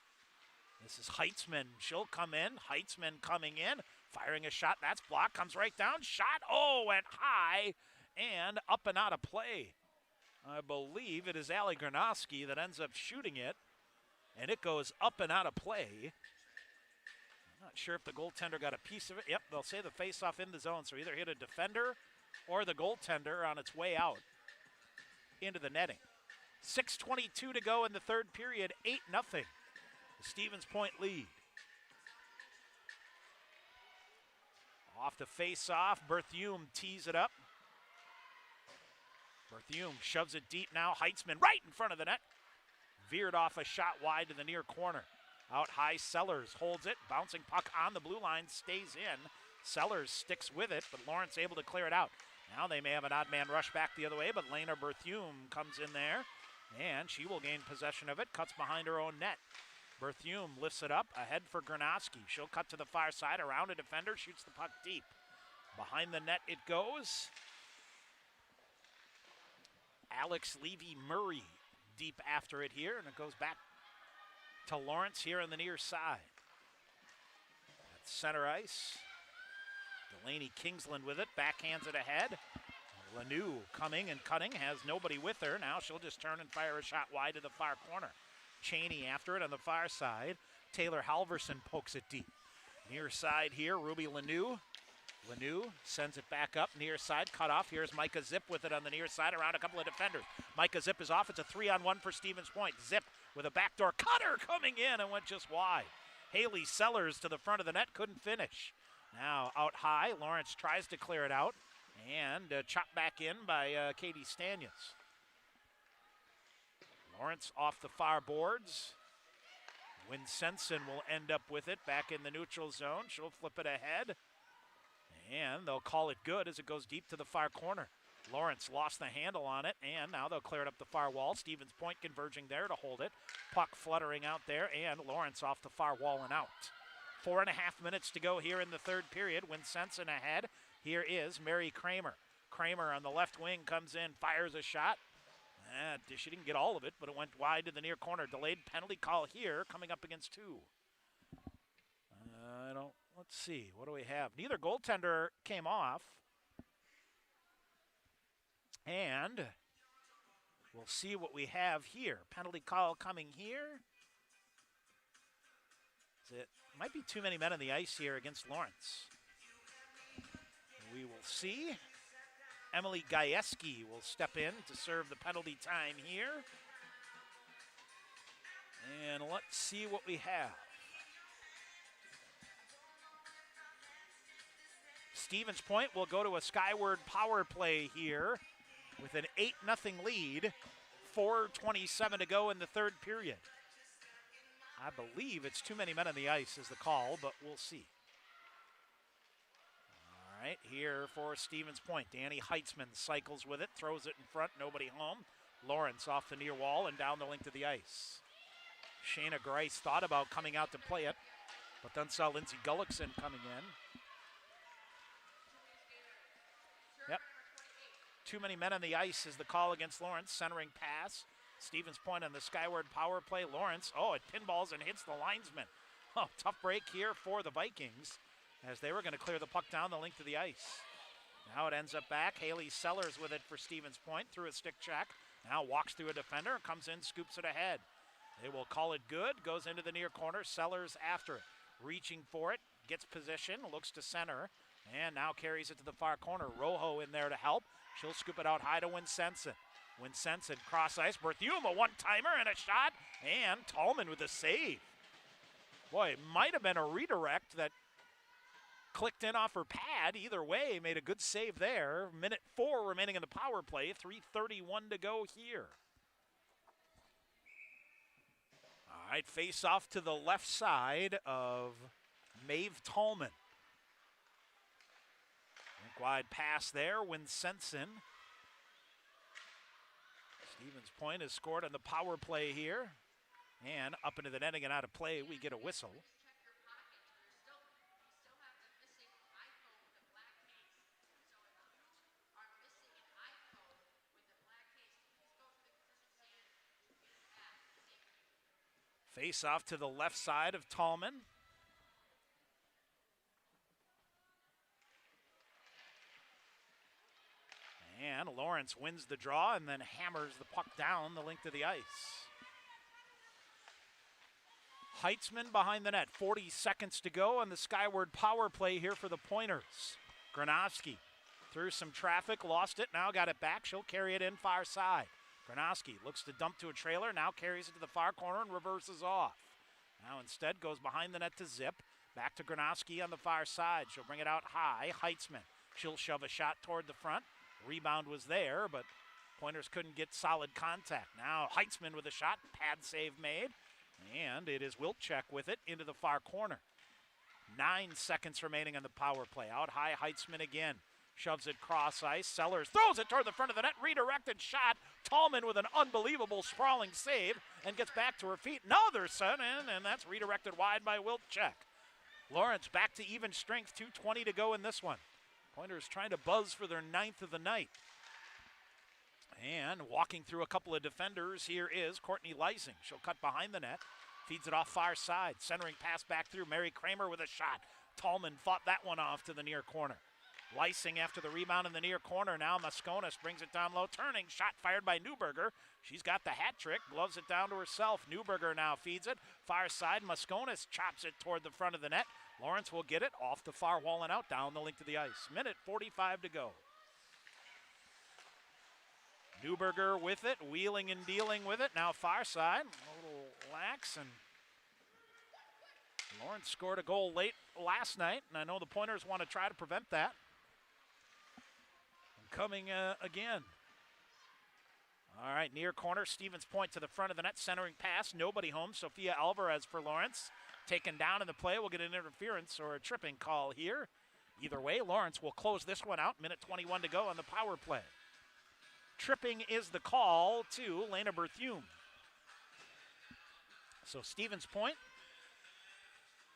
This is Heitzman. She'll come in. Heitzman coming in, firing a shot. That's blocked. Comes right down. Shot. Oh, went high and up and out of play. I believe it is Allie Granoski that ends up shooting it, and it goes up and out of play. I'm not sure if the goaltender got a piece of it. Yep, they'll say the face-off in the zone, so either hit a defender or the goaltender on its way out into the netting. 6:22 to go in the third period, 8-0. The Stevens Point lead. Off the face-off, Berthume tees it up. Berthume shoves it deep now. Heitzman right in front of the net. Veered off a shot wide to the near corner. Out high, Sellers holds it. Bouncing puck on the blue line, stays in. Sellers sticks with it, but Lawrence able to clear it out. Now they may have an odd man rush back the other way, but Lena Berthume comes in there, and she will gain possession of it. Cuts behind her own net. Berthume lifts it up, ahead for Gronowski. She'll cut to the far side, around a defender, shoots the puck deep. Behind the net it goes. Alex Levy-Murray deep after it here, and it goes back to Lawrence here on the near side. At center ice, Delaney Kingsland with it, backhands it ahead. Lanoux coming and cutting, has nobody with her. Now she'll just turn and fire a shot wide to the far corner. Cheney after it on the far side. Taylor Halverson pokes it deep. Near side here, Ruby Lanoux. Lanoux sends it back up, near side, cut off. Here's Micah Zip with it on the near side, around a couple of defenders. Micah Zip is off. It's a 3-on-1 for Stevens Point. Zip with a backdoor cutter coming in and went just wide. Haley Sellers to the front of the net, couldn't finish. Now out high, Lawrence tries to clear it out, and chopped back in by Katie Stanyas. Lawrence off the far boards. Winsenson will end up with it back in the neutral zone. She'll flip it ahead. And they'll call it good as it goes deep to the far corner. Lawrence lost the handle on it, and now they'll clear it up the far wall. Stevens Point converging there to hold it. Puck fluttering out there, and Lawrence off the far wall and out. 4.5 minutes to go here in the third period. Winsenson ahead. Here is Mary Kramer. Kramer on the left wing comes in, fires a shot. She didn't get all of it, but it went wide to the near corner. Delayed penalty call here, coming up against two. Let's see, what do we have? Neither goaltender came off. And we'll see what we have here. Penalty call coming here. It might be too many men on the ice here against Lawrence. We will see. Emily Gajewski will step in to serve the penalty time here. And let's see what we have. Stevens Point will go to a skyward power play here with an 8-0 lead. 4:27 to go in the third period. I believe it's too many men on the ice is the call, but we'll see. All right, here for Stevens Point. Danny Heitzman cycles with it, throws it in front, nobody home. Lawrence off the near wall and down the length of the ice. Shayna Grice thought about coming out to play it, but then saw Lindsay Gullickson coming in. Yep. Too many men on the ice is the call against Lawrence. Centering pass. Stevens Point on the skyward power play. Lawrence, it pinballs and hits the linesman. Oh, tough break here for the Vikings as they were going to clear the puck down the length of the ice. Now it ends up back. Haley Sellers with it for Stevens Point through a stick check. Now walks through a defender, comes in, scoops it ahead. They will call it good. Goes into the near corner. Sellers after it. Reaching for it. Gets position. Looks to center. And now carries it to the far corner. Rojo in there to help. She'll scoop it out high to Winsenson. Winsenson cross ice. Berthume, a one-timer and a shot. And Tallman with a save. Boy, it might have been a redirect that clicked in off her pad. Either way, made a good save there. Minute 4 remaining in the power play. 3:31 to go here. All right, face off to the left side of Maeve Tallman. Wide pass there, Winsenson. Stevens Point has scored on the power play here. And up into the netting and out of play, we get a whistle. Face off to the left side of Tallman. And Lawrence wins the draw and then hammers the puck down the length of the ice. Heitzman behind the net. 40 seconds to go on the skyward power play here for the Pointers. Gronowski through some traffic, lost it, now got it back. She'll carry it in far side. Gronowski looks to dump to a trailer, now carries it to the far corner and reverses off. Now instead goes behind the net to Zip. Back to Gronowski on the far side. She'll bring it out high. Heitzman. She'll shove a shot toward the front. Rebound was there, but Pointers couldn't get solid contact. Now Heitzman with a shot, pad save made, and it is Wilczek with it into the far corner. 9 seconds remaining on the power play. Out high, Heitzman again. shoves it cross ice. Sellers throws it toward the front of the net. Redirected shot. Tallman with an unbelievable sprawling save and gets back to her feet. Another set in, and that's redirected wide by Wilczek. Lawrence back to even strength. 2:20 to go in this one. Pointers trying to buzz for their 9th of the night. And walking through a couple of defenders, here is Courtney Lysing. She'll cut behind the net. Feeds it off far side. Centering pass back through. Mary Kramer with a shot. Tallman fought that one off to the near corner. Lysing after the rebound in the near corner. Now Mosconis brings it down low. Turning. Shot fired by Newberger. She's got the hat trick. Gloves it down to herself. Newberger now feeds it. Far side. Mosconis chops it toward the front of the net. Lawrence will get it off the far wall and out down the length of the ice. Minute 45 to go. Newberger with it, wheeling and dealing with it. Now far side, a little lax, and Lawrence scored a goal late last night, and I know the Pointers want to try to prevent that from coming again. All right, near corner, Stevens Point to the front of the net, centering pass, nobody home. Sophia Alvarez for Lawrence. Taken down in the play, we'll get an interference or a tripping call here. Either way, Lawrence will close this one out. Minute 21 to go on the power play. Tripping is the call to Lena Berthume. So Stevens Point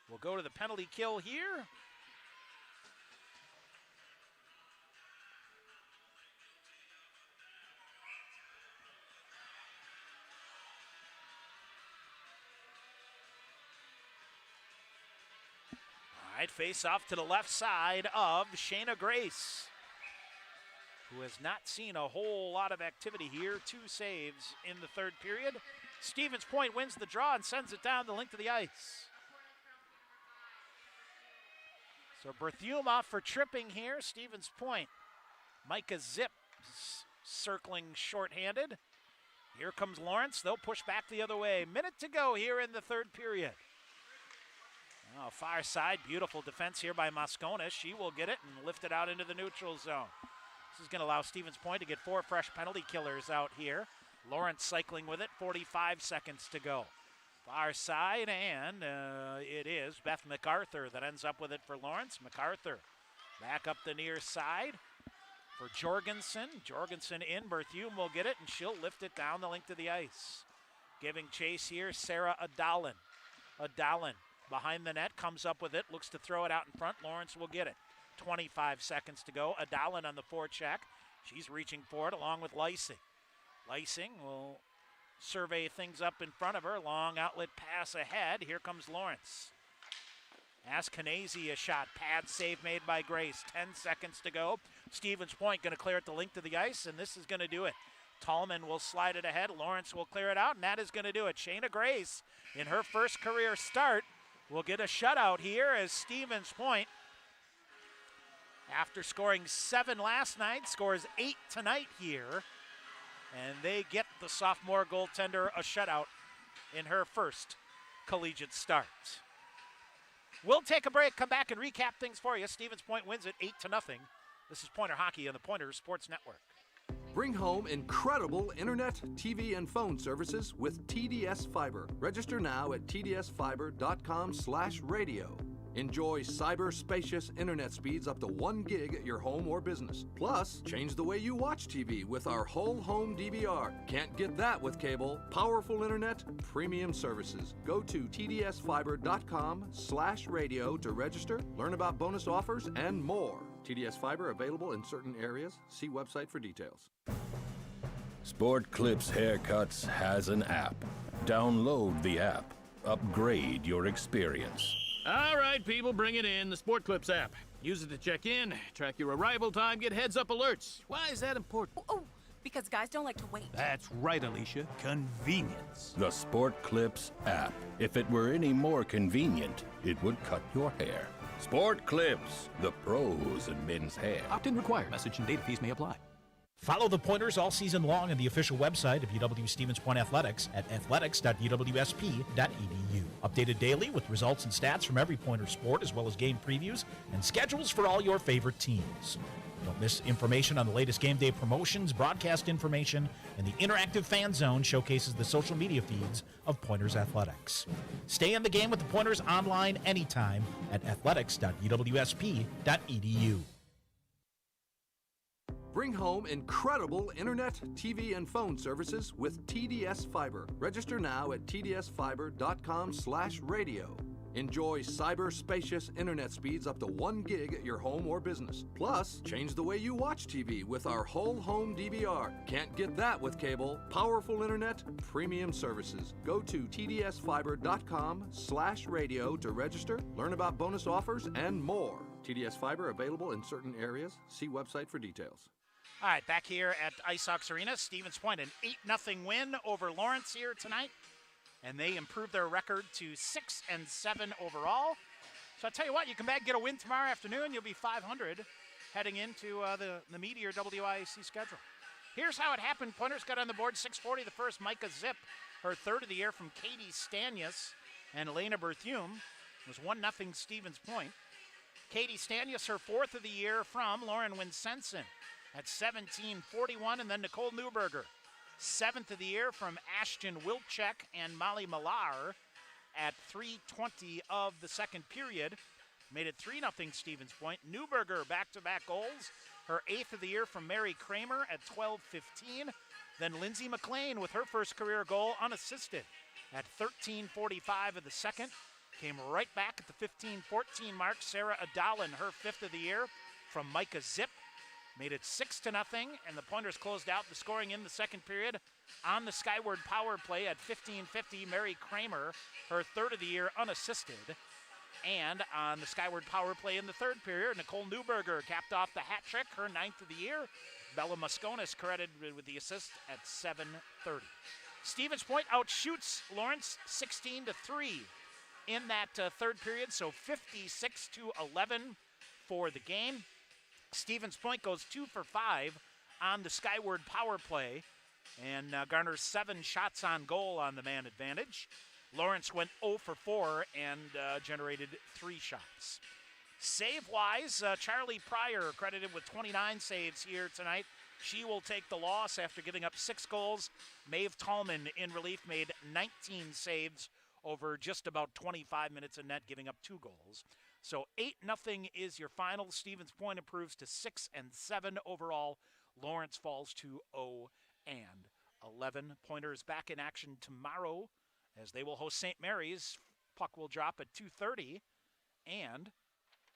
will go to the penalty kill here. All right, face off to the left side of Shayna Grace, who has not seen a whole lot of activity here. 2 saves in the third period. Stevens Point wins the draw and sends it down the length of the ice. So Berthume off for tripping here. Stevens Point. Micah Zip circling shorthanded. Here comes Lawrence. They'll push back the other way. Minute to go here in the third period. Oh, far side. Beautiful defense here by Mosconis. She will get it and lift it out into the neutral zone. This is going to allow Stevens Point to get 4 fresh penalty killers out here. Lawrence cycling with it, 45 seconds to go. Far side, and it is Beth MacArthur that ends up with it for Lawrence. MacArthur back up the near side for Jorgensen. Jorgensen in, Berthume will get it, and she'll lift it down the length of the ice. Giving chase here, Sarah Adalin. Adalin behind the net, comes up with it, looks to throw it out in front. Lawrence will get it. 25 seconds to go. Adalin on the forecheck. She's reaching for it along with Lysing. Lysing will survey things up in front of her. Long outlet pass ahead. Here comes Lawrence. Askenazi a shot. Pad save made by Grace. 10 seconds to go. Stevens Point going to clear it the length of the ice, and this is going to do it. Tallman will slide it ahead. Lawrence will clear it out, and that is going to do it. Shayna Grace, in her first career start, will get a shutout here as Stevens Point, after scoring 7 last night, scores 8 tonight here. And they get the sophomore goaltender a shutout in her first collegiate start. We'll take a break, come back and recap things for you. Stevens Point wins it 8-0. This is Pointer Hockey on the Pointer Sports Network. Bring home incredible internet, TV, and phone services with TDS Fiber. Register now at tdsfiber.com/radio. Enjoy cyber-spacious internet speeds up to 1 gig at your home or business. Plus, change the way you watch TV with our whole home DVR. Can't get that with cable. Powerful internet, premium services. Go to tdsfiber.com/radio to register, learn about bonus offers, and more. TDS Fiber available in certain areas. See website for details. Sport Clips Haircuts has an app. Download the app. Upgrade your experience. All right, people, bring it in. The Sport Clips app. Use it to check in, track your arrival time, get heads-up alerts. Why is that important? Oh, because guys don't like to wait. That's right, Alicia. Convenience. The Sport Clips app. If it were any more convenient, it would cut your hair. Sport Clips, the pros in men's hair. Opt-in required. Message and data fees may apply. Follow the Pointers all season long on the official website of UW Stevens Point Athletics at athletics.uwsp.edu. Updated daily with results and stats from every Pointer sport, as well as game previews and schedules for all your favorite teams. Don't miss information on the latest game day promotions, broadcast information, and the interactive fan zone showcases the social media feeds of Pointers Athletics. Stay in the game with the Pointers online anytime at athletics.uwsp.edu. Bring home incredible internet, TV, and phone services with TDS Fiber. Register now at tdsfiber.com/radio. Enjoy cyber-spacious internet speeds up to 1 gig at your home or business. Plus, change the way you watch TV with our whole home DVR. Can't get that with cable. Powerful internet, premium services. Go to tdsfiber.com/radio to register, learn about bonus offers, and more. TDS Fiber available in certain areas. See website for details. All right, back here at Ice Hawks Arena, Stevens Point, an 8-0 win over Lawrence here tonight. And they improved their record to 6-7 overall. So I'll tell you what, you come back and get a win tomorrow afternoon, you'll be 500 heading into the meatier WIAC schedule. Here's how it happened. Pointers got on the board 6:40 the first. Micah Zip, her third of the year from Katie Stanius and Elena Berthume. It was 1-0 Stevens Point. Katie Stanius, her fourth of the year from Lauren Winsenson at 17:41, and then Nicole Newberger. Seventh of the year from Ashton Wilczek and Molly Millar at 3:20 of the second period. Made it 3-0 Stevens Point. Newberger back-to-back goals. Her eighth of the year from Mary Kramer at 12:15. Then Lindsey Mcclain with her first career goal unassisted at 13:45 of the second. Came right back at the 15-14 mark. Sarah Adalin, her fifth of the year from Micah Zip. Made it 6-0, and the Pointers closed out the scoring in the second period on the Skyward power play at 15:50. Mary Kramer, her third of the year, unassisted. And on the Skyward power play in the third period, Nicole Newberger capped off the hat trick, her ninth of the year. Bella Mosconis credited with the assist at 7:30. Stevens Point outshoots Lawrence 16-3 in that third period, so 56-11 for the game. Stevens Point goes 2 for 5 on the Skyward power play and garners 7 shots on goal on the man advantage. Lawrence went 0 for 4 and generated 3 shots. Save-wise, Charlie Pryor credited with 29 saves here tonight. She will take the loss after giving up 6 goals. Maeve Tallman in relief made 19 saves over just about 25 minutes in net, giving up 2 goals. So 8-0 is your final. Stevens Point improves to 6-7 overall. Lawrence falls to 0-11. Pointers back in action tomorrow as they will host St. Mary's. Puck will drop at 2:30, and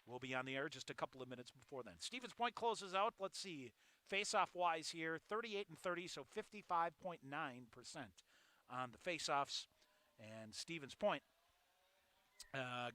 we'll be on the air just a couple of minutes before then. Stevens Point closes out. Let's see, face-off-wise here, 38-30, so 55.9% on the face-offs. And Stevens Point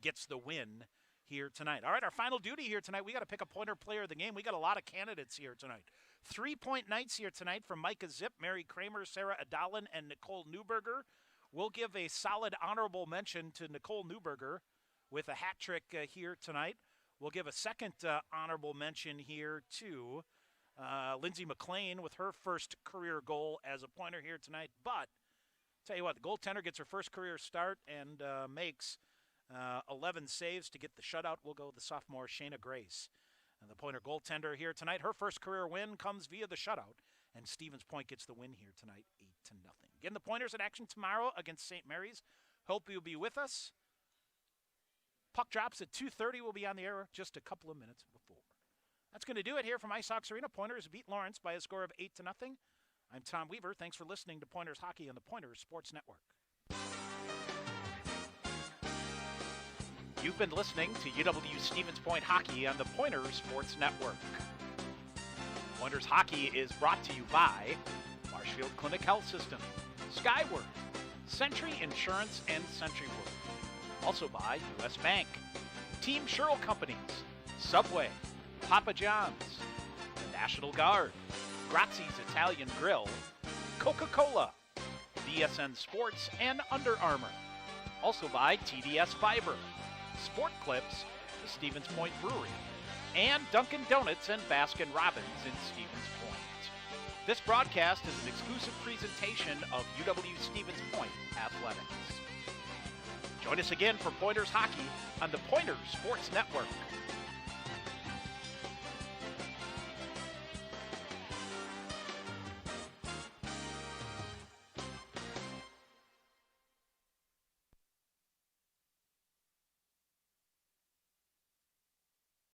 gets the win here tonight. All right, our final duty here tonight, we got to pick a Pointer player of the game. We got a lot of candidates here tonight. 3-point nights here tonight from Micah Zip, Mary Kramer, Sarah Adalin, and Nicole Newberger. We'll give a solid honorable mention to Nicole Newberger with a hat trick here tonight. We'll give a second honorable mention here to Lindsey Mclean with her first career goal as a Pointer here tonight. But tell you what, the goaltender gets her first career start and makes 11 saves to get the shutout. We'll go with the sophomore Shayna Grace. And the Pointer goaltender here tonight, her first career win comes via the shutout, and Stevens Point gets the win here tonight, 8-0. Again, the Pointers in action tomorrow against St. Mary's. Hope you'll be with us. Puck drops at 2:30. We'll be on the air just a couple of minutes before. That's going to do it here from Ice Hawks Arena. Pointers beat Lawrence by a score of 8-0. I'm Tom Weaver. Thanks for listening to Pointers Hockey on the Pointers Sports Network. You've been listening to UW Stevens Point Hockey on the Pointers Sports Network. Pointers Hockey is brought to you by Marshfield Clinic Health System, Skyward, Century Insurance, and Centurywood. Also by U.S. Bank, Team Sherrill Companies, Subway, Papa John's, the National Guard, Grazzi's Italian Grill, Coca-Cola, BSN Sports, and Under Armour. Also by TDS Fiber, Sport Clips, the Stevens Point Brewery, and Dunkin' Donuts and Baskin Robbins in Stevens Point. This broadcast is an exclusive presentation of UW Stevens Point Athletics. Join us again for Pointers Hockey on the Pointers Sports Network.